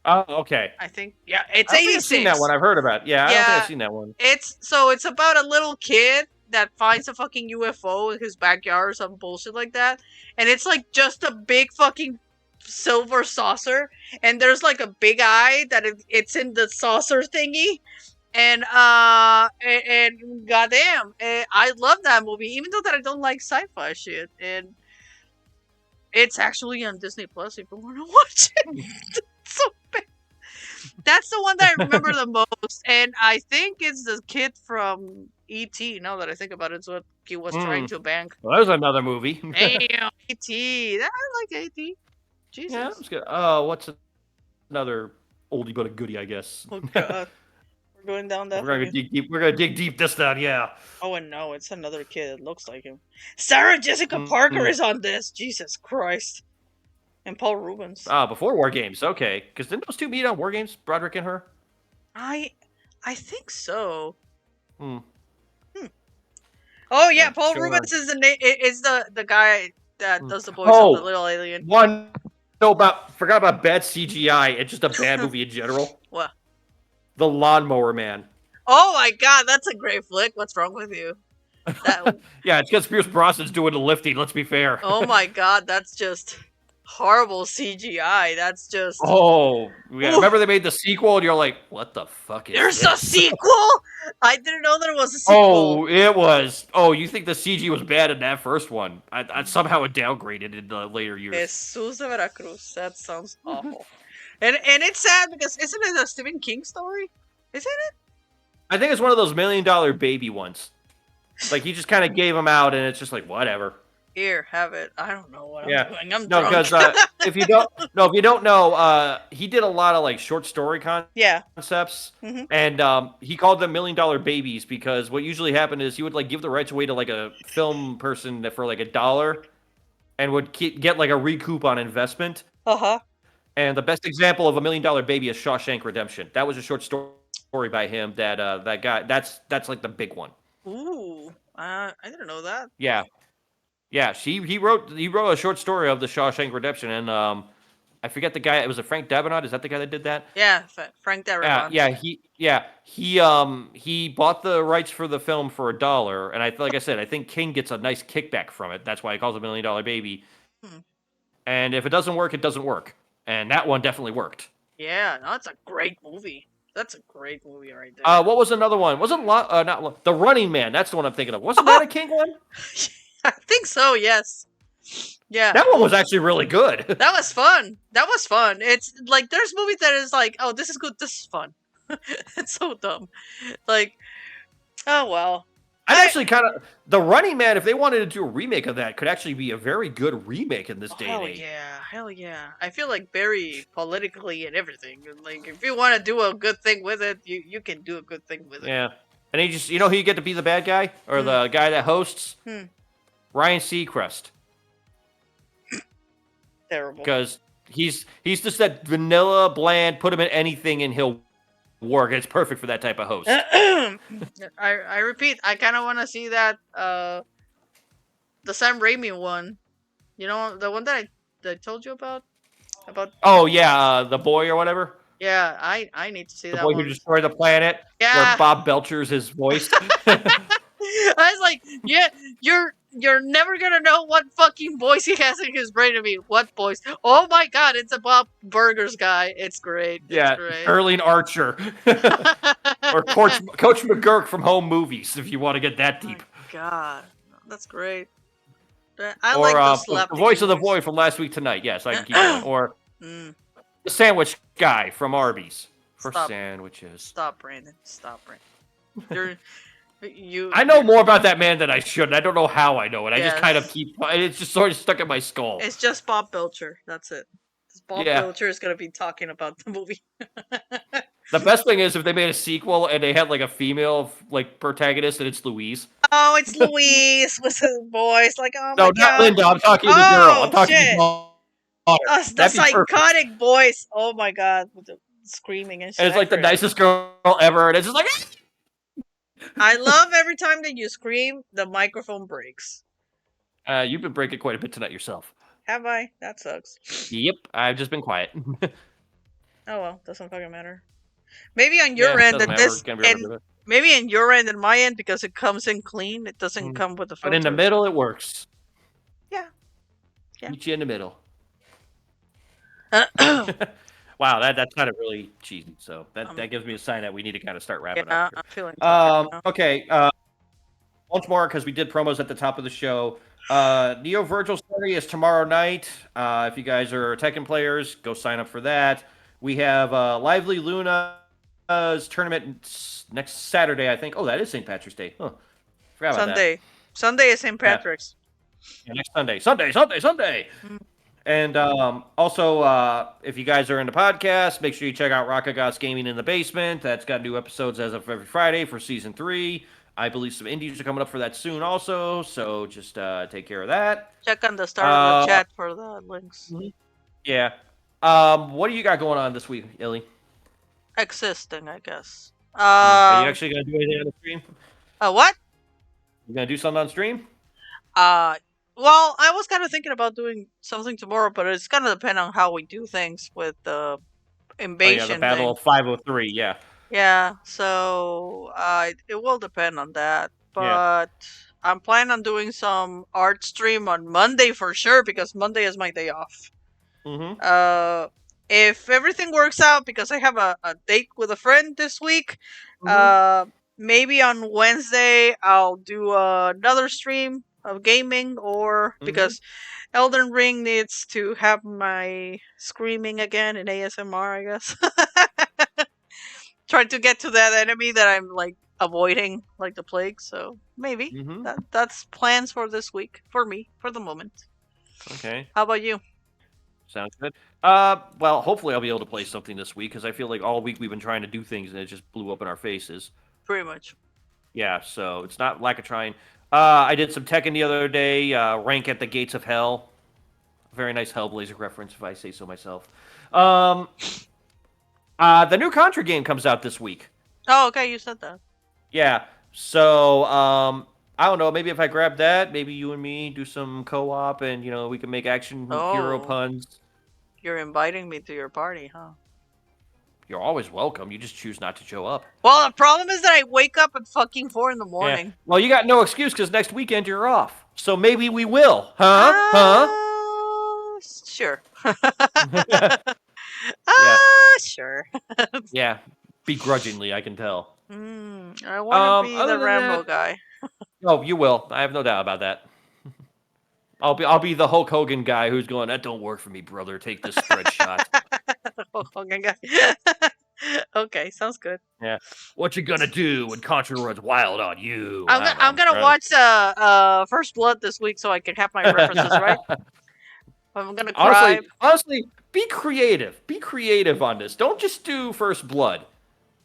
Oh, okay. I think it's 86. I've seen that one. I've heard about. Yeah, I don't think I've seen that one. It's about a little kid that finds a fucking UFO in his backyard or some bullshit like that, and it's like just a big fucking silver saucer, and there's like a big eye that it's in the saucer thingy, and goddamn, I love that movie, even though that I don't like sci-fi shit, and it's actually on Disney Plus if you want to watch it. So bad. That's the one that I remember the most, and I think it's the kid from E.T. Now that I think about it, it's what he was trying to bank. Well, there's another movie. Hey, E.T. I like E.T. Jesus. Yeah, that's good. Oh, what's another oldie but a goodie, I guess. Oh God, we're going down that. We're gonna dig deep. We're gonna dig deep this time, yeah. Oh, and no, it's another kid. It looks like him. Sarah Jessica Parker is on this. Jesus Christ. And Paul Rubens. Before War Games, okay. Because didn't those two meet on War Games, Broderick and her? I think so. Oh yeah, Paul Rubens is the guy that does the voice of the little alien. forgot about bad CGI and just a bad movie in general. What? The Lawnmower Man. Oh my god, that's a great flick. What's wrong with you? That. Yeah, it's because Pierce Brosnan's doing the lifting. Let's be fair. Oh my god, that's just horrible CGI. That's just. Oh, yeah. Oof. Remember they made the sequel, and you're like, "What the fuck is There's this?" a sequel. I didn't know there was a sequel. Oh, it was. Oh, you think the CG was bad in that first one? I somehow it downgraded in the later years. Jesus de Veracruz. That sounds awful. And it's sad because isn't it a Stephen King story? Isn't it? I think it's one of those $1 Million Baby ones. Like he just kind of gave them out, and it's just like whatever. Here, have it. I don't know what Yeah. I'm doing. I'm No, drunk. because if you don't know, he did a lot of like short story Yeah. concepts, Mhm. and he called them $1 Million Babies because what usually happened is he would like give the rights away to like a film person for like $1, and would get like a recoup on investment. Uh-huh. And the best example of $1 Million Baby is Shawshank Redemption. That was a short story by him. That guy. That's like the big one. Ooh. I didn't know that. Yeah. Yeah, he wrote a short story of the Shawshank Redemption, and I forget the guy. It was Frank Davenant. Is that the guy that did that? Yeah, Frank Darabont. He bought the rights for the film for $1, and like I said, I think King gets a nice kickback from it. That's why he calls it $1 Million Baby. And if it doesn't work, it doesn't work. And that one definitely worked. Yeah, no, that's a great movie. That's a great movie right there. What was another one? Wasn't not The Running Man? That's the one I'm thinking of. Wasn't that a King one? I think so, yes. Yeah. That one was actually really good. That was fun. It's like there's movies that is like, oh, this is good, this is fun. It's so dumb. Like, oh well. I'm actually kind of The Running Man. If they wanted to do a remake of that, could actually be a very good remake in this day and age. Hell yeah. I feel like very politically and everything. Like if you want to do a good thing with it, you can do a good thing with it. Yeah, and he just who you get to be the bad guy or the guy that hosts. Ryan Seacrest. Terrible. Because he's just that vanilla, bland. Put him in anything and he'll work. It's perfect for that type of host. I repeat, I kind of want to see that the Sam Raimi one. You know, the one that I told you about. Oh yeah, the boy or whatever. Yeah, I need to see that boy one. who destroyed the planet. Yeah. Where Bob Belcher's his voice. I was like, yeah, you're never gonna know what fucking voice he has in his brain to me. What voice? Oh my god, it's a Bob Burgers guy. It's great. Yeah, it's great. Erling Archer. Or Coach McGurk from Home Movies, if you want to get that deep. Oh god, that's great. I Or like the the voice of the boy from Last Week Tonight. Yes, I can keep going. Or the sandwich guy from Arby's for sandwiches. Stop, Brandon. Stop, Brandon. I know more about that man than I should. And I don't know how I know it. I Yes. just kind of it's just sort of stuck in my skull. It's just Bob Belcher. That's it. Bob Belcher is gonna be talking about the movie. The best thing is if they made a sequel and they had like a female like protagonist and it's Louise. Oh, it's Louise with his voice. Like, oh my god. No, not Linda. I'm talking to the girl. I'm talking shit. to the The psychotic voice. Oh my god, with the screaming and shit. And it's like the nicest girl ever, and it's just like. I love every time that you scream, the microphone breaks. You've been breaking quite a bit tonight yourself. Have I? That sucks. Yep, I've just been quiet. Oh well, doesn't fucking matter. Maybe on your end and this, and maybe on your end and my end because it comes in clean. It doesn't come with the filter. But in the middle, it works. Yeah. Meet you in the middle. Wow, that sounded really cheesy. So that gives me a sign that we need to kind of start wrapping up. I'm feeling. Okay. Once more, because we did promos at the top of the show. Neo Virgil's party is tomorrow night. If you guys are Tekken players, go sign up for that. We have Lively Luna's tournament next Saturday, I think. Oh, that is St. Patrick's Day. Huh. Forgot about that. Sunday is St. Patrick's. Yeah, next Sunday. Sunday. And also, if you guys are into podcasts, make sure you check out Rockagots Gaming in the Basement. That's got new episodes as of every Friday for Season 3. I believe some indies are coming up for that soon also, so just take care of that. Check on the start of the chat for the links. Yeah. What do you got going on this week, Illy? Existing, I guess. Are you actually going to do anything on the stream? What? You going to do something on stream? Well, I was kind of thinking about doing something tomorrow, but it's gonna depend on how we do things with the Oh yeah, the invasion Battle thing. of 503. Yeah, Yeah, so it will depend on that. yeah. But I'm planning on doing some art stream on Monday for sure because Monday is my day off. Mm-hmm. Uh, if everything works out, because I have a date with a friend this week, Mm-hmm. maybe on Wednesday I'll do another stream of gaming, or Mm-hmm. because Elden Ring needs to have my screaming again in ASMR, I guess. Trying to get to that enemy that I'm like avoiding like the plague. So maybe Mm-hmm. that's plans for this week for me for the moment. Okay. How about you? Sounds good. Well, hopefully I'll be able to play something this week because I feel like all week we've been trying to do things and it just blew up in our faces. Pretty much. Yeah, so it's not lack of trying. I did some Tekken the other day. Rank at the Gates of Hell. Very nice Hellblazer reference, if I say so myself. Um, the new Contra game comes out this week. Oh, okay, you said that. Yeah, so I don't know. Maybe if I grab that, maybe you and me do some co-op, and we can make action hero Oh, puns. you're inviting me to your party, huh? You're always welcome. You just choose not to show up. Well, the problem is that I wake up at fucking 4 in the Yeah. morning. Well, you got no excuse because next weekend you're off. So maybe we will, huh? Sure. Yeah. Sure. Yeah. Begrudgingly, I can tell. I want to be Other the than Rambo that, guy. oh, you will. I have no doubt about that. I'll be the Hulk Hogan guy who's going, that don't work for me, brother. Take this spread shot. Okay, guy. Okay, sounds good. Yeah. What you gonna do when Contra runs wild on you? I'm I gonna, don't know. I'm gonna watch First Blood this week so I can have my references right. I'm gonna cry. honestly, be creative. Be creative on this. Don't just do First Blood.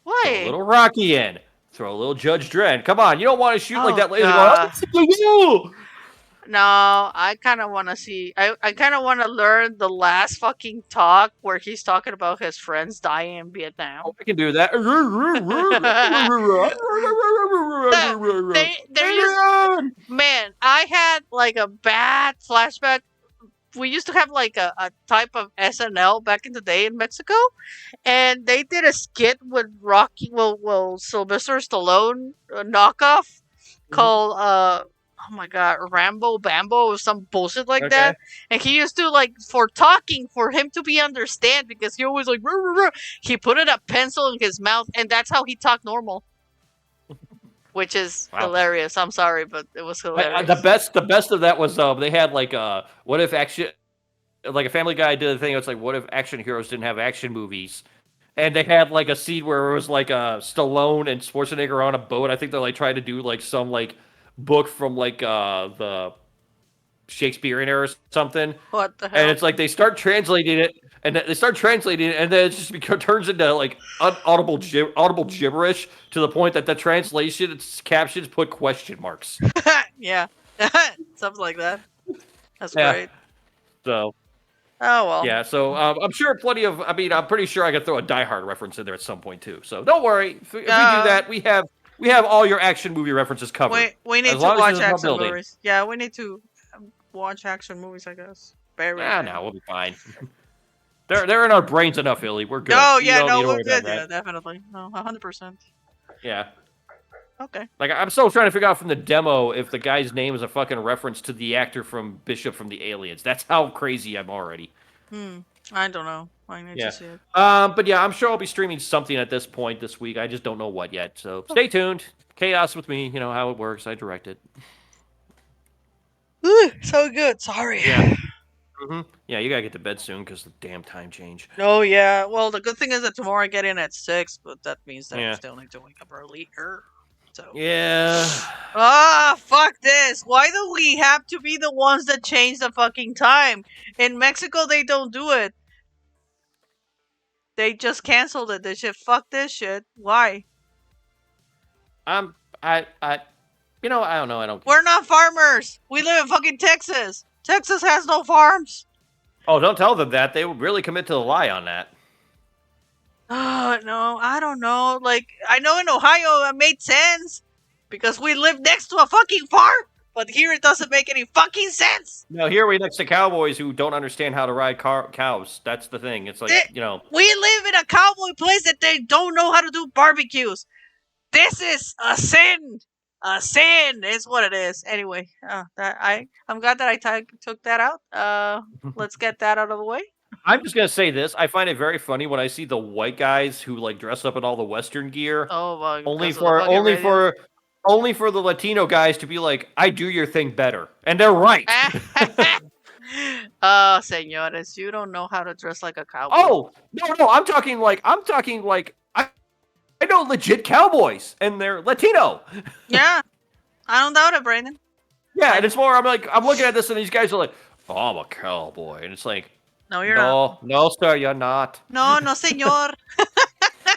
Throw a Why? little Rocky in. Throw a little Judge Dredd. Come on, you don't want to shoot like Oh that laser god. going, oh, No, I kind of want to see. I kind of want to learn the last fucking talk where he's talking about his friends dying in Vietnam. I can do that. There used, man, I had like a bad flashback. We used to have like a type of SNL back in the day in Mexico, and they did a skit with Rocky, well, Sylvester Stallone knockoff called oh my god, Rambo Bambo or some bullshit like Okay. that. And he used to like for talking for him to be understand because he always like "Ruh, ruh, ruh." He put a pencil in his mouth and that's how he talked normal. Which is Wow. hilarious. I'm sorry, but it was hilarious. The best of that was they had like what if action, like a Family Guy did a thing. It's like what if action heroes didn't have action movies, and they had like a scene where it was like Stallone and Schwarzenegger on a boat. I think they're like trying to do like some like book from like the Shakespearean era or something. What the hell? And it's like they start translating it, and then it just turns into like audible gibberish to the point that the translation its captions put question marks. Yeah. Something like that. That's Yeah. great. So Oh well. yeah, so I'm sure plenty of. I mean, I'm pretty sure I could throw a Die Hard reference in there at some point too. So don't worry. If we do that, we have all your action movie references covered. We need As to long as watch there's no action building. movies. Yeah, we need to watch action movies, I guess. Very No, we'll be fine. They're in our brains enough, Illy. We're good. Oh You yeah, don't no, need to we're worry about good. Yeah, that. definitely. No, 100%. Yeah. Okay. Like I'm still trying to figure out from the demo if the guy's name is a fucking reference to the actor from Bishop from the Aliens. That's how crazy I'm already. I don't know. I need Yeah. to see it. But yeah, I'm sure I'll be streaming something at this point this week. I just don't know what yet. So stay tuned. Chaos with me. You know how it works. I direct it. Ooh, so good. Sorry. Yeah. Yeah, you gotta get to bed soon because the damn time change. Oh yeah. Well, the good thing is that tomorrow I get in at 6, but that means that I Yeah. still need to wake up earlier. So. Yeah. Fuck this. Why do we have to be the ones that change the fucking time? In Mexico, they don't do it. They just canceled it. They said, fuck this shit. Why? I don't know. I don't. We're not farmers. We live in fucking Texas. Texas has no farms. Oh, don't tell them that. They would really commit to the lie on that. No, I don't know. Like, I know in Ohio it made sense because we live next to a fucking farm. but here it doesn't make any fucking sense. No, here we next to cowboys who don't understand how to ride cows. That's the thing. It's like, We live in a cowboy place that they don't know how to do barbecues. This is a sin. A sin is what it is. Anyway, I'm glad that I took that out. Let's get that out of the way. I'm just gonna say this. I find it very funny when I see the white guys who like dress up in all the Western gear. Oh, well, only for the Latino guys to be like, I do your thing better, and they're right. Oh, señores, you don't know how to dress like a cowboy. Oh no, I'm talking like I know legit cowboys, and they're Latino. Yeah, I don't doubt it, Brandon. Yeah, and it's more. I'm looking at this, and these guys are like, "Oh, I'm a cowboy," and it's like, no, you're not. No, sir, you're not. No, señor.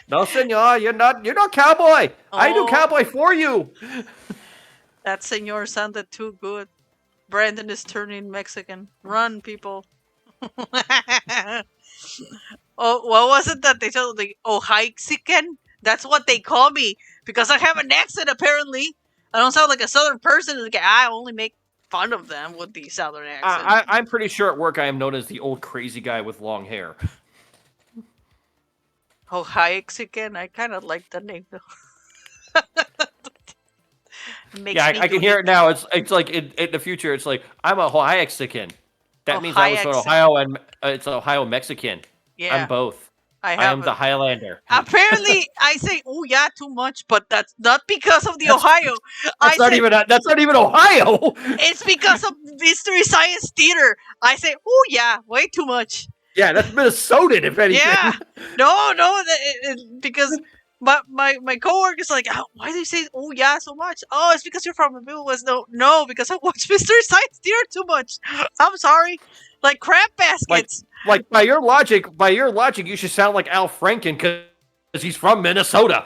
No, señor, you're not. You're not cowboy. Oh. I do cowboy for you. That señor sounded too good. Brandon is turning Mexican. Run, people. Oh, what was it that they told me? Oh, Mexican? That's what they call me because I have an accent. Apparently, I don't sound like a Southern person. Like, I only make fun of them with the Southern accent. I'm pretty sure at work I am known as the old crazy guy with long hair. Oh, Mexican. I kind of like the name though. Yeah, I can hear it now. It's like in the future. It's like I'm a Mexican. That means I was from Ohio, and it's Ohio Mexican. Yeah, I'm both. I am the Highlander. Apparently, I say "oh yeah" too much, but that's not because of the Ohio. That's not even Ohio. It's because of Mystery Science Theater. I say "oh yeah" way too much. Yeah, that's Minnesotan, if anything. Yeah, no, because my coworker's like, oh, why do you say "oh yeah" so much? Oh, it's because you're from the Midwest. No, because I watch Mystery Science Theater too much. I'm sorry, like crab baskets. Like by your logic, you should sound like Al Franken because he's from Minnesota.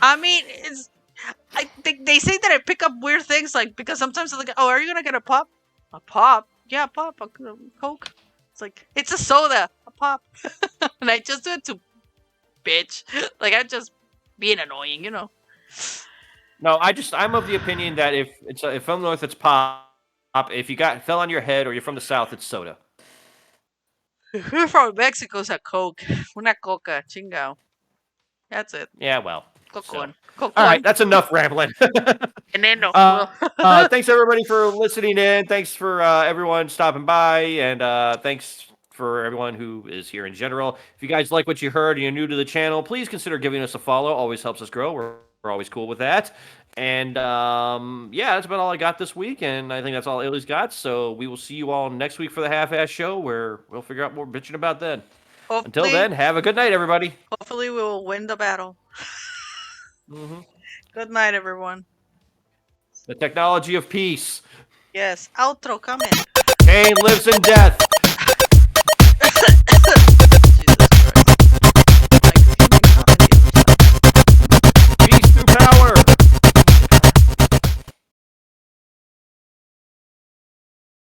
I mean, I think they say that I pick up weird things, like because sometimes I'm like, oh, are you gonna get a pop? A pop? Yeah, pop. A Coke. It's like it's a soda, a pop, and I just do it to bitch. Like I'm just being annoying, you know. No, I'm of the opinion that if from the north it's pop. If you fell on your head or you're from the south, it's soda. If you're from Mexico, it's a Coke. Una Coca, chingao. That's it. Yeah, well. Coke. All right, that's enough rambling. Thanks everybody for listening in. Thanks for everyone stopping by, and thanks for everyone who is here in general. If you guys like what you heard and you're new to the channel, please consider giving us a follow. Always helps us grow. We're always cool with that. And yeah, that's about all I got this week, and I think that's all Illy's got. So we will see you all next week for the half-ass show, where we'll figure out what we're bitching about then. Until then, have a good night, everybody. Hopefully, we will win the battle. Good night, everyone. The technology of peace. Yes, outro coming. Pain lives in death.